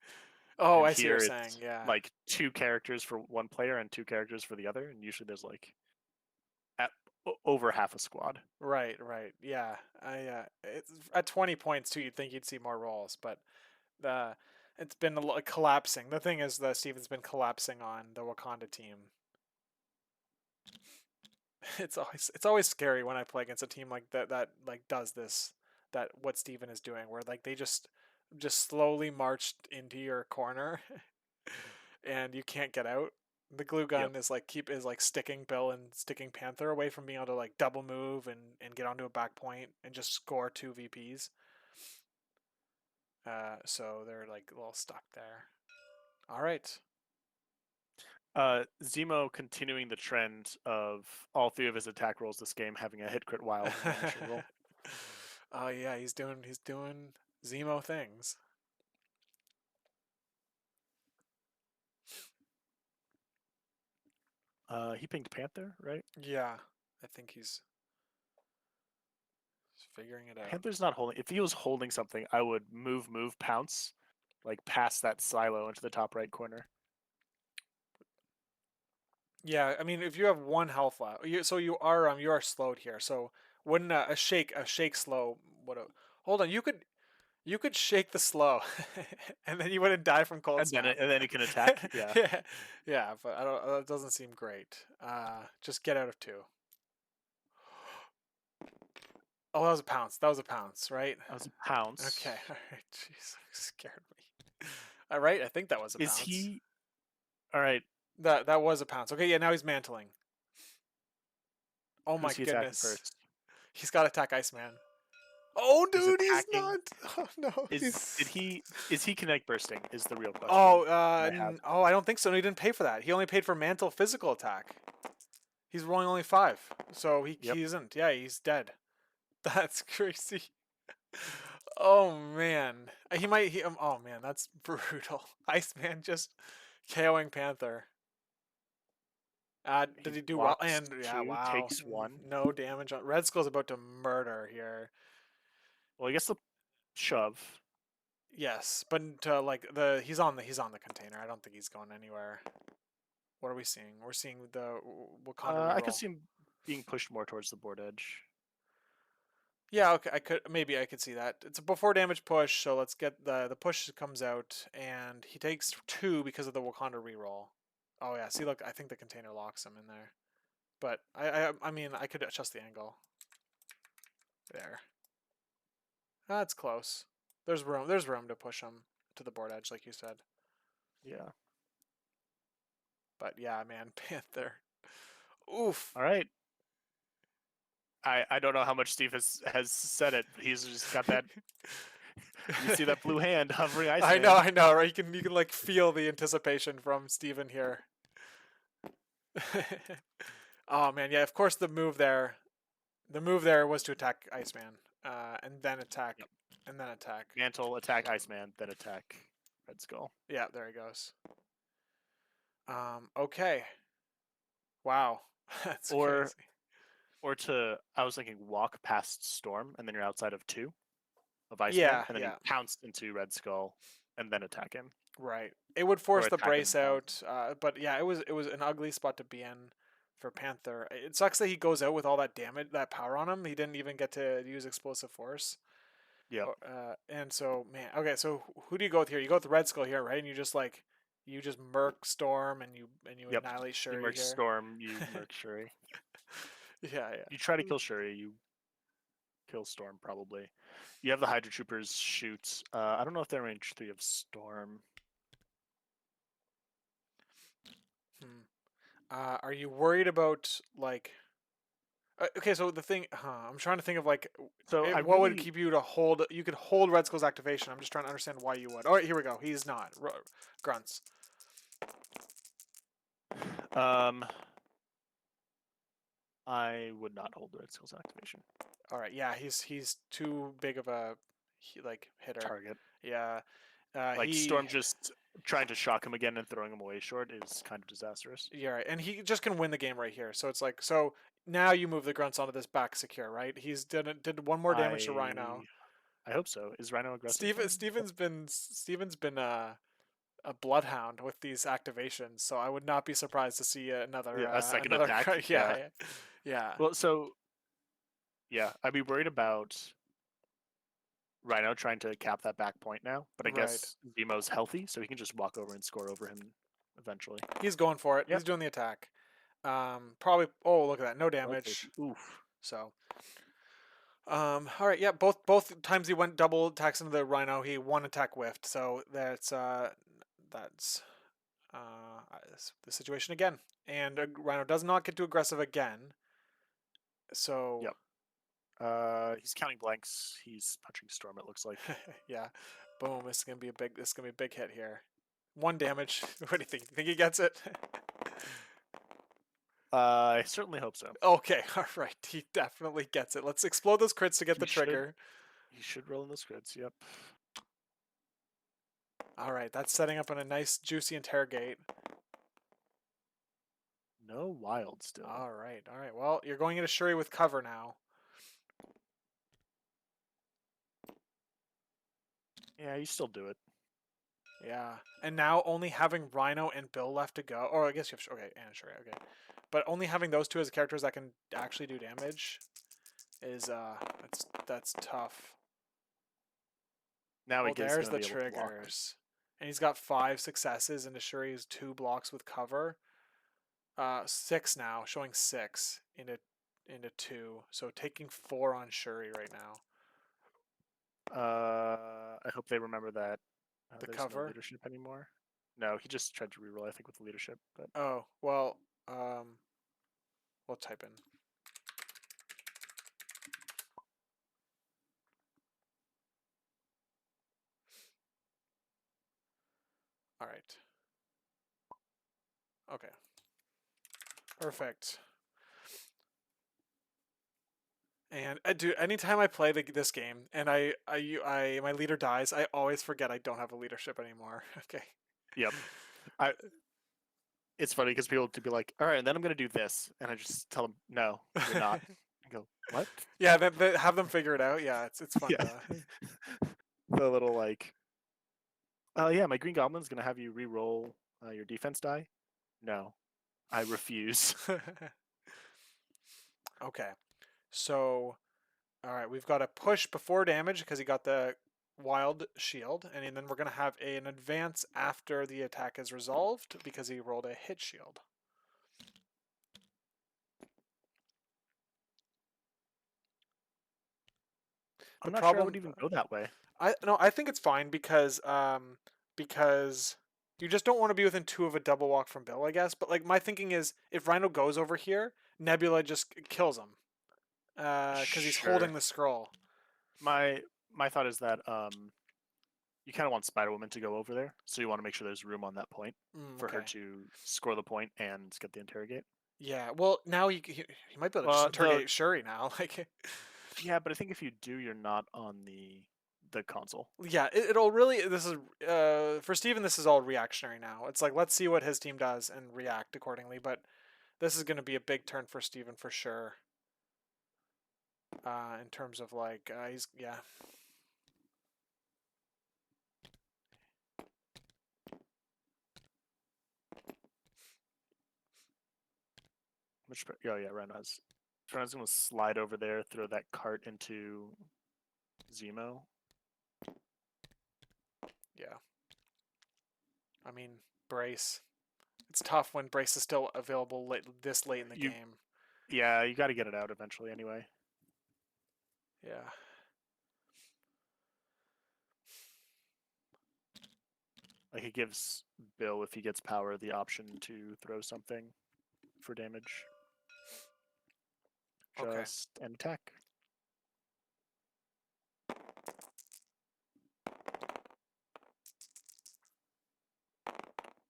Oh, And I see what you're here saying. it's Yeah. like 2 characters for one player and 2 characters for the other, and usually there's like at, over half a squad. Right. Right. Yeah. It's at 20 points too. You'd think you'd see more rolls, but the it's been collapsing. The thing is that Steven's been collapsing on the Wakanda team. It's always scary when I play against a team like that like does this, that what Steven is doing, where like they just slowly marched into your corner and you can't get out. The glue Yep. gun is like sticking Bill and sticking Panther away from being able to like double move and get onto a back point and just score 2 VPs. So they're like a little stuck there. All right. Zemo continuing the trend of all 3 of his attack rolls this game having a hit crit wild in the initial roll. Oh yeah, he's doing Zemo things. He pinged Panther, right? Yeah, I think he's figuring it out. Panther's not holding. If he was holding something, I would move, pounce, like past that silo into the top right corner. Yeah, I mean, if you have 1 health left, you are slowed here. So wouldn't a shake slow would have? Hold on, you could shake the slow, and then you wouldn't die from cold snap. And then he can attack. Yeah. Yeah, yeah, but I don't. That doesn't seem great. Just get out of 2. Oh, that was a pounce. That was a pounce, right? That was a pounce. Okay, all right. Jeez, scared me. All right, I think that was a Is pounce. he all right? That was a pounce. Okay, yeah, now he's mantling. Oh my Who's he attacking goodness. first? He's got to attack Iceman. Oh, He's dude, he's attacking. not. Oh no, Did he's. he connect bursting? Is the real question Oh, that I have. I don't think so. No, he didn't pay for that. He only paid for mantle physical attack. He's rolling only 5, so Yep. he isn't. Yeah, he's dead. That's crazy. Oh man, he might. Oh man, that's brutal. Iceman just KOing Panther. He Did he do well? blocks And yeah, 2, wow, takes 1. no damage on. Red Skull's about to murder here. Well, I guess the shove. Yes, but he's on the container. I don't think he's going anywhere. What are we seeing? We're seeing the Wakanda I could reroll. see him being pushed more towards the board edge. Yeah, okay, I could see that. It's a before damage push, so let's get the push comes out and he takes 2 because of the Wakanda reroll. Oh yeah, see look, I think the container locks him in there. But I mean I could adjust the angle. There. That's close. There's room to push him to the board edge like you said. Yeah. But yeah, man, Panther. Oof. All right. I don't know how much Steve has said it. He's just got that. You see that blue hand hovering Iceman. I know, right? You can like feel the anticipation from Steven here. Oh man, yeah. Of course, the move there was to attack Iceman, and then attack, Yep. and then attack. Mantle, attack Iceman, then attack Red Skull. Yeah, there he goes. Okay. Wow, that's Or crazy. I was thinking walk past Storm, and then you're outside of 2 of Iceman, Yeah, and then you yeah, pounce into Red Skull, and then attack him. right. It would Or force the attack him brace and out, pounce. but yeah, it was an ugly spot to be in for Panther. It sucks that he goes out with all that damage, that power on him. He didn't even get to use explosive force. Yep. And so, man, okay, so who do you go with here? You go with the Red Skull here, right? And you just murk Storm and you Yep. annihilate You Shuri merc here. Storm, you merc Shuri. Yeah, yeah. You try to kill Shuri, you kill Storm probably. You have the Hydra Troopers shoot. I don't know if they're range 3 of Storm. Are you worried about like? Okay, so the thing, I'm trying to think of like, So I what would really keep you to hold? You could hold Red Skull's activation. I'm just trying to understand why you would. All right, here we go. He's not grunts. um I would not hold the red skills activation. All right, yeah, he's too big of a hitter. Target. Yeah, Like Storm just trying to shock him again and throwing him away short is kind of disastrous. Yeah, right, and he just can win the game right here. So it's like now you move the grunts onto this back secure, right? He's did one more damage to Rhino. I hope so. Is Rhino aggressive? Steven's been a bloodhound with these activations, so I would not be surprised to see another Yeah, a second another attack. yeah. Well, so yeah, I'd be worried about Rhino trying to cap that back point now, but I Right. guess Zemo's healthy, so he can just walk over and score over him eventually. He's going for it. Yep. He's doing the attack. Probably. Oh, look at that. No damage. Oof. So. All right. Yeah. Both times he went double attacks into the Rhino, he one attack whiffed. So that's the situation again. And Rhino does not get too aggressive again. So. Yep. He's counting blanks. He's punching Storm. It looks like. Yeah. Boom. This is gonna be a big hit here. One damage. What do you think? You think he gets it? I certainly hope so. Okay. All right. He definitely gets it. Let's explode those crits to get the trigger. He should roll in those crits. Yep. All right. That's setting up on a nice juicy interrogate. No wild still. All right. All right. Well, you're going into Shuri with cover now. Yeah, you still do it. Yeah. And now only having Rhino and Bill left to go. Or I guess you have okay, and Shuri. Okay. But only having those two as characters that can actually do damage is that's tough. Now Oh, there's the triggers. Block. And he's got 5 successes into Shuri's 2 blocks with cover. 6 now, showing 6 into 2. So taking 4 on Shuri right now. I hope they remember that there's cover? no leadership anymore. No, he just tried to reroll, I think, with the leadership. But oh well, we'll type in. All right. Okay. Perfect. And dude, anytime I play this game and my leader dies, I always forget I don't have a leadership anymore. Okay. Yep. It's funny because people to be like, all right, and then I'm gonna do this, and I just tell them, no, you're not. I go, what? Yeah, have them figure it out. Yeah, it's fun. Yeah. The little like, oh yeah, my Green Goblin's gonna have you re-roll your defense die. No, I refuse. Okay. So, all right, we've got a push before damage because he got the wild shield, and then we're going to have an advance after the attack is resolved because he rolled a hit shield. I'm not sure I would even go that way. I think it's fine because you just don't want to be within 2 of a double walk from Bill, I guess. But like my thinking is, if Rhino goes over here, Nebula just kills him because he's holding the scroll. My thought is that you kind of want Spider Woman to go over there, so you want to make sure there's room on that point for her to score the point and get the interrogate. Yeah, well, now he might be able to just interrogate Shuri now. Like, yeah, but I think if you do, you're not on the console. Yeah, it'll really. This is for Steven. This is all reactionary now. It's like let's see what his team does and react accordingly. But this is going to be a big turn for Steven for sure. In terms of like he's yeah. Oh yeah, Renaz. Renaz gonna slide over there, throw that cart into Zemo. Yeah. I mean, Brace. It's tough when Brace is still available this late in the game. Yeah, you got to get it out eventually anyway. Yeah. Like it gives Bill, if he gets power, the option to throw something for damage. Just an attack.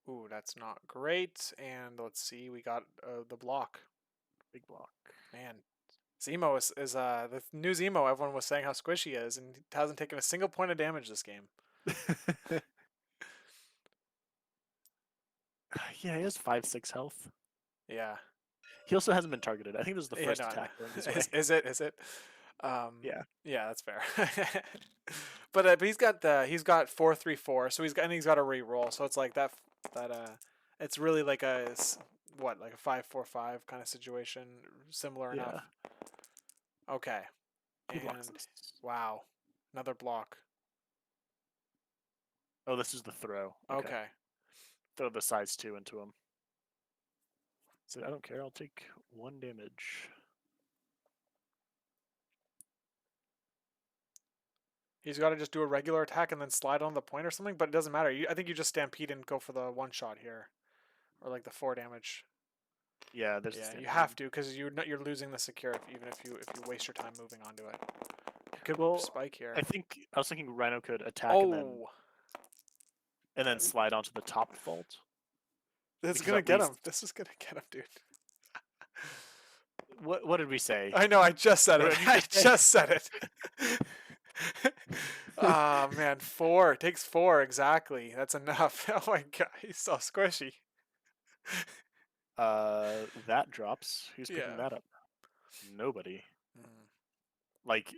Ooh, that's not great. And let's see, we got the block. Big block. Man, Zemo is the new Zemo. Everyone was saying how squishy he is, and he hasn't taken a single point of damage this game. Yeah, he has 5-6 health. Yeah. He also hasn't been targeted. I think this is the Yeah, first no, attack going his no. way. Is it? Is it? Yeah. Yeah, that's fair. But he's got 4-3-4, so he's got a re-roll, so it's like it's really like like a 5-4-5 kind of situation, similar Yeah. enough. Okay, He blocks and this. wow, another block. Oh, this is the throw. Okay. Throw the size 2 into him. So I don't care. I'll take 1 damage. He's got to just do a regular attack and then slide on the point or something, but it doesn't matter. I think you just stampede and go for the one shot here, or like the 4 damage. Yeah, there's Yeah, the you stampede. have to because you're losing the secure even if you waste your time moving onto it. You could spike here. I was thinking Rhino could attack Oh, and then slide onto the top vault. this is Because gonna at get least him. This is gonna get him, dude. what did we say? I know. I just said What it. did you I just say? just said it. Ah man, 4 it takes 4 exactly. That's enough. Oh my god, he's so squishy. That drops. Who's picking Yeah. that up? Nobody. Mm. Like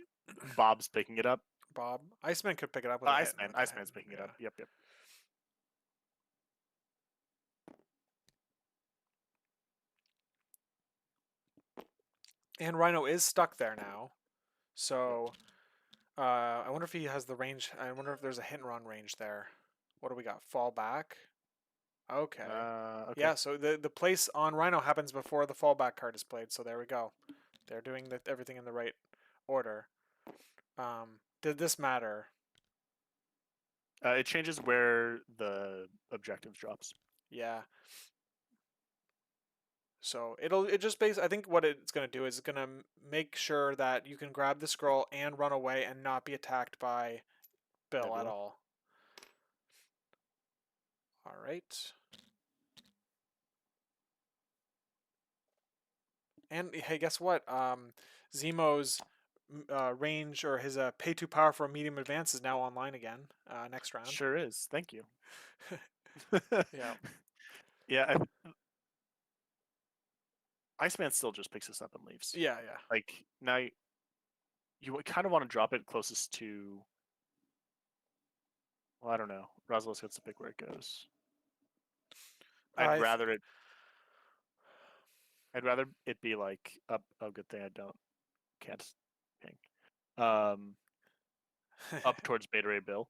Bob's picking it up. Bob, Iceman could pick it up with a hit. Iceman's picking it up. Yep. And Rhino is stuck there now, so I wonder if he has the range. I wonder if there's a hit and run range there. What do we got? Fall back. Okay. Okay. Yeah, so the place on Rhino happens before the fallback card is played, so there we go. They're doing everything in the right order. Did this matter? It changes where the objectives drops. Yeah. So it just I think what it's gonna do is it's gonna make sure that you can grab the scroll and run away and not be attacked by Bill Nebula. at all. All right. And hey, guess what? Zemo's range or his pay 2 power for a medium advance is now online again next round. Sure is. Thank you. Yeah. Yeah. Iceman still just picks this up and leaves. Yeah. Like now, you kind of want to drop it closest to. Well, I don't know. Razalas gets to pick where it goes. I'd rather it be like up. Oh, good thing I can't ping. Up towards Beta Ray Bill,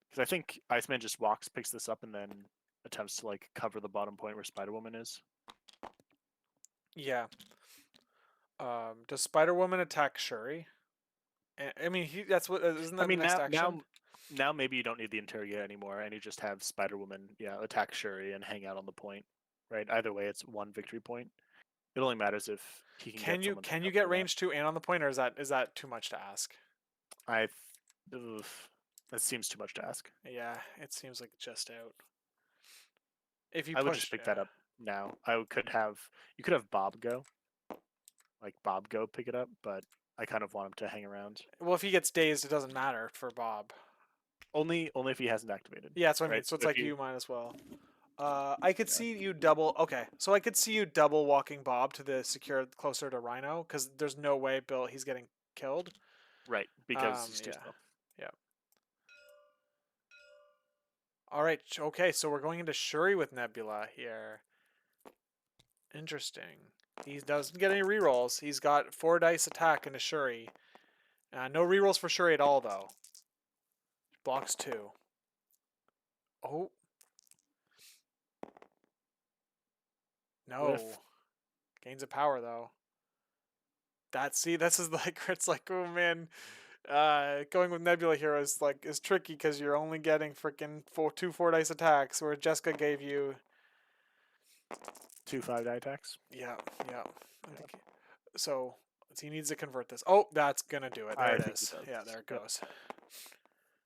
because I think Iceman just picks this up, and then attempts to like cover the bottom point where Spider Woman is. Yeah. Does Spider Woman attack Shuri? I mean, that's what isn't that the next action? Now maybe you don't need the interrogate anymore, and you just have Spider Woman, attack Shuri and hang out on the point. Right. Either way, it's 1 victory point. It only matters if he can. Can you get range 2 and on the point, or is that too much to ask? That seems too much to ask. Yeah, it seems like just out. I would just pick that up now. You could have Bob go. Like Bob go pick it up, but I kind of want him to hang around. Well, if he gets dazed, it doesn't matter for Bob. Only if he hasn't activated. Yeah, that's what I mean. So it's like you might as well. I could see you double. Okay, so I could see you double walking Bob to the secure closer to Rhino because there's no way he's getting killed. Right, because he's too slow. Yeah. All right. Okay, so we're going into Shuri with Nebula here. Interesting. He doesn't get any rerolls. He's got 4 dice attack into Shuri. No rerolls for Shuri at all, though. Blocks 2. Oh. No. Whiff. Gains of power, though. This is like, it's like, oh man. Going with Nebula here is tricky because you're only getting freaking 2 4 dice attacks, where Jessica gave you 2 5 die attacks. Yeah. So he needs to convert this. Oh, that's gonna do it. There it is. Yeah, there it goes.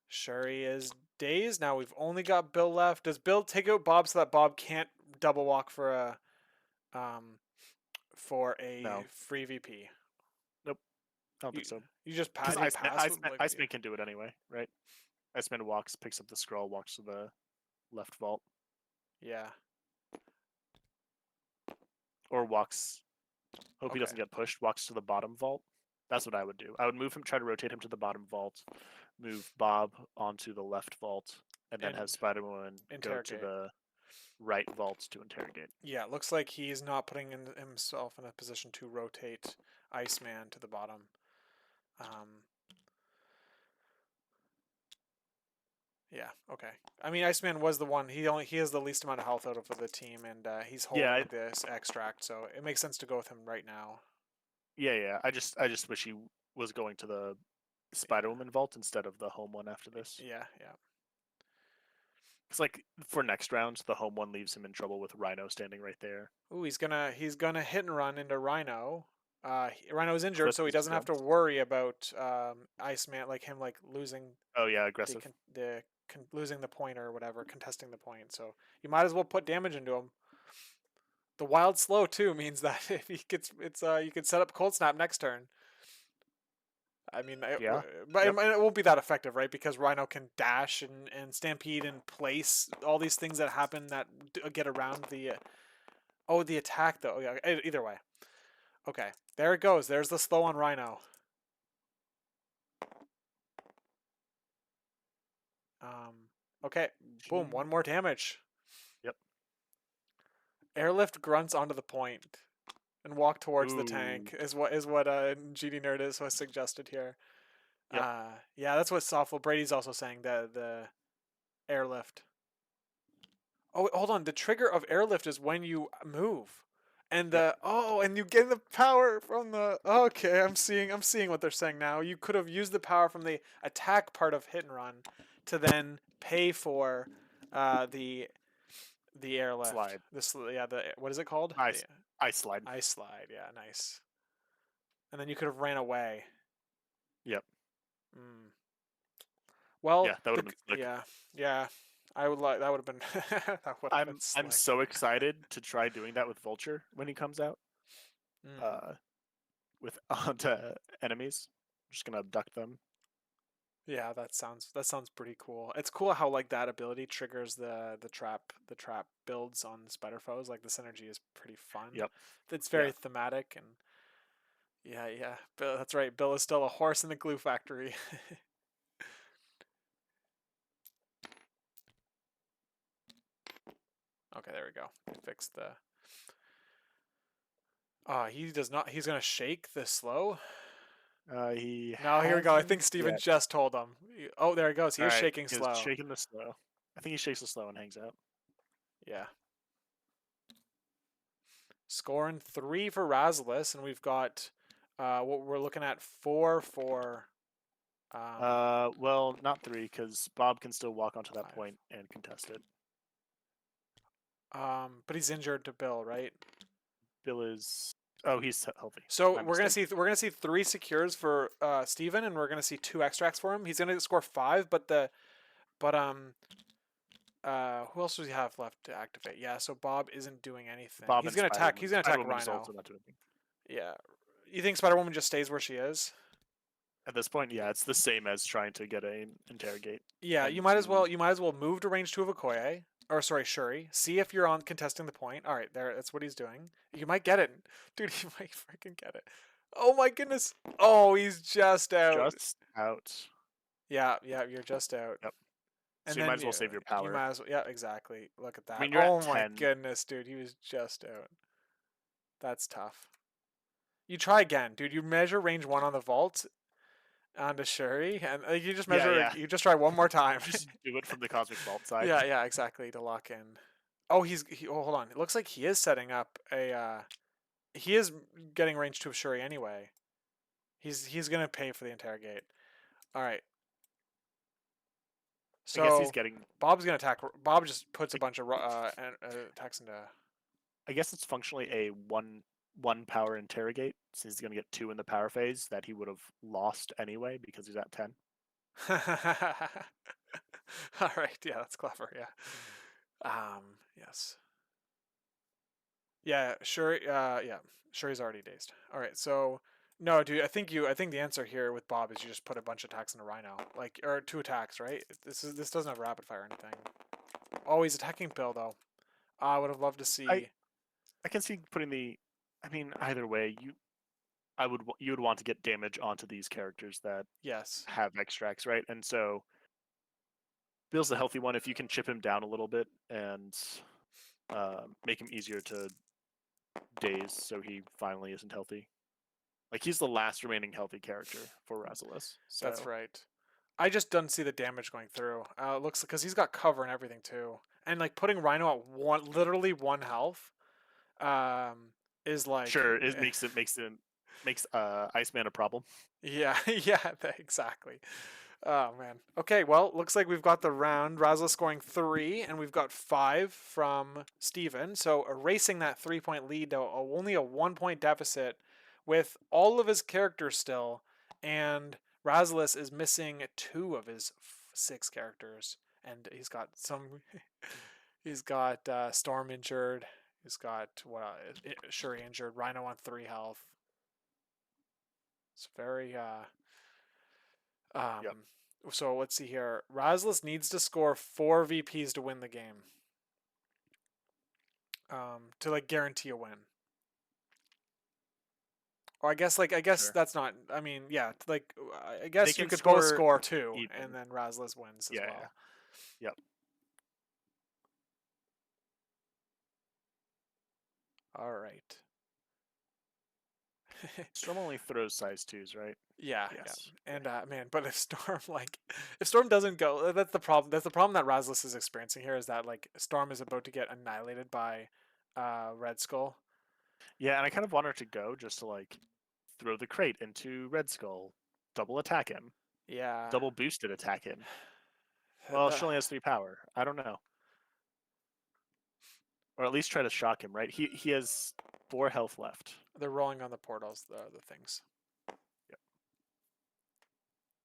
Shuri is dazed. Now we've only got Bill left. Does Bill take out Bob so that Bob can't double walk for a for a No. free VP? Nope. I don't You think so. you just Because you pass with like Iceman can do it anyway, right? Iceman walks, picks up the scroll, walks to the left vault, yeah. or walks. Hope he Okay. doesn't get pushed. Walks to the bottom vault. That's what I would do. I would move him, try to rotate him to the bottom vault, move Bob onto the left vault, and then have And Spider-Man go to interrogate. the right vault to interrogate. Yeah, it looks like he's not putting himself in a position to rotate Iceman to the bottom. Yeah, okay. I mean, Iceman was the one. He has the least amount of health out of the team, and he's Yeah, holding this extract, so it makes sense to go with him right now. yeah. I just wish he was going to the Spider-Woman vault instead of the home one after this. Yeah, yeah. It's like for next round, the home one leaves him in trouble with Rhino standing right there. Ooh, he's gonna hit and run into Rhino. Rhino's injured, Clip so he his doesn't have to jumps. worry about Iceman, like him, like losing Oh yeah, aggressive. losing the point or whatever, contesting the point. So you might as well put damage into him. The wild slow too means that if he gets, it's you can set up cold snap next turn. I mean, Yeah. but Yep. it won't be that effective, right? Because Rhino can dash and stampede and place all these things that happen that get around the. The attack though. Yeah, either way. Okay, there it goes. There's the slow on Rhino. Okay, boom, one more damage. Yep. Airlift grunts onto the point and walk towards the Ooh. tank is what GD Nerd is was suggested here. Yep. Yeah, that's what Softwell Brady's also saying, the airlift. Oh, hold on. The trigger of airlift is when you move. And Yep. and you get the power from the okay, I'm seeing what they're saying now. You could have used the power from the attack part of hit and run to then pay for the airlift. Slide. The what is it called? The Ice slide. ice slide. Yeah, nice. And then you could have ran away. Yep. Mm. Well, Yeah, that would have been slick. yeah. I would like that would have been that would have been I'm slick. so excited to try doing that with Vulture when he comes out. Mm. With onto enemies. I'm just gonna abduct them. Yeah, that sounds pretty cool. It's cool how like that ability triggers the trap builds on spider foes. Like the synergy is pretty fun. Yep. It's Yeah. very thematic and yeah. Bill, that's right. Bill is still a horse in the glue factory. Okay, there we go. Fix the. He does not. He's gonna shake the slow. He No, here we go. I hasn't think Steven yet. just told him. Oh, there he goes. He All is right, shaking he's slow. shaking the slow. I think he shakes the slow and hangs out. Yeah. Scoring 3 for Razalas, and we've got what we're looking at 4 for. Well, not 3 because Bob can still walk onto that 5. point and contest it. But he's injured to Bill, right? Bill is. Oh, he's healthy. So My we're gonna mistake. see 3 secures for Steven, and we're gonna see 2 extracts for him. He's gonna score 5, but who else does he have left to activate? Yeah, so Bob isn't doing anything. Bob He's and gonna attack. Spider-Woman. He's gonna attack Spider-Woman is Rhino. also not doing anything. Yeah. You think Spider Woman just stays where she is? At this point, yeah, it's the same as trying to get an interrogate. Yeah, and you might as to- well move to range 2 of Okoye. Or sorry, Shuri. See if you're on contesting the point. All right, there. That's what he's doing. You might get it, dude. You might freaking get it. Oh my goodness. Oh, he's just out. Just out. Yeah. You're just out. Yep. And So you then might as well save your you power. might as well. Yeah, exactly. Look at that. I mean, you're Oh at my 10. goodness, dude. He was just out. That's tough. You try again, dude. You measure range 1 on the vault onto Shuri, and you just measure. Yeah. You just try one more time. Just do it from the Cosmic Vault side. Yeah, exactly to lock in. Oh, hold on. It looks like he is setting up a. He is getting range 2 of Shuri anyway. He's gonna pay for the interrogate. All right. So I guess he's getting. Bob's gonna attack. Bob just puts a bunch of attacks into. I guess it's functionally a one power interrogate, since he's going to get 2 in the power phase that he would have lost anyway because he's at 10. All right, yeah, that's clever. Yeah. Yes. Yeah, sure. Yeah. Sure, he's already dazed. All right, so no, dude. I think the answer here with Bob is you just put a bunch of attacks into Rhino, like or 2 attacks, right? This doesn't have rapid fire or anything. Oh, he's attacking Bill though. I would have loved to I see. I can see putting the. I mean, either way, you would want to get damage onto these characters that Yes, have extracts, right? And so Bill's the healthy one. If you can chip him down a little bit and make him easier to daze, so he finally isn't healthy. Like he's the last remaining healthy character for Razalas. that's So right. I just don't see the damage going through. It looks because he's got cover and everything too, and like putting Rhino at literally 1 health, um, is like, sure, it makes Iceman a problem. yeah, yeah, exactly. Oh man. Okay, well, looks like we've got the round. Raza scoring 3, and we've got 5 from Steven. So erasing that 3 point lead to only a 1 point deficit with all of his characters still, and Razalas is missing 2 of his 6 characters, and he's got some. He's got Storm injured. He's got Shuri injured. Rhino on 3 health. It's very Yep. Um, so let's see here. Razalas needs to score 4 VPs to win the game. To like guarantee a win. Or I guess Sure. that's not. I mean, yeah. Like I They guess you can could both score score 2, and even. then Razalas wins as Yeah, yeah. well. Yep. All right. Storm only throws size twos, right? Yeah, yeah. Yes. And man, but if Storm if Storm doesn't go, that's the problem. That's the problem that Razalas is experiencing here is that like Storm is about to get annihilated by Red Skull. Yeah, and I kind of want her to go just to like throw the crate into Red Skull, double attack him, Yeah. double boosted attack him. Well, The, she only has 3 power. I don't know. Or at least try to shock him, right? He has 4 health left. they're rolling on the portals, the things. Yep.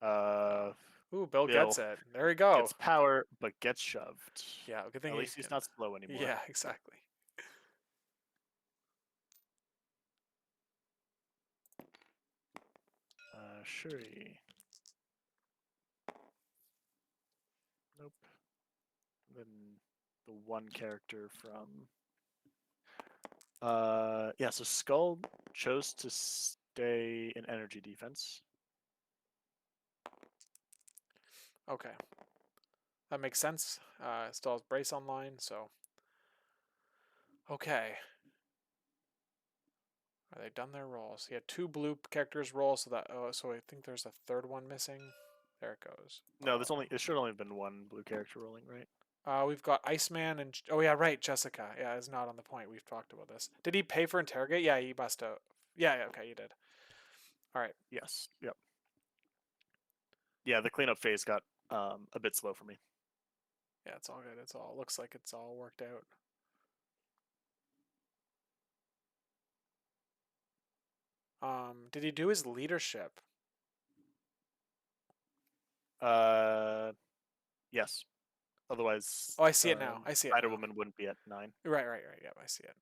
Uh, Ooh, Bill gets Bill it. There we go. gets power but gets shoved. Yeah, good thing At he. least he's not slow anymore. Yeah, exactly. Shuri. Nope. Then the one character from. Yeah. So Skull chose to stay in energy defense. Okay, that makes sense. Still has brace online, so okay. Are they done their rolls? He had 2 blue characters roll, so that so I think there's a third one missing. There it goes. No, it should only have been one blue character rolling, right? We've got Iceman and oh yeah, right, Jessica. Yeah, is not on the point. We've talked about this. Did he pay for interrogate? Yeah, he must have. Yeah, yeah, okay, he did. All right. Yes. Yep. Yeah, the cleanup phase got a bit slow for me. Yeah, it's all good. Looks like it's all worked out. Did he do his leadership? Yes. Otherwise, Oh, I see it now. I see it Spider now. Woman wouldn't be at 9. Right. Yeah, I see it.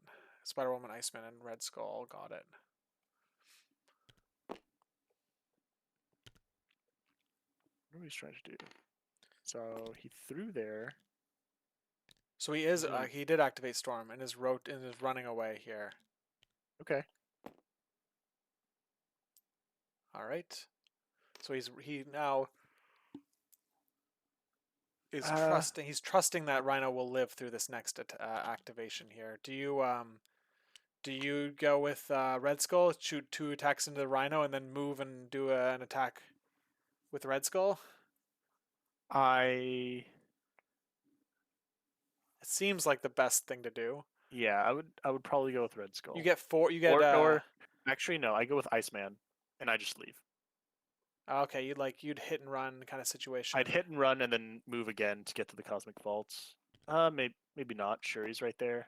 Spider Woman, Iceman, and Red Skull all got it. What he's trying to do? So he threw there. So he did activate Storm and is running away here. Okay. All right. So he now is trusting. He's trusting that Rhino will live through this next activation here. Do you go with Red Skull, shoot 2 attacks into the Rhino, and then move and do an attack with Red Skull? I It seems like the best thing to do. Yeah, I would probably go with Red Skull. You get 4. You get or actually no, I go with Iceman and I just leave. Okay, you'd hit and run kind of situation. I'd hit and run and then move again to get to the Cosmic Vaults. Maybe not. Sure, he's right there.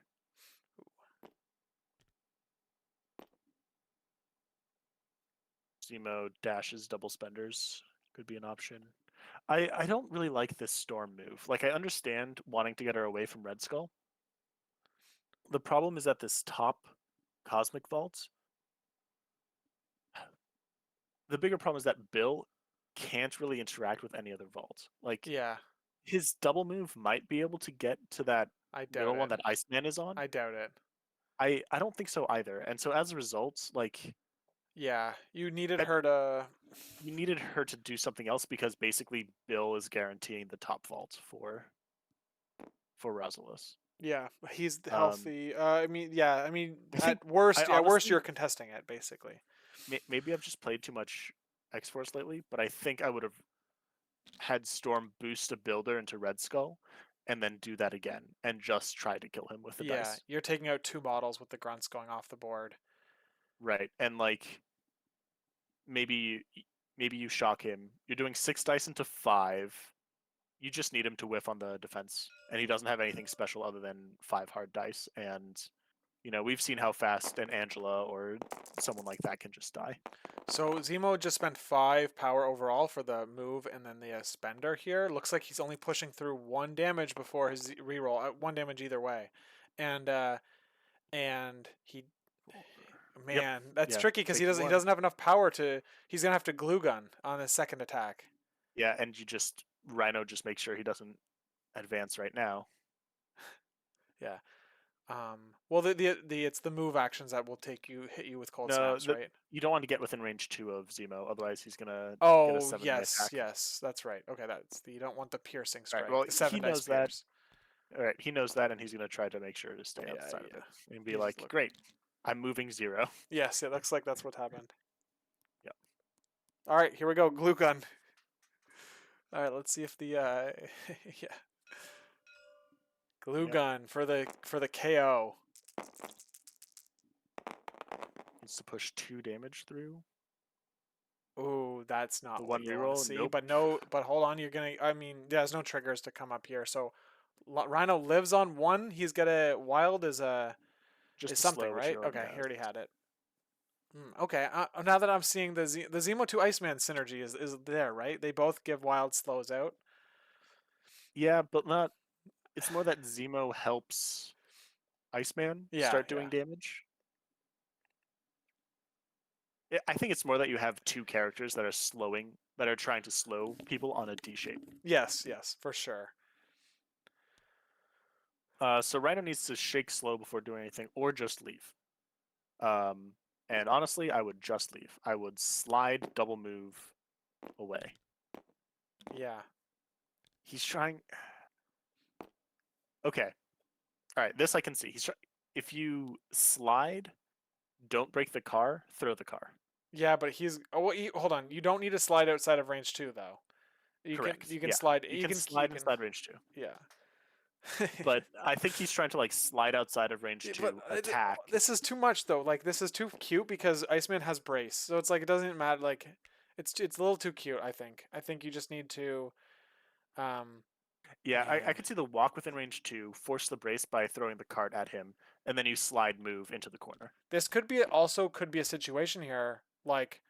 Zemo dashes double spenders could be an option. I don't really like this Storm move. Like I understand wanting to get her away from Red Skull. The problem is that this top Cosmic Vault the bigger problem is that Bill can't really interact with any other vault. Like Yeah, his double move might be able to get to that I doubt middle one it. that Iceman is on. I doubt it. I don't think so either. And so as a result, like Yeah, you needed that her to. you needed her to do something else because basically Bill is guaranteeing the top vault for Razalas. Yeah, he's Um, healthy. I mean, yeah, I mean, I think at I worst, yeah, worst you're honestly contesting it basically. maybe I've just played too much X Force lately, but I think I would have had Storm boost a builder into Red Skull, and then do that again and just try to kill him with the Yeah, dice. you're taking out 2 models with the grunts going off the board. Right. And like maybe maybe you shock him. You're doing 6 dice into 5. You just need him to whiff on the defense, and he doesn't have anything special other than 5 hard dice. And we've seen how fast an Angela or someone like that can just die. So Zemo just spent 5 power overall for the move and then the spender here. Looks like he's only pushing through 1 damage before his reroll. 1 damage either way, and he, Yep. man, that's Yeah. tricky because he Taking doesn't he one. doesn't have enough power to. He's gonna have to glue gun on his second attack. Yeah, and you just Rhino just make sure he doesn't advance right now. Yeah. Well, the it's the move actions that will hit you with cold No, snaps, right? you don't want to get within range 2 of Zemo, otherwise he's gonna get a Oh 7 die yes, attack. yes, that's right. Okay, you don't want the piercing All right. strike, Well, the he 7 dice knows that. pierce. All right, he knows that, and he's gonna try to make sure to stay Yeah, outside of yeah. it and be He's like, look. "Great, I'm moving 0." Yes, it looks like that's what happened. Yep. All right, here we go. Glue gun. All right, let's see if the yeah, glue Yep. gun for the KO. Needs to push 2 damage through. Ooh, that's The not what one you want to reroll. see. Nope. But no, but hold on, you're gonna. I mean, there's no triggers to come up here. So Rhino lives on 1. He's got a wild is Just the something, slow, which he right? already Okay, he has. already had it. Okay, now that I'm seeing the Zemo 2 Iceman synergy is there, right? They both give wild slows out. Yeah, but not. It's more that Zemo helps Iceman Yeah, start yeah. doing damage. I think it's more that you have 2 characters that are trying to slow people on a D shape. Yes, yes, for sure. So Rhino needs to shake slow before doing anything, or just leave. Um, and honestly, I would just leave. I would slide, double move away. Yeah. He's trying. Okay. All right. This I can see. If you slide, don't break the car. Throw the car. Yeah, but he's hold on. You don't need to slide outside of range 2 though. Correct. You can Yeah. slide You can slide inside range 2. yeah. But I think he's trying to like slide outside of range Yeah, but 2, attack. this is too much though. Like this is too cute because Iceman has brace, so it's like it doesn't matter. Like it's a little too cute. I think. I think you just need to. Um, Yeah, I yeah. could see the walk within range 2, force the brace by throwing the cart at him, and then you slide move into the corner. This could be a situation here, like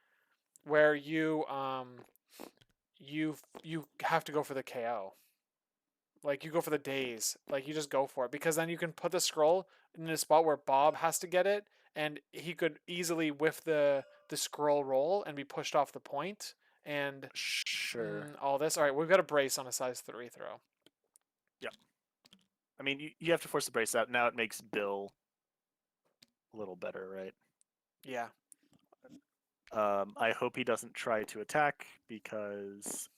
where you have to go for the KO. Like you go for the daze. Like you just go for it because then you can put the scroll in a spot where Bob has to get it, and he could easily whiff the scroll roll and be pushed off the point and Sure. all this. All right, we've got a brace on a size 3 throw. Yeah. I mean, you have to force the brace out. Now it makes Bill a little better, right? Yeah. I hope he doesn't try to attack because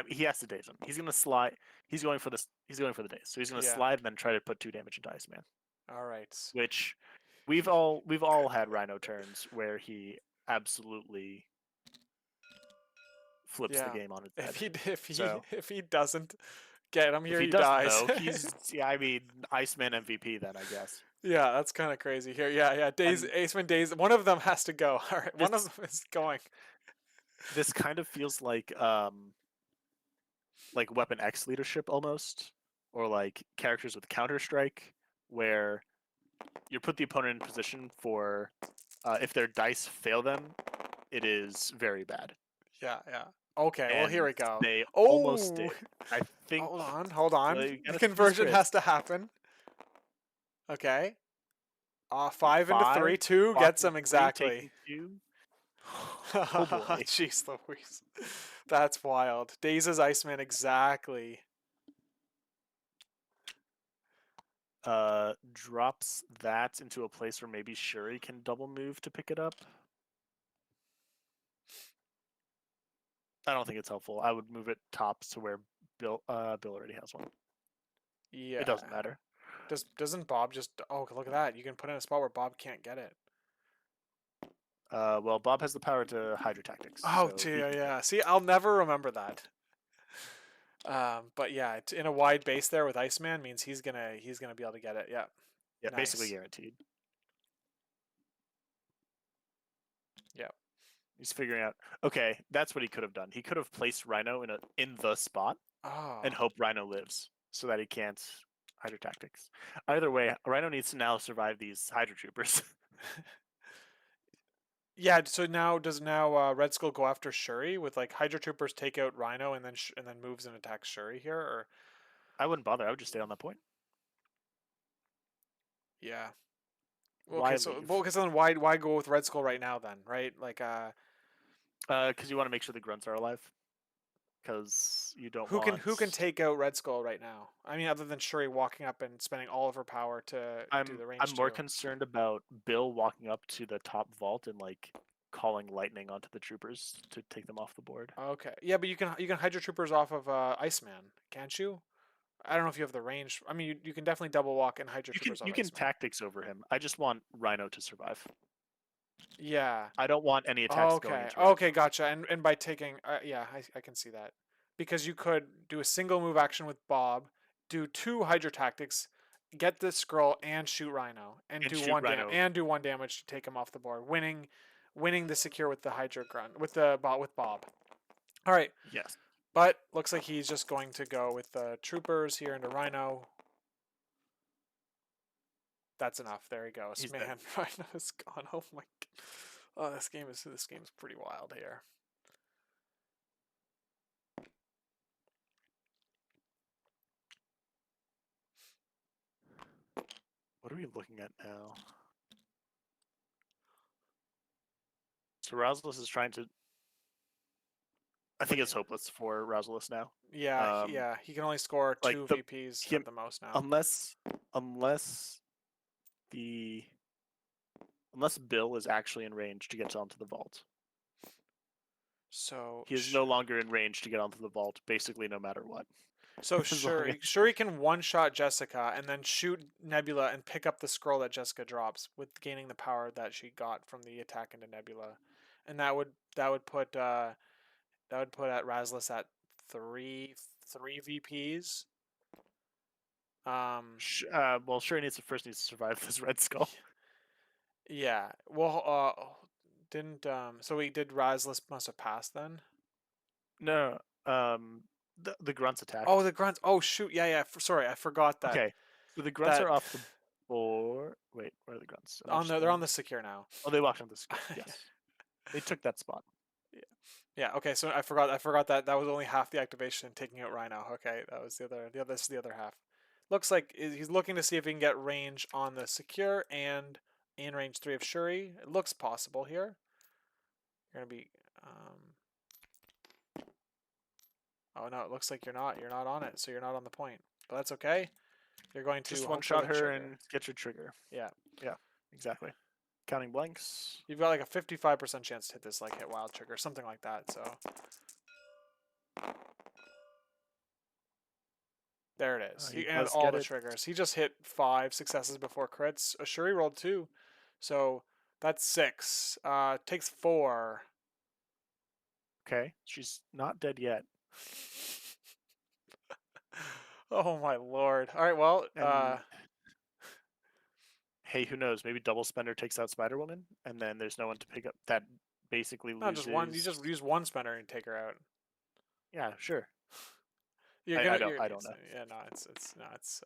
he has to daze him. He's gonna slide. He's going for this. He's going for the daze. So he's gonna Yeah. slide and then try to put 2 damage into Iceman. All right. Which we've all had Rhino turns where he absolutely flips the Yeah. game on its head. If he doesn't get him If here, he he doesn't dies. though, he's I mean Iceman MVP then I guess. Yeah, that's kind of crazy here. Yeah, yeah. Days, And Aceman Days. One of them has to go. All right, one of this them is going. this kind of feels like Weapon X leadership almost, or like characters with Counter Strike, where you put the opponent in position for if their dice fail them, it is very bad. Yeah, yeah. Okay, well here And we go. they almost Oh, did. I think. hold So on. you The gotta see this conversion crit. has to happen. Okay. 5 into 3, Five 2 walking gets him three, exactly. taking 2. Oh boy. Jeez Louise. That's wild. Daze's Iceman exactly. Drops that into a place where maybe Shuri can double move to pick it up. I don't think it's helpful. I would move it tops to where Bill already has one. It Yeah. doesn't matter. Doesn't Bob just? Oh, look at that! You can put in a spot where Bob can't get it. Well, Bob has the power to Hydra tactics, Oh, so he yeah, can. yeah. See, I'll never remember that. But yeah, in a wide base there with Iceman means he's gonna be able to get it. Yeah, Yeah, basically nice. guaranteed. Yeah. He's figuring out. Okay, that's what he could have done. He could have placed Rhino in the spot and Oh. hope Rhino lives so that he can't Hydra tactics. Either way, Rhino needs to now survive these Hydra troopers. Yeah. So now Red Skull go after Shuri with like Hydra Troopers take out Rhino and then moves and attacks Shuri here or I wouldn't bother. I would just stay on that point. yeah. Why Okay, leave? so then why go with Red Skull right now then, right? Like Because you want to make sure the grunts are alive. Because you don't who can want. take out Red Skull right now? I mean, other than Shuri walking up and spending all of her power to do the I'm range more two. concerned about Bill walking up to the top vault and like calling lightning onto the troopers to take them off the board. Okay, yeah, but you can Hydra Troopers off of Iceman, can't you? I don't know if you have the range. I mean, you can definitely double walk and Hydra Troopers off You can Iceman. tactics over him. I just want Rhino to survive. Yeah. I don't want any attacks going Okay. into Rhino. Okay. Gotcha. And by taking, yeah, I can see that because you could do a single move action with Bob, do two Hydra tactics, get this scroll and shoot Rhino, and And shoot Rhino. do one damage to take him off the board, winning the secure with the Hydra grunt with the bot with Bob. All right, Yes. but looks like he's just going to go with the troopers here into Rhino. That's enough. There he goes. He's dead. Man, Rhino is gone. Oh my. Oh, this game is pretty wild here. What are we looking at now? So Razalas is trying to. I think it's hopeless for Razalas now. Yeah, yeah. He can only score Like two the VPs he, at the most now. unless the unless Bill is actually in range to get onto the vault. So He is no longer in range to get onto the vault, basically no matter what. Shuri can one-shot Jessica and then shoot Nebula and pick up the scroll that Jessica drops with gaining the power that she got from the attack into Nebula, and that would put at Razalas at three VPs. Well, Shuri needs to survive this Red Skull. Yeah. Well, didn't so we did Razalas must have passed then. No, the grunts attacked. Oh, the grunts. Oh shoot. Yeah, yeah. Sorry, I forgot that. Okay, so the grunts That are off the board. Wait, where are the grunts? they're on the secure now. Oh, they walked on the secure. Yes, they took that spot. Yeah. Yeah. Okay. So I forgot that was only half the activation taking out Rhino. Okay, that was this is the other half. Looks like he's looking to see if he can get range on the secure and in range 3 of Shuri. It looks possible here. You're gonna be. Oh no! It looks like you're not. You're not on it, so you're not on the point. But that's okay. You're going to Just hope one for shot the her trigger. and get your trigger. Yeah. Yeah, exactly. Counting blanks. You've got like a 55% chance to hit this like hit wild trigger, something like that. So there it is. He He and does all get the it. triggers. He just hit 5 successes before crits. Shuri rolled 2, so that's 6. Takes 4. Okay, she's not dead yet. Oh my lord! All right, well, And hey, who knows? Maybe Double Spender takes out Spider Woman, and then there's no one to pick up. That basically not just one. You loses. just use one spinner and take her out. Yeah, sure. You're I gonna. don't. You're, I don't know. yeah, no, it's no, it's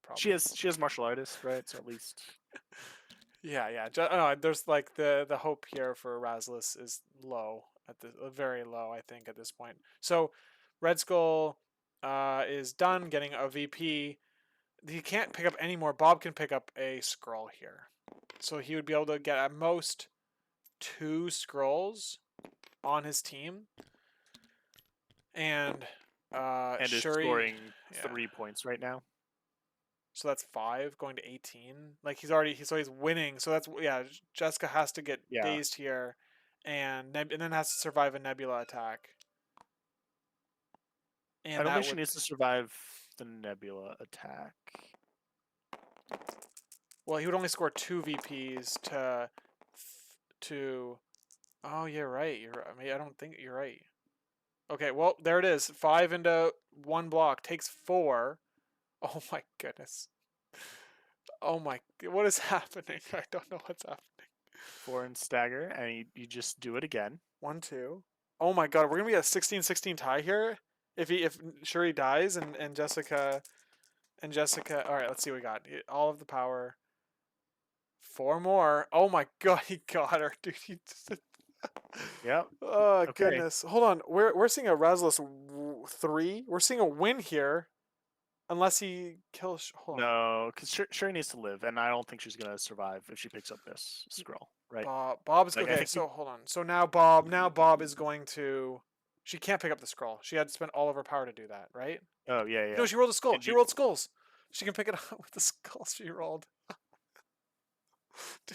probably. She has martial artist, right? So at least. Yeah, yeah. No, there's like the hope here for Razalas is low at the very low, I think, at this point. So Red Skull is done getting a VP. He can't pick up any more. Bob can pick up a scroll here, so he would be able to get at most 2 scrolls on his team, and And is Shuri, scoring yeah. 3 points right now. So that's 5 going to 18. Like he's winning. So that's Jessica has to get dazed here, and then has to survive a Nebula attack. And I don't think she needs to survive the Nebula attack. Well, he would only score 2 VPs to. Oh, you're right. I mean, I don't think you're right. Okay, well, there it is. 5 into 1 block takes 4. Oh my goodness. Oh my, what is happening? I don't know what's happening. 4 in stagger, and you just do it again. 1, 2. Oh my god, we're gonna be a 16-16 tie here. If Shuri dies and Jessica. All right, let's see what we got. All of the power. 4 more. Oh my god, he got her, dude. Yep. Oh Okay. goodness. Hold on. We're seeing a Razalas 3. We're seeing a win here, unless he kills. Hold on. No, because Shuri needs to live, and I don't think she's gonna survive if she picks up this scroll. Right. Bob's Like, okay. So hold on. So now Bob is going to. She can't pick up the scroll. She had to spend all of her power to do that, right? Oh yeah. No, she rolled a skull. And She rolled skulls. She can pick it up with the skulls she rolled.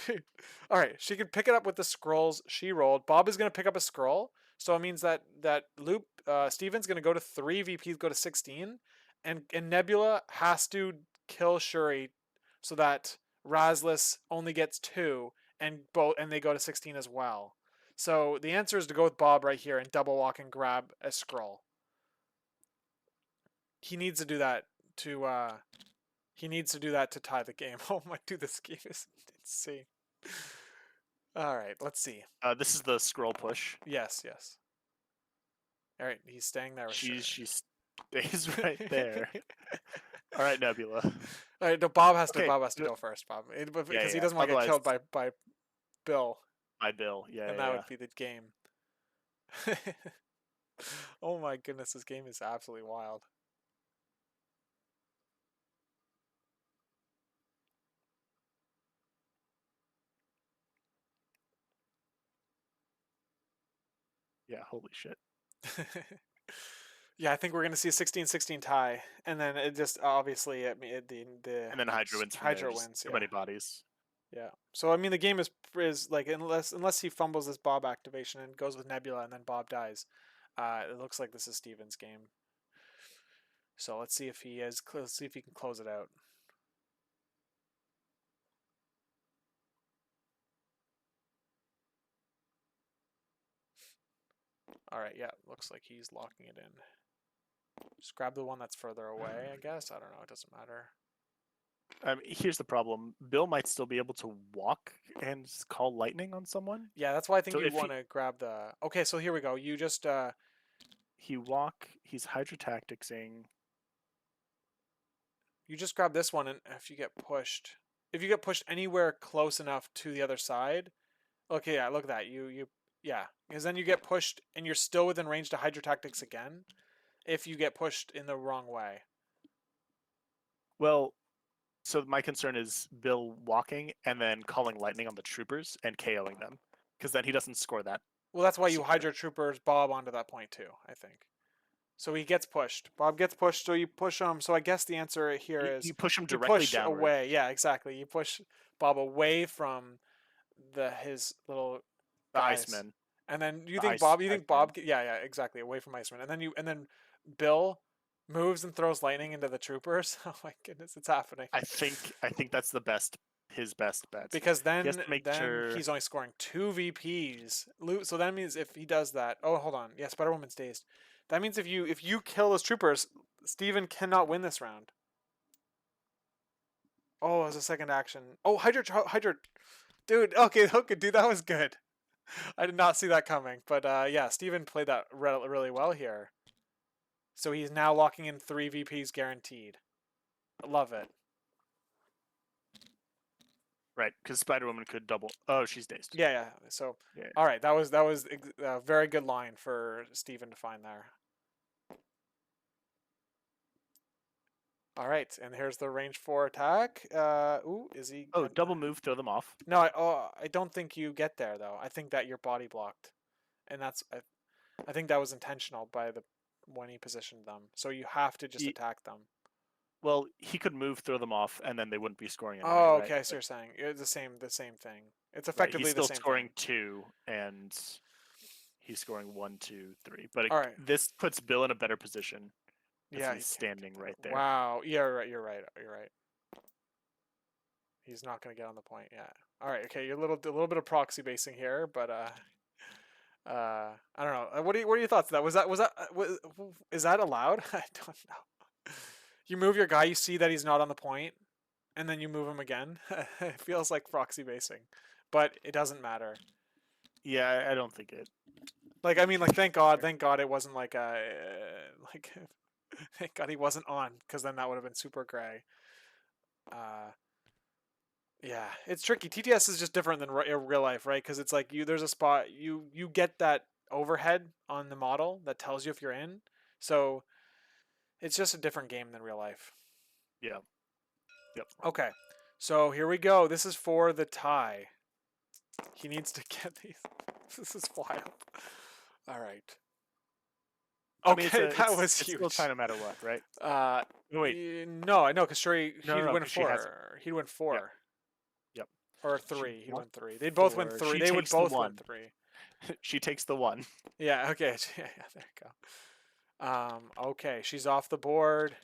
Dude. All right, she can pick it up with the scrolls she rolled. Bob is going to pick up a scroll, so it means that Steven's going to go to 3, VPs go to 16, and Nebula has to kill Shuri so that Razalas only gets 2, and they go to 16 as well. So the answer is to go with Bob right here and double walk and grab a scroll. He needs to do that to tie the game. Oh my dude, this game is insane. All right, let's see. this is the scroll push. Yes. All right, he's staying there. She stays right there. All right, Nebula. All right, no, Bob has to go first, because he doesn't want to get killed by Bill. By Bill, yeah. And that would be the game. Oh my goodness, this game is absolutely wild. Yeah, holy shit. Yeah, I think we're going to see a 16-16 tie, and then it just obviously and then Hydra wins. Hydra wins. Too many bodies. Yeah. So I mean, the game is like unless he fumbles this Bob activation and goes with Nebula, and then Bob dies, it looks like this is Steven's game. So let's see if he can close it out. All right, yeah, looks like he's locking it in. Just grab the one that's further away, I guess. I don't know, it doesn't matter. Here's the problem. Bill might still be able to walk and call lightning on someone. Yeah, that's why I think you want to grab the... Okay, so here we go. You just... He's Hydra tacticsing. You just grab this one, and if you get pushed anywhere close enough to the other side... Okay, yeah, look at that. Yeah, because then you get pushed, and you're still within range to Hydra Tactics again, if you get pushed in the wrong way. Well, so my concern is Bill walking and then calling lightning on the troopers and KOing them, because then he doesn't score that. Well, that's why you Hydra Troopers Bob onto that point too, I think. So he gets pushed. Bob gets pushed, so you push him. So I guess the answer here is you push him directly downward. Away. Yeah, exactly. You push Bob away from his little guys. Iceman. And then you think Bob? Yeah, exactly. Away from Iceman, and then Bill moves and throws lightning into the troopers. Oh my goodness, it's happening. I think that's his best bet. Because then he's only scoring 2 VPs. So that means if he does that, oh hold on, yeah, Spider-Woman's dazed. That means if you kill those troopers, Steven cannot win this round. Oh, as a second action. Oh, Hydra, dude. Okay, dude, that was good. I did not see that coming, but yeah, Steven played that really well here. So he's now locking in 3 VPs guaranteed. Love it. Right, because Spider-Woman could double. Oh, she's dazed. Yeah. So, all right, that was a very good line for Steven to find there. All right, and here's the range 4 attack. Ooh, is he? Oh, double move, throw them off. No, I don't think you get there though. I think that your body blocked, and I think that was intentional by the when he positioned them. So you have to just attack them. Well, he could move, throw them off, and then they wouldn't be scoring anyway, Oh, right? okay. So you're saying it's the same thing. It's Right. He's effectively the still same scoring thing. 2, and he's scoring 1, 2, 3. But All right. this puts Bill in a better position because Yeah, he's he can't get standing there. right there. Wow. Yeah, right. You're right. You're right. He's not gonna get on the point. Yeah. All right. Okay. You're a little bit of proxy basing here, but I don't know. What are your thoughts? That is that allowed? I don't know. You move your guy, you see that he's not on the point, and then you move him again. It feels like proxy basing, but it doesn't matter. Yeah, I don't think it. Like I mean, like thank God it wasn't like a like thank God he wasn't on because then that would have been super gray. Uh, yeah, it's tricky. TTS is just different than real life, right? Because it's like there's a spot you get that overhead on the model that tells you if you're in. So it's just a different game than real life. Yeah. Yep. Okay, so here we go. This is for the tie. He needs to get these. This is wild. All right. I mean, Okay, that was it's still huge. tie no matter what, right? Uh, Wait. no, I know because Shuri he'd No, win because she has it. 4. He'd win Yep. 4 Yep. or She 3. He'd win wants 3. They'd both win 4. 3. She They would takes the both win 1. 3. She takes the 1. Yeah. Okay. Yeah. There you go. Okay. She's off the board.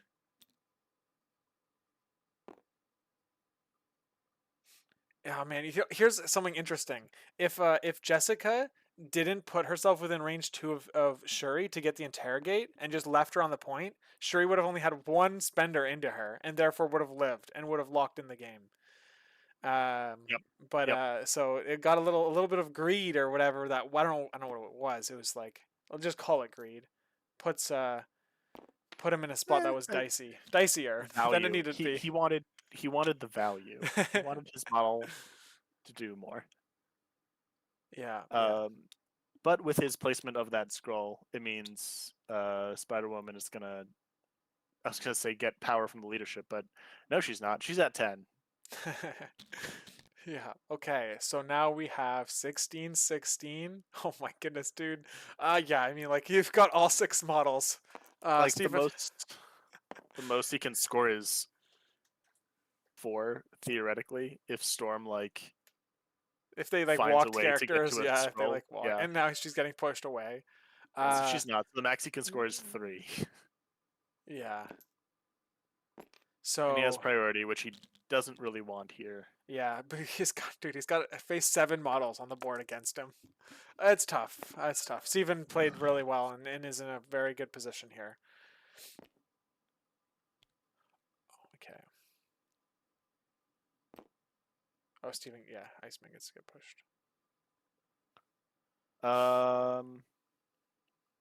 Oh man, here's something interesting. If Jessica didn't put herself within range 2 of Shuri to get the interrogate and just left her on the point, Shuri would have only had one spender into her and therefore would have lived and would have locked in the game. Yep. But Yep. so it got a little bit of greed or whatever that I don't know what it was. It was like I'll just call it greed. Puts put him in a spot that was dicier than it Value. needed to be. He wanted the value. He wanted his model to do more. Yeah, yeah. But with his placement of that scroll, it means Spider Woman is gonna. I was gonna say get power from the leadership, but no, she's not. She's at 10. Yeah. Okay. So now we have 16, 16. Oh my goodness, dude. Yeah, I mean like you've got all 6 models. Like Steven. the most he can score is 4 theoretically if Storm like If they like finds a walked way to get characters, to a yeah, if they scroll. like walk. Yeah, And now she's getting pushed away. so she's not. So the max he can score is 3, Yeah. and he has So priority, which he doesn't really want here. yeah, but he's got to face 7 models on the board against him. It's tough. It's tough. Steven played really well and is in a very good position here. Okay. Oh, Steven, yeah, Iceman gets to get pushed.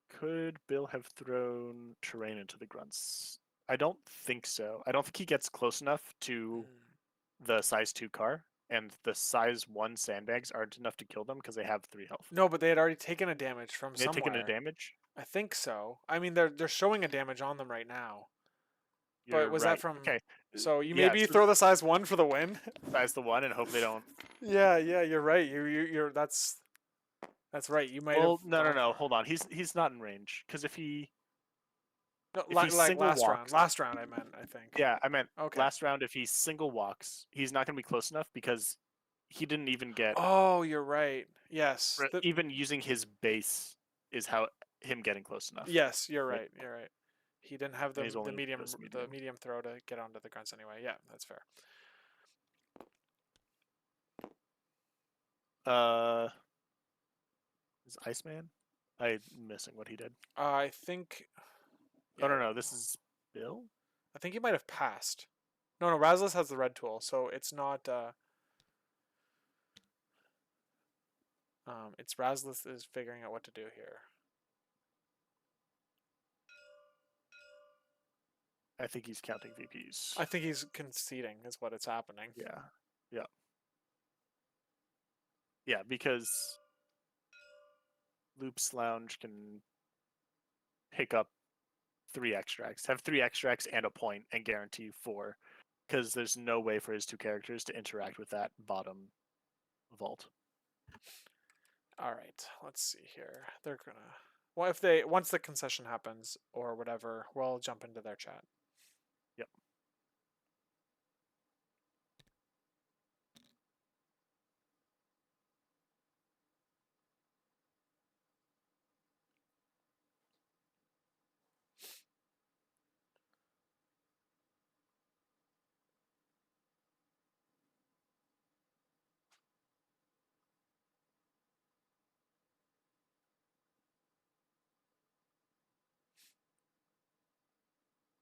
Could Bill have thrown terrain into the grunts? I don't think so. I don't think he gets close enough to the size 2 car, and the size 1 sandbags aren't enough to kill them because they have 3 health. No, but they had already taken a damage from They've taken a somewhere. damage. I think so. I mean, they're showing a damage on them right now. But You're was that right. from? Okay. So you Yeah, maybe so throw the size 1 for the win. size the 1 and hope they don't. Yeah, yeah, you're right. You're that's right. You might have Well, no, no, gone no. for Hold on. He's not in range because if he no, if he like single last round. walks, Last round, I meant. I think. yeah, I meant Okay. last round. If he single walks, he's not going to be close enough because he didn't even get. Oh, you're right. Yes. Even using his base is how him getting close enough. Yes, you're Right? right. You're right. He didn't have And he's the only medium this the medium. medium throw to get onto the grunts anyway. Yeah, that's fair. Uh, is Iceman? I'm missing what he did. I think. Oh Yeah, no, no, this is Bill. I think he might have passed. No, no, Razalas has the red tool, so it's not. It's Razalas is figuring out what to do here. I think he's counting VPs. I think he's conceding is what it's happening. Yeah, yeah, yeah. Because Loop's Lounge can pick up 3 extracts. Have 3 extracts and a point and guarantee 4. Because there's no way for his 2 characters to interact with that bottom vault. All right, let's see here. They're gonna. Well, if they once the concession happens or whatever, we'll jump into their chat. Yep.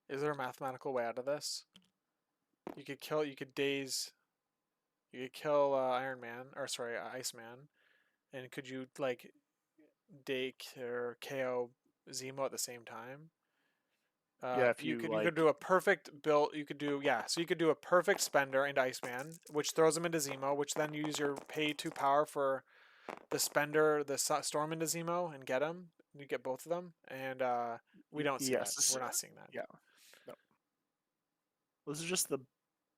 Is there a mathematical way out of this? You could kill. You could daze. You could kill Iron Man, or sorry, Iceman, and could you like dake or KO Zemo at the same time? Yeah, if You you could like do a perfect build. You could do so you could do a perfect spender into Iceman, which throws him into Zemo, which then you use your pay 2 power for the spender, the storm into Zemo, and get him. You get both of them, and we don't see that. yes. We're not seeing that. Yeah. No. This is just the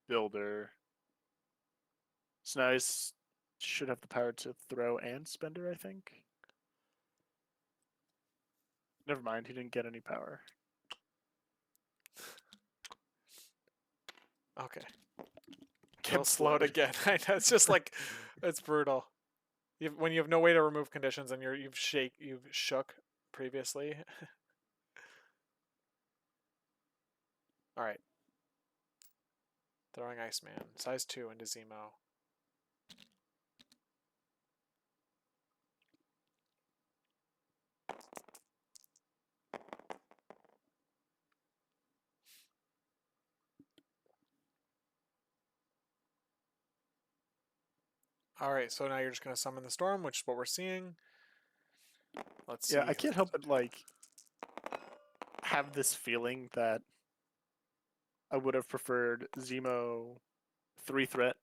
builder. So now he should have the power to throw and spender, I think. Never mind, he didn't get any power. Okay. Get Slowed again. I know, it's just like it's brutal. When you have no way to remove conditions and you've shook previously. All right. Throwing Iceman, size 2 into Zemo. All right, so now you're just gonna summon the storm, which is what we're seeing. Let's see. Yeah, I can't help but like have this feeling that I would have preferred Zemo 3 threat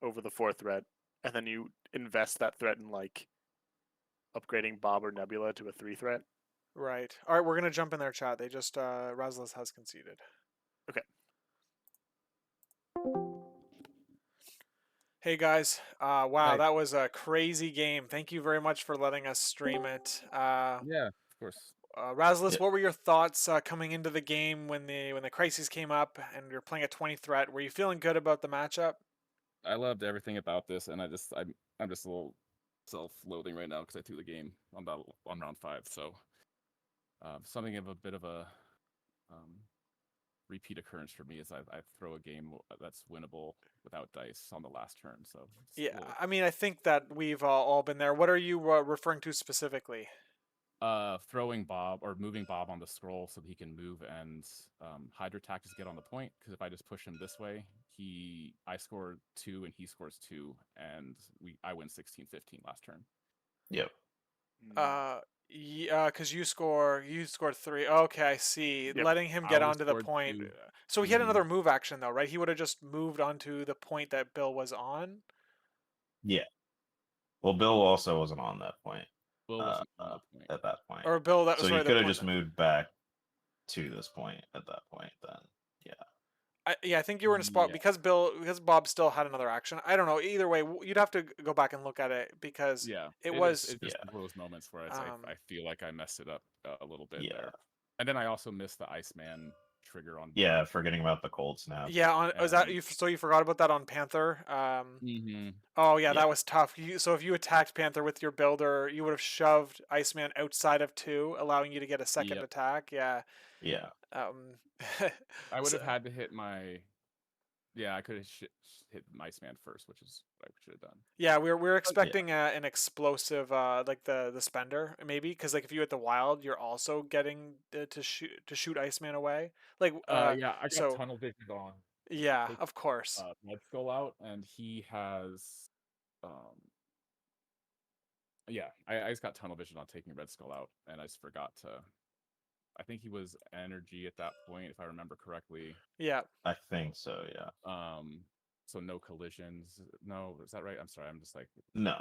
over the 4 threat, and then you invest that threat in like upgrading Bob or Nebula to a 3 threat. Right. All right, we're gonna jump in their chat. They just Razalas has conceded. Okay. Hey guys, wow, Hi. that was a crazy game. Thank you very much for letting us stream it. Yeah, of course. Razalas, Yeah. what were your thoughts coming into the game when the crises came up and you're playing a 20 threat? Were you feeling good about the matchup? I loved everything about this, and I'm just a little self-loathing right now because I threw the game on round 5. So something of a bit of a repeat occurrence for me is I throw a game that's winnable without dice on the last turn. So Yeah, I mean, I think that we've all been there. What are you referring to specifically? throwing Bob or moving Bob on the scroll so that he can move and Hydra tactics get on the point. Because if I just push him this way, I score 2 and he scores 2, and I win 16-15 last turn. Yep. Yeah, because you scored 3. Okay, I see. Yep. Letting him get onto the point. 2. So he had another move action though, right? He would have just moved onto the point that Bill was on. Yeah. Well, Bill also wasn't on that point. Bill wasn't on the point. At that point. Or Bill, that so sorry, he could the have point just moved back to this point at that point. Then, yeah. I think you were in a spot because Bob still had another action. I don't know. Either way, you'd have to go back and look at it because it was. It's just one of those moments where I feel like I messed it up a little bit there, and then I also missed the Iceman trigger on. Yeah, forgetting about the cold snap. Yeah, was that you? So you forgot about that on Panther. Oh yeah, that was tough. So if you attacked Panther with your builder, you would have shoved Iceman outside of 2, allowing you to get a second attack. Yeah. Yeah. I would have had to hit my. Yeah, I could have hit Iceman first, which is what I should have done. Yeah, we're expecting an explosive like the spender maybe because like if you hit the wild, you're also getting to shoot Iceman away. Like yeah, I got tunnel vision on. Yeah, of course. Red Skull out, and he has. Yeah, I just got tunnel vision on taking Red Skull out, and I just forgot to. I think he was energy at that point, if I remember correctly. Yeah, I think so. Yeah. So no collisions. No, is that right? I'm sorry. I'm just like no.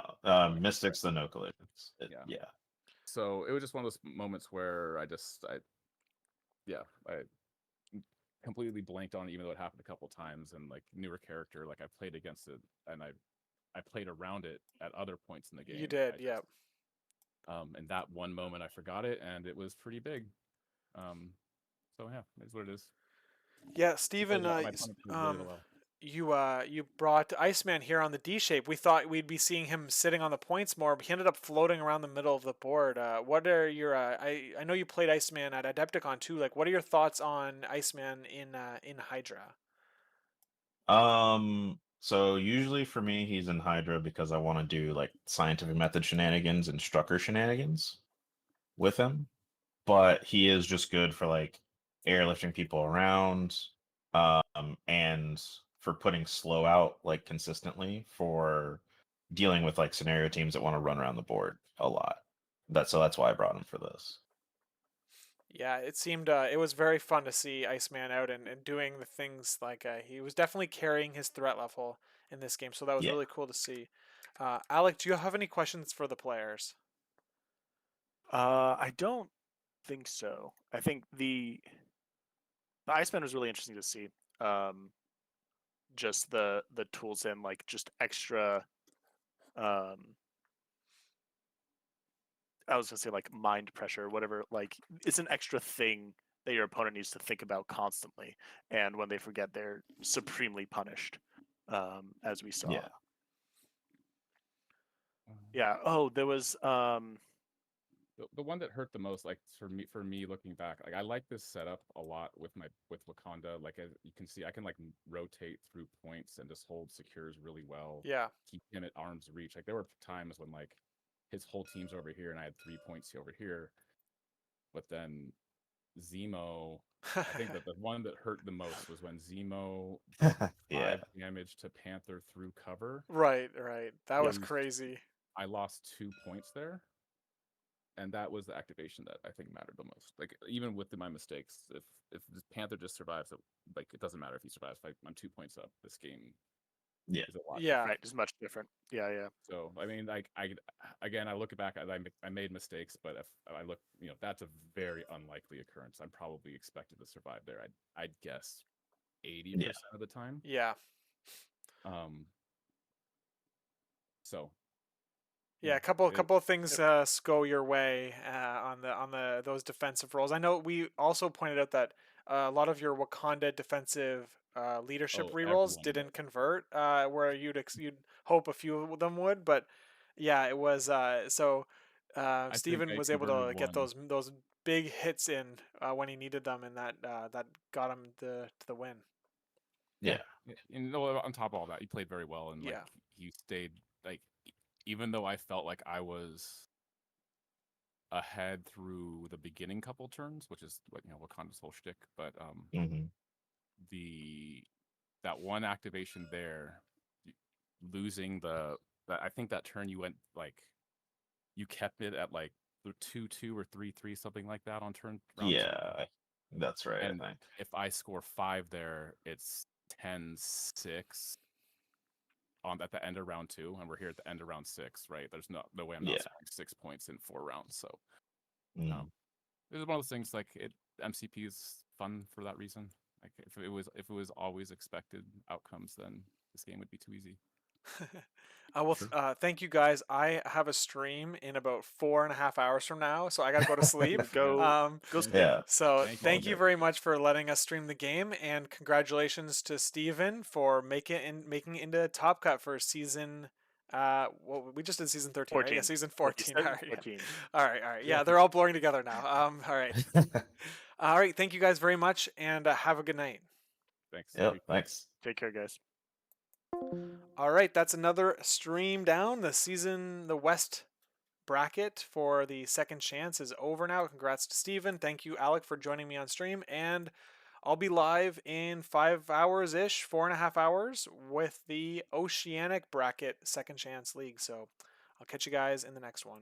Mystics the no collisions. Yeah. So it was just one of those moments where I yeah, I completely blanked on it, even though it happened a couple times. And like newer character, like I played against it, and I played around it at other points in the game. You did, yeah. And that one moment I forgot it, and it was pretty big. So yeah, it's what it is. Yeah, Steven, My opponent played really well. you brought Iceman here on the D shape. We thought we'd be seeing him sitting on the points more, but he ended up floating around the middle of the board. What are your I know you played Iceman at Adepticon too. Like, what are your thoughts on Iceman in Hydra? So usually for me, he's in Hydra because I want to do like scientific method shenanigans and Strucker shenanigans with him. But he is just good for like airlifting people around, and for putting slow out like consistently for dealing with like scenario teams that want to run around the board a lot. That's why I brought him for this. Yeah, it seemed it was very fun to see Iceman out and doing the things like he was definitely carrying his threat level in this game, so that was Yeah. really cool to see. Alec, do you have any questions for the players? I don't think so. I think the Iceman was really interesting to see. Just the tools and like just extra. I was gonna say like mind pressure, whatever. Like it's an extra thing that your opponent needs to think about constantly, and when they forget, they're supremely punished, as we saw. Yeah. Yeah. Oh, there was. The one that hurt the most, like for me looking back, like I like this setup a lot with Wakanda. Like as you can see, I can like rotate through points and just hold secures really well. Yeah. Keep him at arm's reach. Like there were times when like his whole team's over here and I had 3 points over here. But then Zemo, I think that the one that hurt the most was when Zemo did 5 Yeah. damage to Panther through cover. Right. That was Used- crazy. I lost 2 points there. And that was the activation that I think mattered the most. Like even with my mistakes, if the Panther just survives, like it doesn't matter if he survives. If I'm 2 points up, this game Yeah. is a lot. Yeah. Right, is much different. Yeah. So I mean, like I look back, I made mistakes, but if I look, that's a very unlikely occurrence. I'm probably expected to survive there. I'd guess 80% of the time. Yeah. So. Yeah, a couple of things go your way on the those defensive roles. I know we also pointed out that a lot of your Wakanda defensive leadership rerolls didn't convert, where you'd hope a few of them would, but yeah, it was so Steven was able to get those big hits in when he needed them, and that got him to the win. Yeah. And on top of all that, he played very well, and like he stayed like. Even though I felt like I was ahead through the beginning couple turns, which is what Wakanda's whole shtick, but that one activation there, losing I think that turn you went like you kept it at like 2-2 or 3-3, something like that on turn round 2. That's right. And I think if I score 5 there, it's 10-6. At the end of round 2, and we're here at the end of round 6, right? There's no way I'm not scoring 6 points in 4 rounds. So this is one of those things. Like MCP is fun for that reason. Like if it was always expected outcomes, then this game would be too easy. Thank you guys. I have a stream in about 4.5 hours from now, so I gotta go to sleep. Go sleep. Yeah. So thank you very much for letting us stream the game, and congratulations to Steven for making it into Top Cut for season. Well, we just did season 13, 14. right? Yeah, season 14. All right, 14. All right. Yeah, they're all blurring together now. All right. All right. Thank you guys very much, and have a good night. Thanks. Yep. Thanks. Take care, guys. All right, that's another stream down. The West bracket for the second chance is over now. Congrats to Steven. Thank you, Alec, for joining me on stream. And I'll be live in 5 hours-ish, 4.5 hours, with the Oceanic bracket second chance league. So I'll catch you guys in the next one.